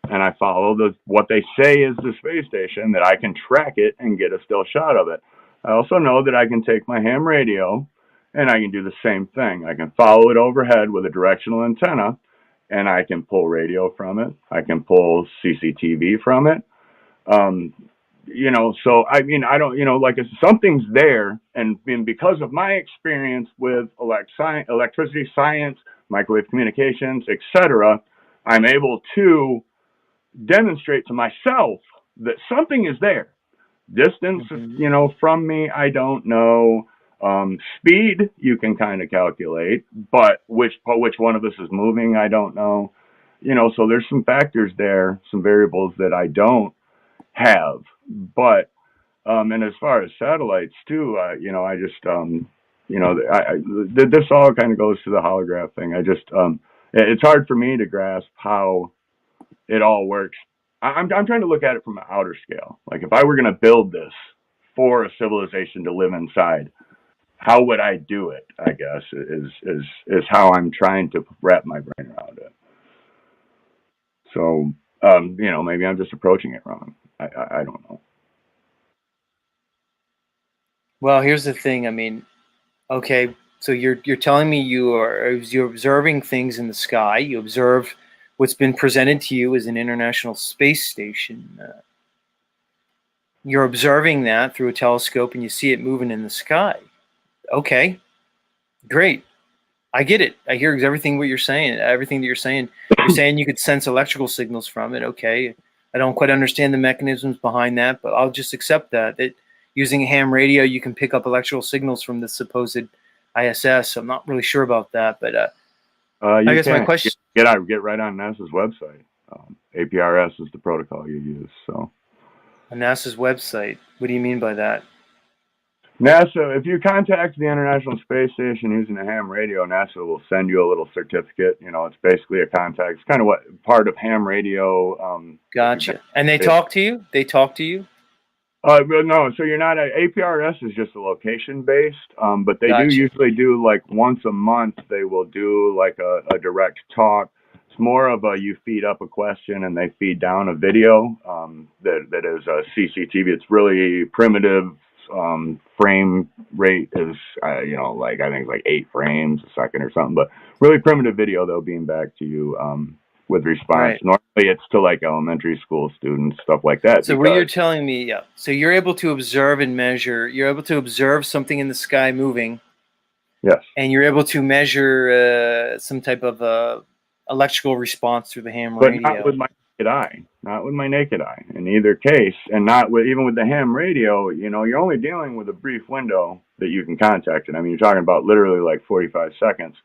S3: and I follow what they say is the space station, that I can track it and get a still shot of it. I also know that I can take my ham radio and I can do the same thing. I can follow it overhead with a directional antenna, and I can pull radio from it. I can pull CCTV from it. You know, so I mean, I don't, you know, like if something's there, and because of my experience with electricity science, microwave communications, etc., I'm able to demonstrate to myself that something is there. Distance, you know, from me, I don't know. Speed, you can kind of calculate, but which one of us is moving, I don't know. You know, so there's some factors there, some variables that I don't have. But and as far as satellites too, you know, I just you know, this all kind of goes to the holograph thing. I just it's hard for me to grasp how it all works. I'm trying to look at it from an outer scale. Like if I were going to build this for a civilization to live inside, how would I do it? I guess is how I'm trying to wrap my brain around it. So you know, maybe I'm just approaching it wrong. I don't know.
S1: Well, here's the thing. I mean, okay, so you're telling me you're observing things in the sky. You observe what's been presented to you as an international space station. you're observing that through a telescope and you see it moving in the sky. Okay, great. I get it. I hear everything what you're saying. Everything that you're saying. You're saying you could sense electrical signals from it. Okay. I don't quite understand the mechanisms behind that, but I'll just accept that. That using a ham radio, you can pick up electrical signals from the supposed ISS. I'm not really sure about that, but I
S3: You
S1: guess my
S3: can
S1: question.
S3: get right on NASA's website. APRS is the protocol you use. So
S1: On NASA's website. What do you mean by that?
S3: NASA, if you contact the International Space Station using a ham radio, NASA will send you a little certificate. You know, it's basically a contact. It's kind of what part of ham radio.
S1: Gotcha. And they talk to you? They talk to you?
S3: But no, so you're not APRS is just a location based, but they do
S1: Gotcha.
S3: usually do like once a month. They will do like a direct talk. It's more of a you feed up a question and they feed down a video that is a CCTV. It's really primitive. Frame rate is like I think it's like 8 frames a second or something, but really primitive video they'll beam back to you with response.
S1: Right.
S3: Normally it's to like elementary school students, stuff like that.
S1: So what you're telling me, yeah. So you're able to observe and measure. You're able to observe something in the sky moving.
S3: Yes.
S1: And you're able to measure some type of electrical response through the ham radio.
S3: But not with my naked eye. Not with my naked eye in either case. And not with even with the ham radio, you're only dealing with a brief window that you can contact it. I mean, you're talking about literally like 45 seconds.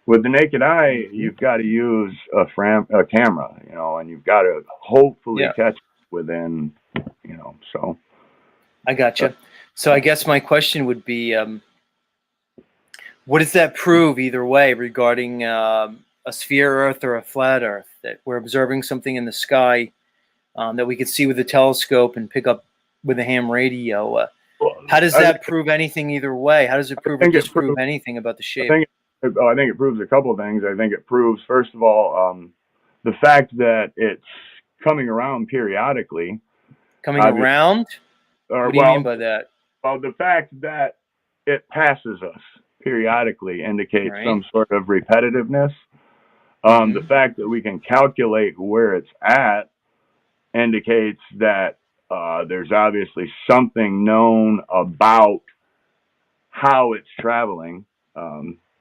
S3: With the naked eye, you've got to use a camera, and you've got to hopefully catch it within, so.
S1: I gotcha. So I guess my question would be, what does that prove either way regarding a sphere Earth or a flat Earth? That we're observing something in the sky that we could see with a telescope and pick up with a ham radio. How does that prove anything either way? How does it prove or disprove anything about the shape?
S3: I think it proves a couple of things. I think it proves, first of all, the fact that it's coming around periodically.
S1: Coming around? What do you mean by that?
S3: Well, the fact that it passes us periodically indicates some sort of repetitiveness. The fact that we can calculate where it's at indicates that there's obviously something known about how it's traveling.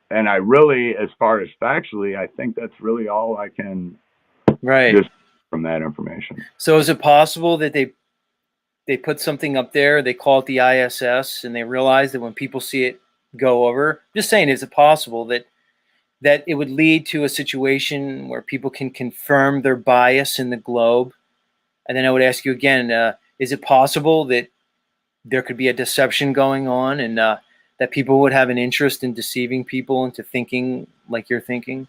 S3: And I really, as far as factually, I think that's really all I can just from that information.
S1: So is it possible that they put something up there, they call it the ISS, and they realize that when people see it go over, just saying, is it possible that it would lead to a situation where people can confirm their bias in the globe? And then I would ask you again, is it possible that there could be a deception going on and that people would have an interest in deceiving people into thinking like you're thinking?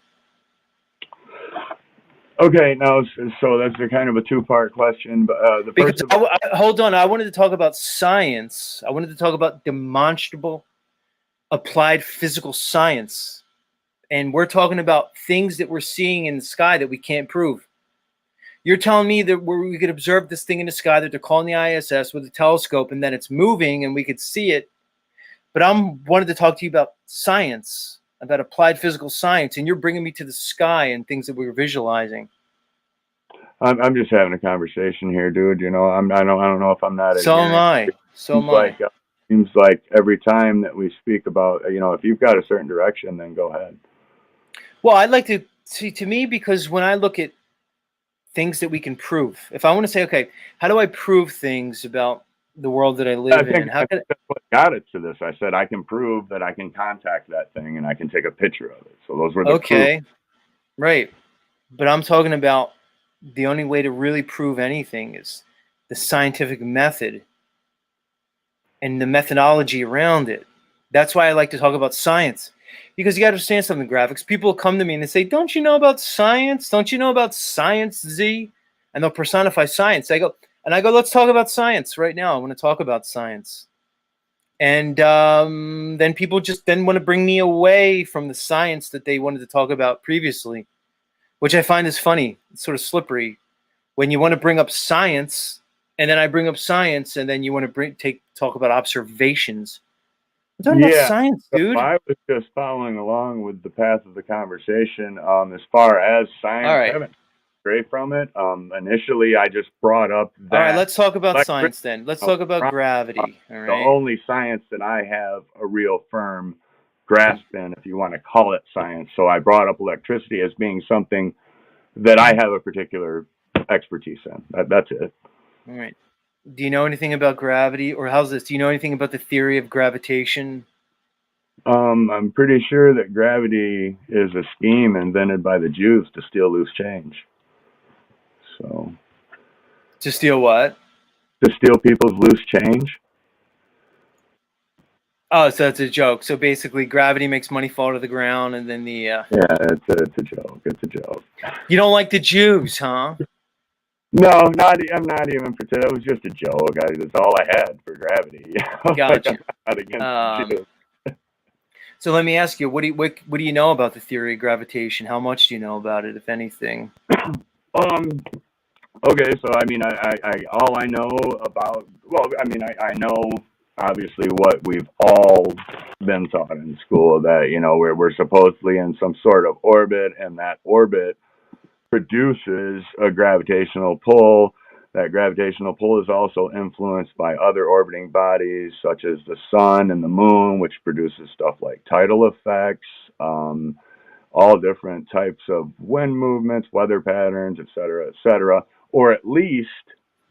S3: Okay, now, so that's a kind of a two-part question. But
S1: hold on, I wanted to talk about science. I wanted to talk about demonstrable, applied physical science. And we're talking about things that we're seeing in the sky that we can't prove. You're telling me that we could observe this thing in the sky that they're calling the ISS with a telescope and then it's moving and we could see it. But I wanted to talk to you about science, about applied physical science, and you're bringing me to the sky and things that we were visualizing.
S3: I'm just having a conversation here, dude. I don't know if I'm not.
S1: So am I.
S3: Seems like every time that we speak about, if you've got a certain direction, then go ahead.
S1: Well, I'd like to see, to me, because when I look at things that we can prove, if I want to say, okay, how do I prove things about the world that I live in? How
S3: that's what got it to this. I said I can prove that I can contact that thing and I can take a picture of it. So those were the
S1: proofs. Right. But I'm talking about the only way to really prove anything is the scientific method and the methodology around it. That's why I like to talk about science, because you got to understand something. Graphics people come to me and they say, "Don't you know about science? Don't you know about science, Z?" And they'll personify science. I go, let's talk about science right now. I want to talk about science. And then people just then want to bring me away from the science that they wanted to talk about previously, which I find is funny. It's sort of slippery. When you want to bring up science, and then I bring up science, and then you want to talk about observations. I'm talking about science, dude.
S3: So I was just following along with the path of the conversation as far as science.
S1: All right.
S3: stray from it. Initially, I just brought up that.
S1: All right, let's talk about
S3: Like,
S1: science then. Let's talk about gravity. All
S3: the
S1: right.
S3: only science that I have a real firm grasp in, if you want to call it science. So I brought up electricity as being something that I have a particular expertise in. That's it.
S1: All right. Do you know anything about gravity, or how's this? Do you know anything about the theory of gravitation?
S3: I'm pretty sure that gravity is a scheme invented by the Jews to steal loose change. So.
S1: To steal what?
S3: To steal people's loose change.
S1: Oh, so it's a joke. So basically, gravity makes money fall to the ground, and then the.
S3: Yeah, it's a joke. It's a joke.
S1: You don't like the Jews, huh?
S3: No, I'm not even pretending. It was just a joke. That's all I had for gravity.
S1: Gotcha.
S3: Not against Jews.
S1: So let me ask you, what do you know about the theory of gravitation? How much do you know about it, if anything?
S3: Okay, so I mean, I all I know about. Well, I mean, I know obviously what we've all been taught in school, that we're supposedly in some sort of orbit, and that orbit produces a gravitational pull. That gravitational pull is also influenced by other orbiting bodies, such as the sun and the moon, which produces stuff like tidal effects, all different types of wind movements, weather patterns, etc., etc. Or at least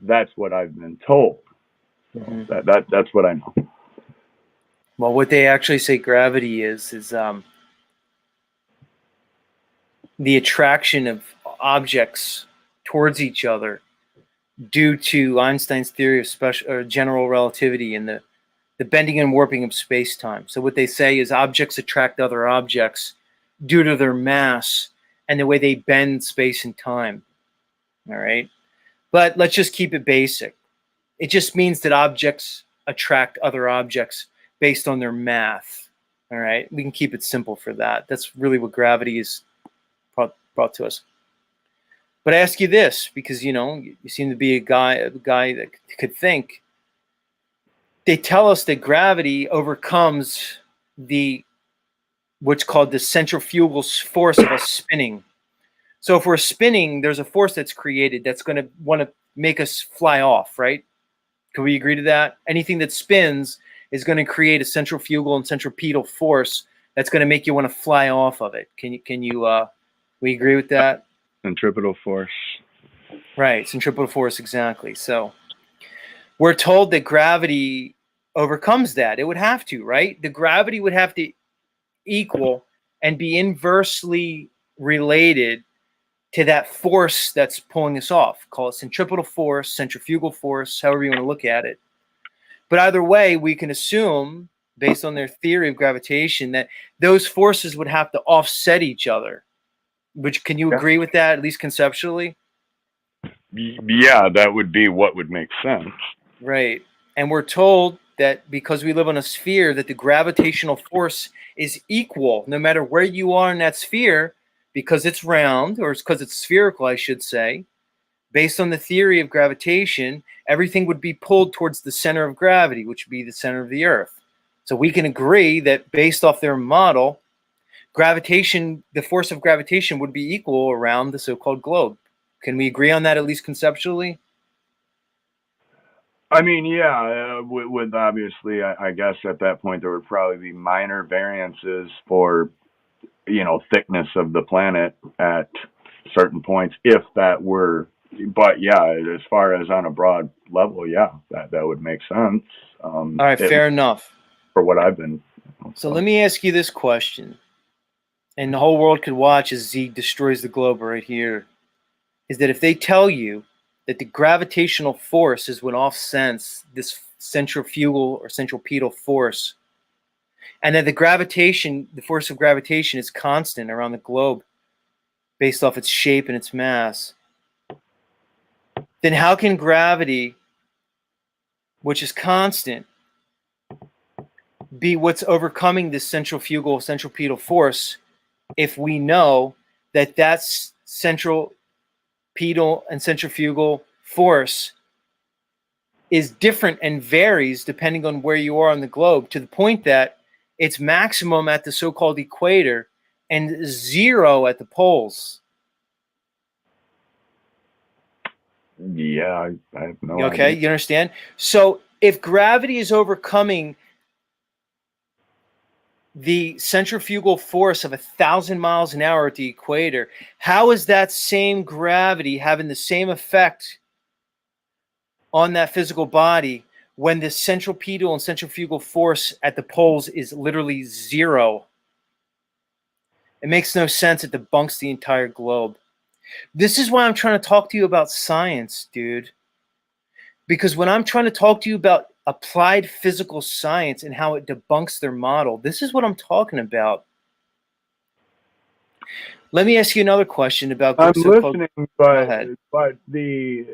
S3: that's what I've been told. So that's what I know.
S1: Well, what they actually say gravity is the attraction of objects towards each other due to Einstein's theory of general relativity and the bending and warping of space-time. So what they say is objects attract other objects due to their mass and the way they bend space and time. All right? But let's just keep it basic. It just means that objects attract other objects based on their math. All right? We can keep it simple for that. That's really what gravity is brought to us. But I ask you this, because you seem to be a guy that could think. They tell us that gravity overcomes what's called the centrifugal force of us spinning. So if we're spinning, there's a force that's created that's going to want to make us fly off, right? Can we agree to that? Anything that spins is going to create a centrifugal and centripetal force that's going to make you want to fly off of it. We agree with that?
S3: Centripetal force.
S1: Right, centripetal force, exactly. So we're told that gravity overcomes that. It would have to, right? The gravity would have to equal and be inversely related to that force that's pulling us off. Call it centripetal force, centrifugal force, however you want to look at it. But either way, we can assume, based on their theory of gravitation, that those forces would have to offset each other. Which, can you agree with that, at least conceptually?
S3: Yeah, that would be what would make sense.
S1: Right. And we're told that because we live on a sphere, that the gravitational force is equal no matter where you are in that sphere, because it's round, or because it's spherical, I should say. Based on the theory of gravitation, everything would be pulled towards the center of gravity, which would be the center of the Earth. So we can agree that based off their model, gravitation, the force of gravitation would be equal around the so-called globe. Can we agree on that, at least conceptually?
S3: I mean, yeah, with obviously, I guess at that point there would probably be minor variances for, thickness of the planet at certain points, if that were. But yeah, as far as on a broad level, yeah, that would make sense.
S1: All right, fair enough.
S3: For what I've been.
S1: So let me ask you this question, and the whole world could watch as Z destroys the globe right here, is that if they tell you that the gravitational force is what offsets this centrifugal or centripetal force, and that the force of gravitation is constant around the globe based off its shape and its mass, then how can gravity, which is constant, be what's overcoming this centripetal force if we know that that's centripetal and centrifugal force is different and varies depending on where you are on the globe, to the point that it's maximum at the so-called equator and zero at the poles?
S3: Yeah, I have no
S1: Okay,
S3: idea.
S1: you understand? So if gravity is overcoming the centrifugal force of 1,000 miles an hour at the equator, how is that same gravity having the same effect on that physical body when the centripetal and centrifugal force at the poles is literally zero? It makes no sense. It debunks the entire globe. This is why I'm trying to talk to you about science, dude. Because when I'm trying to talk to you about applied physical science and how it debunks their model, this is what I'm talking about. Let me ask you another question about
S3: I'm
S1: so-called.
S3: listening,
S1: Go ahead.
S3: but the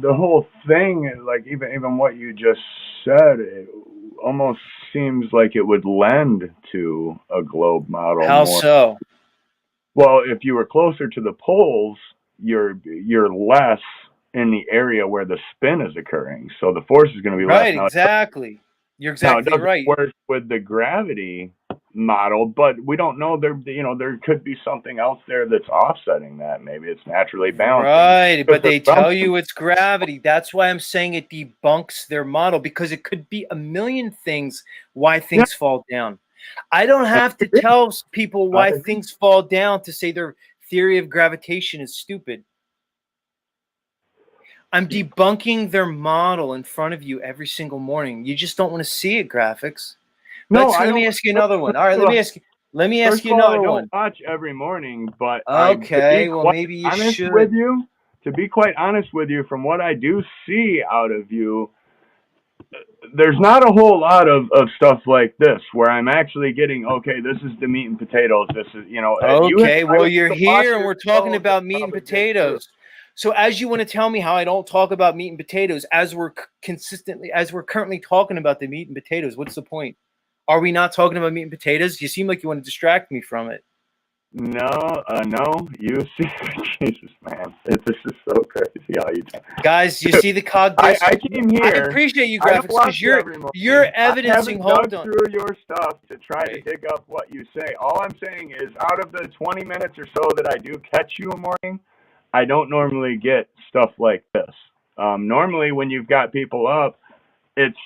S3: whole thing, like even what you just said, it almost seems like it would lend to a globe model
S1: How
S3: more.
S1: so?
S3: Well, if you were closer to the poles, you're less in the area where the spin is occurring, so the force is going to be less.
S1: Right, exactly. You're
S3: Now it
S1: exactly
S3: doesn't
S1: right.
S3: work with the gravity model, but we don't know. There could be something else there that's offsetting that. Maybe it's naturally balancing
S1: Right, but
S3: because there's
S1: they tell
S3: something.
S1: you it's gravity. That's why I'm saying it debunks their model, because it could be a million things why
S3: Yeah,
S1: things fall down. I don't
S3: I
S1: have to
S3: agree.
S1: tell people
S3: I
S1: why
S3: agree.
S1: things fall down to say their theory of gravitation is stupid. I'm debunking their model in front of you every single morning. You just don't want to see it, graphics.
S3: No, I
S1: Let
S3: don't.
S1: me ask you another one. All right, let me
S3: First
S1: ask
S3: of
S1: you
S3: all, I
S1: another
S3: don't
S1: one.
S3: watch every morning, but to be
S1: Okay, well
S3: quite
S1: maybe you
S3: honest with
S1: should.
S3: you, from what I do see out of you, there's not a whole lot of stuff like this where I'm actually getting, okay, this is the meat and potatoes. This is,
S1: Okay,
S3: I
S1: well
S3: would
S1: you're
S3: have to watch
S1: here and
S3: your
S1: we're talking
S3: show to
S1: about meat and
S3: probably dig through.
S1: potatoes. So as you want to tell me how I don't talk about meat and potatoes as we're currently talking about the meat and potatoes, what's the point? Are we not talking about meat and potatoes? You seem like you want to distract me from it.
S3: No, you see, Jesus, man, this is so crazy how you talk.
S1: Guys, you see the
S3: I came
S1: I
S3: here.
S1: appreciate you
S3: I don't
S1: graphics
S3: watch
S1: because
S3: you
S1: you're
S3: every
S1: you're
S3: morning. I
S1: evidencing.
S3: haven't
S1: Hold
S3: dug
S1: on.
S3: through your stuff to try to
S1: Right.
S3: dig up what you say. All I'm saying is, out of the 20 minutes or so that I do catch you a morning, I don't normally get stuff like this. Normally, when you've got people up, it's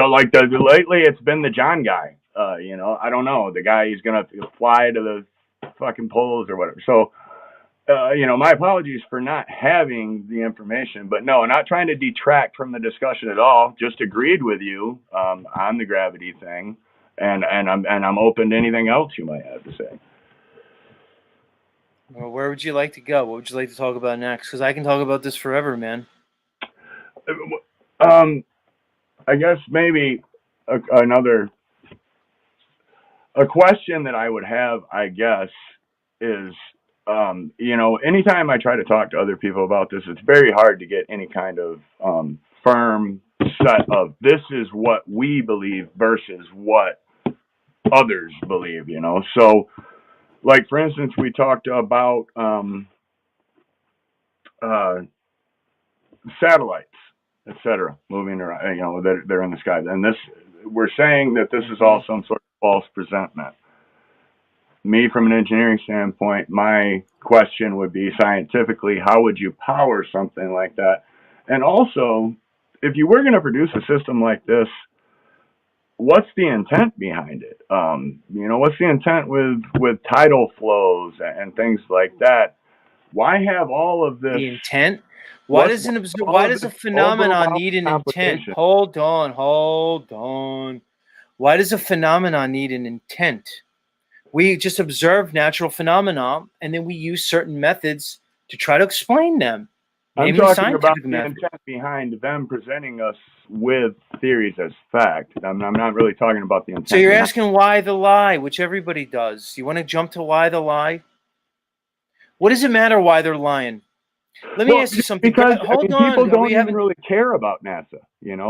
S3: like lately it's been the John guy. I don't know, the guy who's gonna fly to the fucking poles or whatever. So my apologies for not having the information, but no, not trying to detract from the discussion at all. Just agreed with you on the gravity thing, and I'm open to anything else you might have to say.
S1: Well, where would you like to go? What would you like to talk about next? Because I can talk about this forever, man.
S3: Um, I guess maybe another a question that I would have, I guess, is anytime I try to talk to other people about this, it's very hard to get any kind of firm set of this is what we believe versus what others believe. So, like, for instance, we talked about uh, satellites, etc., moving around, they're in the sky. And we're saying that this is
S1: Hmm.
S3: all some sort of false presentment. Me, from an engineering standpoint, my question would be scientifically, how would you power something like that? And also, if you were going to produce a system like this, what's the intent behind it? What's the intent with tidal flows and things like that? Why have all of this?
S1: The intent.
S3: What's all
S1: Why
S3: of
S1: does
S3: this
S1: a phenomenon
S3: overwhelming
S1: need an intent?
S3: complication?
S1: Hold on, hold on. Why does a phenomenon need an intent? We just observe natural phenomena and then we use certain methods to try to explain them,
S3: I'm
S1: namely
S3: talking about
S1: scientific
S3: the
S1: methods.
S3: intent behind them presenting us with theories as fact. I'm not really talking about the
S1: So
S3: intent
S1: you're
S3: behind.
S1: asking why the lie, which everybody does. You want to jump to why the lie? What does it matter why they're lying? Let me
S3: Well,
S1: ask you something.
S3: because I
S1: Hold
S3: mean, people
S1: on. Are we
S3: don't even
S1: having?
S3: really care about NASA.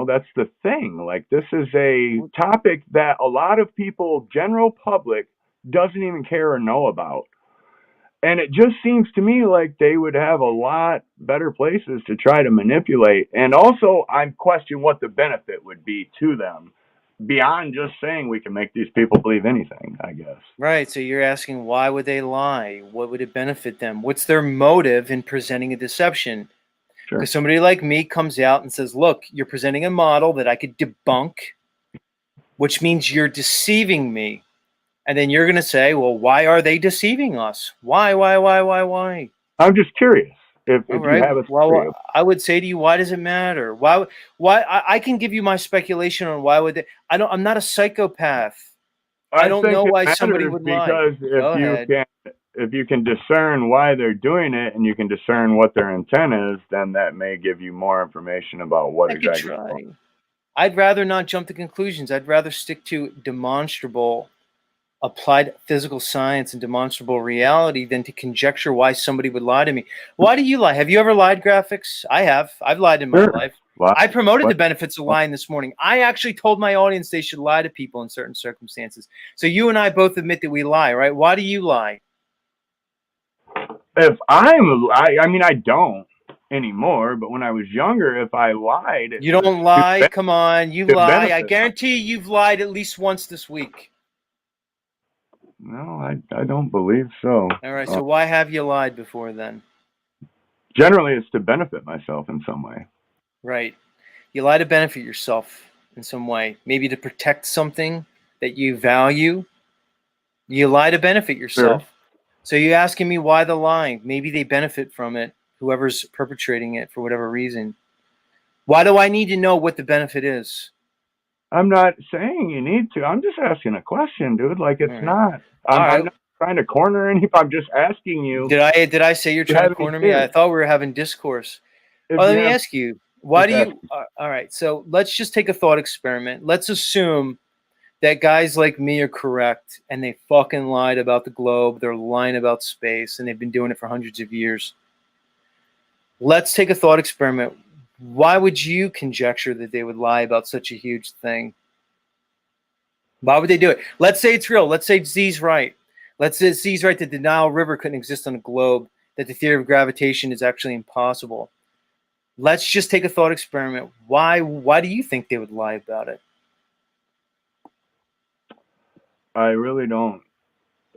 S3: That's the thing. Like, this is a topic that a lot of people, general public, doesn't even care or know about. And it just seems to me like they would have a lot better places to try to manipulate. And also, I'm questioning what the benefit would be to them beyond just saying we can make these people believe anything, I guess.
S1: Right. So you're asking why would they lie? What would it benefit them? What's their motive in presenting a deception?
S3: Sure.
S1: Because somebody like me comes out and says, look, you're presenting a model that I could debunk, which means you're deceiving me. And then you're going to say, well, why are they deceiving us? Why?
S3: I'm just curious if
S1: All
S3: you
S1: right.
S3: have a
S1: Well,
S3: theory.
S1: I would say to you, why does it matter? Why I can give you my speculation on why would they. I'm not a psychopath. I don't
S3: think
S1: know
S3: it
S1: why somebody
S3: matters
S1: would lie.
S3: because
S1: Go ahead.
S3: if you can discern why they're doing it and you can discern what their intent is, then that may give you more information about what
S1: I could
S3: exactly.
S1: try. I'd rather not jump to conclusions. I'd rather stick to demonstrable, applied physical science and demonstrable reality than to conjecture why somebody would lie to me. Why do you lie? Have you ever lied, Graphics? I have. I've lied in my
S3: Sure.
S1: life.
S3: Well,
S1: I promoted the benefits of lying this morning. I actually told my audience they should lie to people in certain circumstances. So you and I both admit that we lie, right? Why do you lie?
S3: if I mean, I don't anymore, but when I was younger, if I lied,
S1: You don't lie?
S3: to
S1: Come on, you
S3: to
S1: lie. I
S3: benefit.
S1: guarantee you've lied at least once this week.
S3: No, I don't believe so.
S1: All right, so why have you lied before then?
S3: Generally, it's to benefit myself in some way.
S1: Right. You lie to benefit yourself in some way, maybe to protect something that you value. You lie to benefit yourself.
S3: Sure.
S1: So you're asking me why the lying? Maybe they benefit from it, whoever's perpetrating it for whatever reason. Why do I need to know what the benefit is?
S3: I'm not saying you need to. I'm just asking a question, dude. Like, it's
S1: All right.
S3: not. I'm not trying to corner anybody. I'm just asking you.
S1: Did I say you're trying to corner me? I thought we were having discourse. Well, let me ask you. Why do you? All right. So let's just take a thought experiment. Let's assume that guys like me are correct and they fucking lied about the globe. They're lying about space and they've been doing it for hundreds of years. Let's take a thought experiment. Why would you conjecture that they would lie about such a huge thing? Why would they do it? Let's say it's real. Let's say Z's right. Let's say Z's right that the Nile River couldn't exist on a globe, that the theory of gravitation is actually impossible. Let's just take a thought experiment. Why do you think they would lie about it?
S3: I really don't.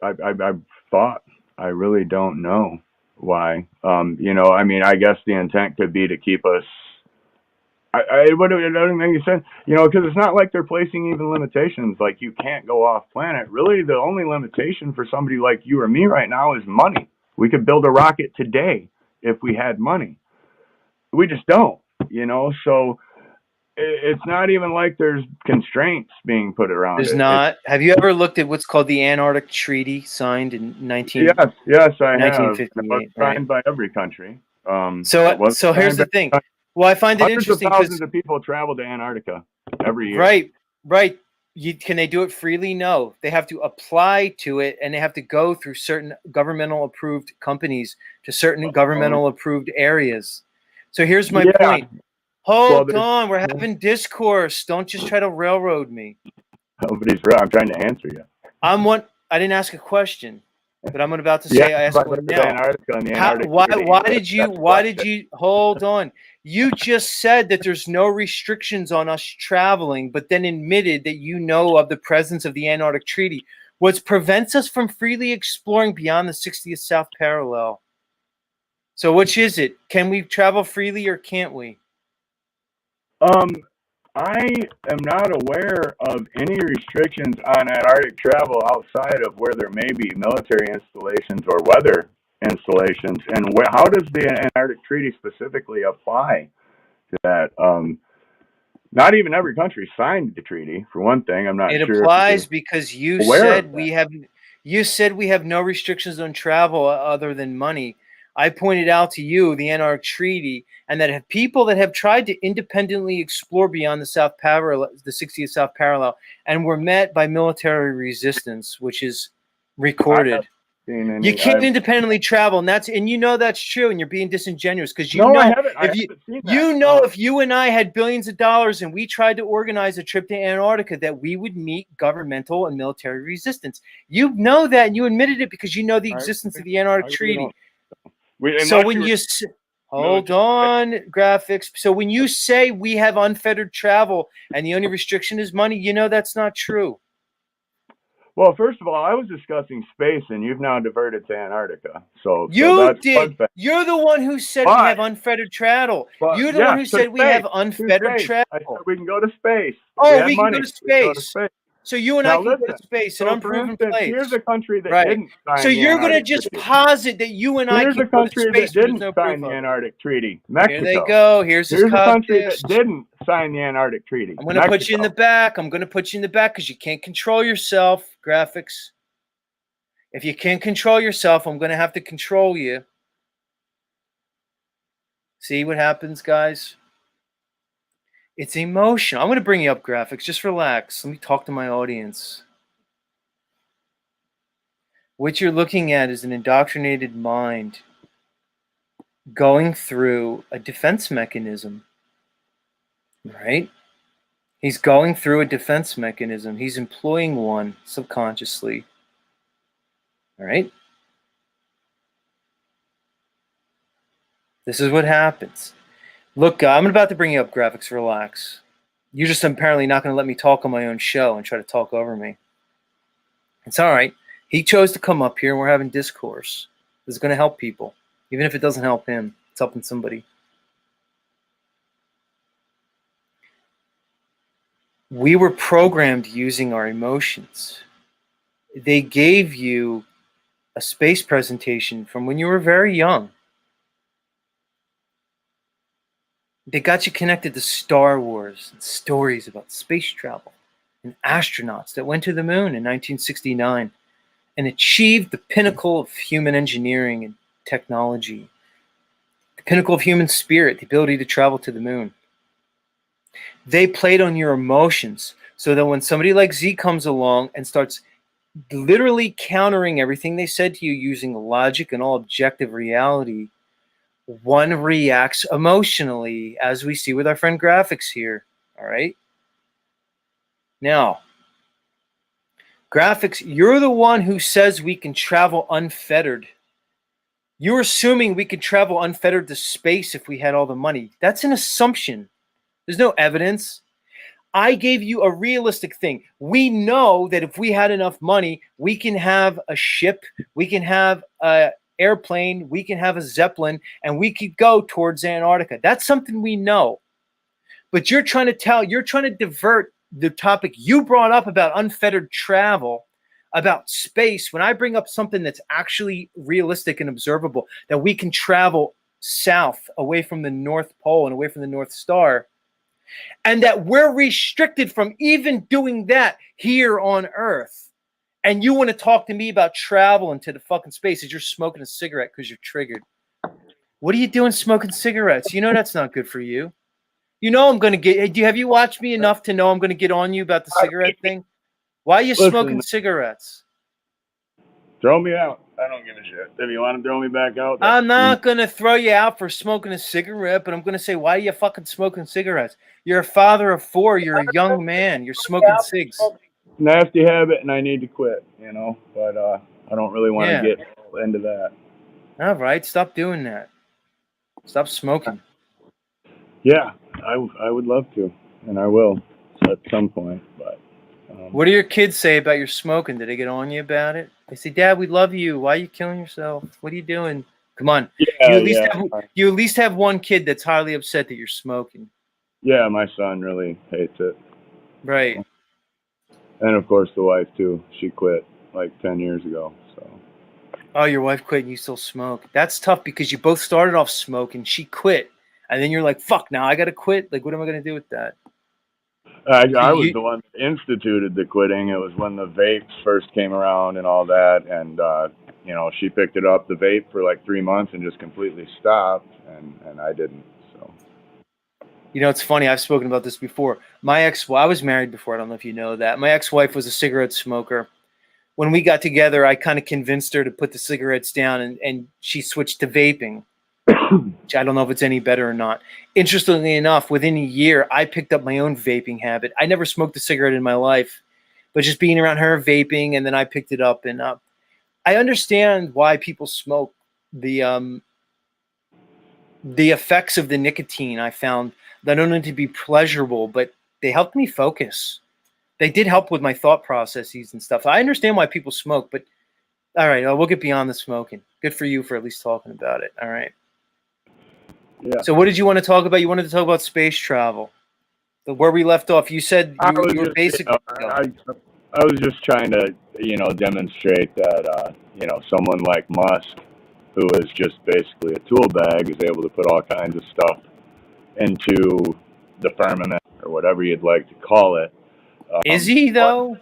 S3: I've thought. I really don't know why. I mean, I guess the intent could be to keep us. I don't think you said, because it's not like they're placing even limitations. Like, you can't go off planet. Really, the only limitation for somebody like you or me right now is money. We could build a rocket today if we had money. We just don't, so it's not even like there's constraints being put around it.
S1: There's not. Have you ever looked at what's called the Antarctic Treaty, signed in
S3: Yes, I have.
S1: 1958,
S3: It was signed by every country.
S1: So here's the thing. Well, I find it interesting
S3: because thousands of people travel to Antarctica every year.
S1: Right. Can they do it freely? No. They have to apply to it, and they have to go through certain governmental approved companies to certain governmental approved areas. So here's my point. Hold on, we're having discourse. Don't just try to railroad me.
S3: Nobody's real. I'm trying to answer you.
S1: I didn't ask a question, but I'm about to say I asked one now. Why did you hold on? You just said that there's no restrictions on us traveling, but then admitted that you know of the presence of the Antarctic Treaty. What prevents us from freely exploring beyond the 60th South Parallel? So which is it? Can we travel freely or can't we?
S3: I am not aware of any restrictions on Antarctic travel outside of where there may be military installations or weather installations. And how does the Antarctic Treaty specifically apply to that? Not even every country signed the treaty, for one thing. I'm not sure.
S1: It applies because you said we have no restrictions on travel other than money. I pointed out to you the Antarctic Treaty, and that people that have tried to independently explore beyond the 60th South Parallel, and were met by military resistance, which is recorded. You can't independently travel, and that's true, and you're being disingenuous because if you and I had billions of dollars and we tried to organize a trip to Antarctica, that we would meet governmental and military resistance. You know that, and you admitted it because you know the existence of the Antarctic Treaty. So when you hold on, Graphics. So when you say we have unfettered travel and the only restriction is money, that's not true.
S3: Well, first of all, I was discussing space, and you've now diverted to Antarctica. So
S1: You
S3: that's one
S1: did.
S3: thing.
S1: You're the one who said we
S3: But
S1: have unfettered travel.
S3: but
S1: You're the one
S3: yes,
S1: who
S3: to
S1: said we
S3: space,
S1: have
S3: to
S1: unfettered
S3: space. I said
S1: travel.
S3: we can go to space if we
S1: Oh,
S3: had
S1: we can go
S3: money.
S1: to
S3: We can go to
S1: space.
S3: space.
S1: So you and I
S3: Now
S1: can go
S3: listen.
S1: to space, an
S3: So for
S1: unproven
S3: instance, here's
S1: place.
S3: a country that
S1: Right.
S3: didn't
S1: So
S3: sign the
S1: you're going to
S3: Antarctic
S1: just
S3: Treaty.
S1: posit that you and I
S3: Here's
S1: can
S3: a
S1: go to
S3: country that
S1: space when there's
S3: didn't
S1: no proof
S3: sign the
S1: of it.
S3: Antarctic Treaty.
S1: Here they
S3: Mexico.
S1: go. Here's his
S3: Here's a country that
S1: codfish.
S3: didn't sign the Antarctic Treaty.
S1: I'm going to put you in the
S3: Mexico.
S1: back. I'm going to put you in the back because you can't control yourself. Graphics. If you can't control yourself, I'm going to have to control you. See what happens, guys? It's emotional. I'm going to bring you up, graphics. Just relax. Let me talk to my audience. What you're looking at is an indoctrinated mind going through a defense mechanism, right? He's going through a defense mechanism. He's employing one subconsciously, all right? This is what happens. Look, I'm about to bring you up, graphics. Relax. You're just apparently not going to let me talk on my own show and try to talk over me. It's all right. He chose to come up here and we're having discourse. This is going to help people. Even if it doesn't help him, it's helping somebody. We were programmed using our emotions. They gave you a space presentation from when you were very young. They got you connected to Star Wars and stories about space travel and astronauts that went to the moon in 1969 and achieved the pinnacle of human engineering and technology, the pinnacle of human spirit, the ability to travel to the moon. They played on your emotions so that when somebody like Z comes along and starts literally countering everything they said to you using logic and all objective reality, one reacts emotionally, as we see with our friend Graphics here. All right. Now, Graphics, you're the one who says we can travel unfettered. You're assuming we could travel unfettered to space if we had all the money. That's an assumption. There's no evidence. I gave you a realistic thing. We know that if we had enough money, we can have a ship, we can have an airplane, we can have a Zeppelin, and we could go towards Antarctica. That's something we know. But you're trying to divert the topic you brought up about unfettered travel, about space. When I bring up something that's actually realistic and observable, that we can travel south away from the North Pole and away from the North Star, and that we're restricted from even doing that here on Earth. And you want to talk to me about travel into the fucking space as you're smoking a cigarette because you're triggered. What are you doing smoking cigarettes? You know that's not good for you. You know I'm going to get... Have you watched me enough to know I'm going to get on you about the cigarette thing? Why are you smoking cigarettes?
S3: Throw me out. I don't give a shit. If you want to throw me back out,
S1: I'm not going to throw you out for smoking a cigarette, but I'm going to say, why are you fucking smoking cigarettes? You're a father of 4. You're a young man. You're smoking cigs.
S3: Nasty habit, and I need to quit, you know, but I don't really want to get into that.
S1: All right, stop doing that. Stop smoking.
S3: Yeah, I would love to, and I will at some point, but...
S1: What do your kids say about your smoking? Did they get on you about it? They say, Dad, we love you. Why are you killing yourself? What are you doing? Come on.
S3: Yeah,
S1: you at least have one kid that's highly upset that you're smoking.
S3: Yeah, my son really hates it.
S1: Right.
S3: And of course the wife too. She quit like 10 years ago. So.
S1: Oh, your wife quit and you still smoke. That's tough because you both started off smoking. She quit. And then you're like, fuck, now I got to quit? Like, what am I going to do with that?
S3: I was the one that instituted the quitting. It was when the vapes first came around and all that. And, you know, she picked it up, the vape, for like 3 months and just completely stopped. And I didn't. So.
S1: You know, it's funny. I've spoken about this before. I was married before. I don't know if you know that. My ex-wife was a cigarette smoker. When we got together, I kind of convinced her to put the cigarettes down, and she switched to vaping, which I don't know if it's any better or not. Interestingly enough, within a year, I picked up my own vaping habit. I never smoked a cigarette in my life, but just being around her vaping, and then I picked it up. And I understand why people smoke. The effects of the nicotine I found not only to be pleasurable, but they helped me focus. They did help with my thought processes and stuff. I understand why people smoke, but all right, we'll get beyond the smoking. Good for you for at least talking about it. All right.
S3: Yeah.
S1: So what did you want to talk about? You wanted to talk about space travel. Where we left off, you said you were basically.
S3: I was just trying to, demonstrate that, someone like Musk, who is just basically a tool bag, is able to put all kinds of stuff into the firmament or whatever you'd like to call it.
S1: Is he though?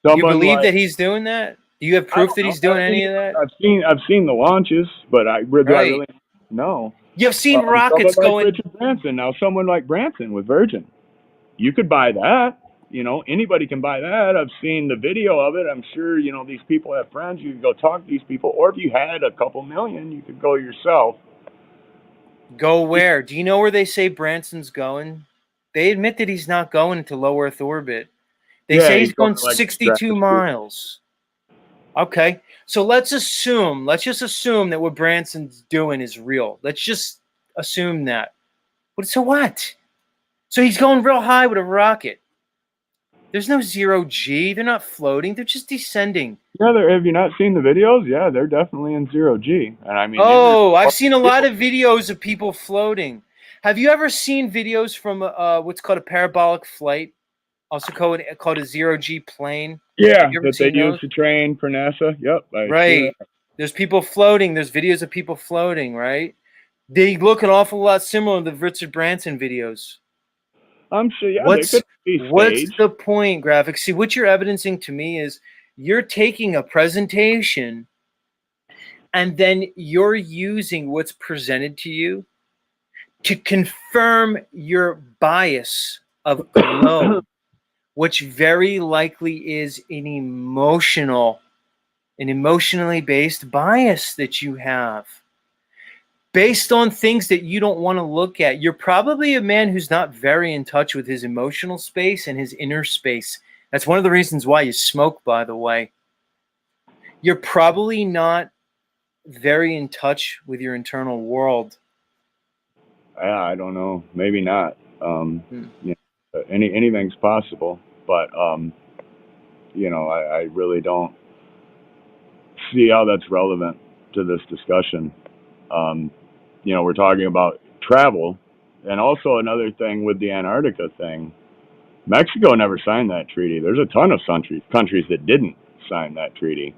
S1: You believe that he's doing that? Do you have proof that he's doing any of that?
S3: I've seen the launches, but do I really know?
S1: You've seen rockets
S3: someone
S1: going.
S3: Like Richard Branson. Now, someone like Branson with Virgin, you could buy that. Anybody can buy that. I've seen the video of it. I'm sure, these people have friends. You can go talk to these people. Or if you had a couple million, you could go yourself.
S1: Go where? Do you know where they say Branson's going? They admit that he's not going to low Earth orbit. They say he's going 62 miles. Okay. So let's just assume that what Branson's doing is real. Let's just assume that. But so what? So he's going real high with a rocket. There's no 0G. They're not floating. They're just descending.
S3: Yeah, have you not seen the videos? Yeah, they're definitely in 0G. And I mean,
S1: I've seen a lot of videos of people floating. Have you ever seen videos from what's called a parabolic flight, also called a 0G plane?
S3: Yeah, that they use to train for NASA. Yep.
S1: Right. There's people floating. There's videos of people floating, right? They look an awful lot similar to the Richard Branson videos.
S3: I'm sure, yeah.
S1: What's the point, graphics? See, what you're evidencing to me is you're taking a presentation and then you're using what's presented to you to confirm your bias of glow, which very likely is an emotionally based bias that you have. Based on things that you don't want to look at. You're probably a man who's not very in touch with his emotional space and his inner space. That's one of the reasons why you smoke, by the way. You're probably not very in touch with your internal world.
S3: Yeah, I don't know. Maybe not. Anything's possible. But, I really don't see how that's relevant to this discussion. We're talking about travel, and also another thing with the Antarctica thing. Mexico never signed that treaty. There's a ton of countries that didn't sign that treaty.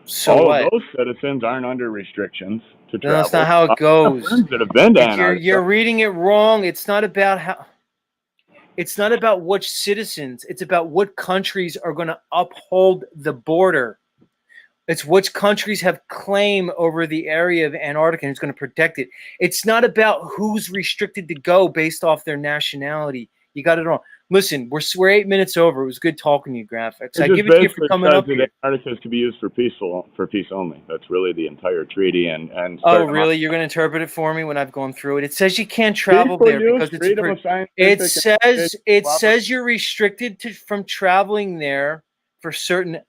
S1: So
S3: all
S1: what?
S3: of those citizens aren't under restrictions to travel.
S1: No, that's not how it goes.
S3: That have been to Antarctica.
S1: You're reading it wrong. It's not about how. It's not about which citizens. It's about what countries are going to uphold the border. It's which countries have claim over the area of Antarctica and who's going to protect it. It's not about who's restricted to go based off their nationality. You got it wrong. Listen, we're 8 minutes over. It was good talking to you, graphics. I give it to you for coming up here.
S3: Antarctica is to be used for peace only. That's really the entire treaty. And
S1: oh, really? You're going to interpret it for me when I've gone through it? It says you can't travel there because it says you're restricted from traveling there for certain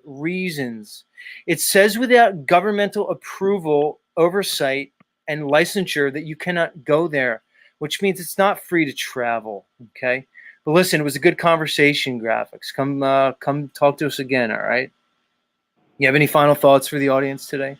S1: #reasons. It says without governmental approval, oversight, and licensure that you cannot go there, which means it's not free to travel. Okay. But listen, it was a good conversation, graphics. Come talk to us again. All right. You have any final thoughts for the audience today?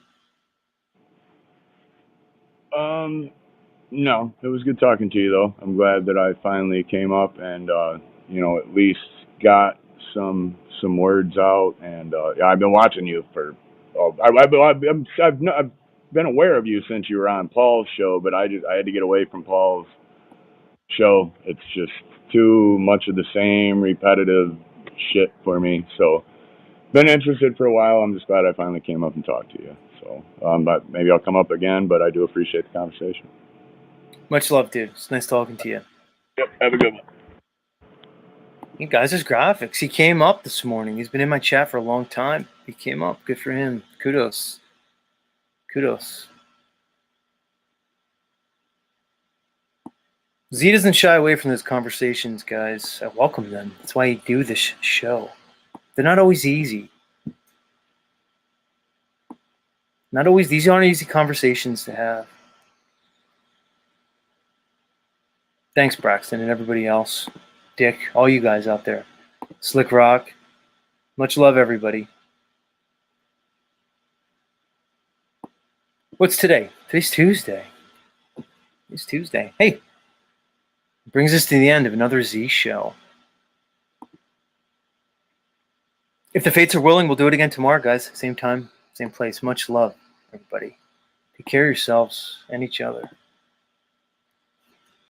S3: No, it was good talking to you though. I'm glad that I finally came up and, at least got some words out, and I've been watching you for. I've been aware of you since you were on Paul's show, but I had to get away from Paul's show. It's just too much of the same repetitive shit for me. So, been interested for a while. I'm just glad I finally came up and talked to you. So, but maybe I'll come up again. But I do appreciate the conversation.
S1: Much love, dude. It's nice talking to you.
S3: Yep. Have a good one.
S1: You guys, his graphics. He came up this morning. He's been in my chat for a long time. He came up. Good for him. Kudos. Z doesn't shy away from those conversations, guys. I welcome them. That's why I do this show. They're not always easy. These aren't easy conversations to have. Thanks, Braxton, and everybody else. Dick, all you guys out there. Slick Rock. Much love, everybody. What's today? Today's Tuesday. It's Tuesday. Hey, brings us to the end of another Z show. If the fates are willing, we'll do it again tomorrow, guys. Same time, same place. Much love, everybody. Take care of yourselves and each other.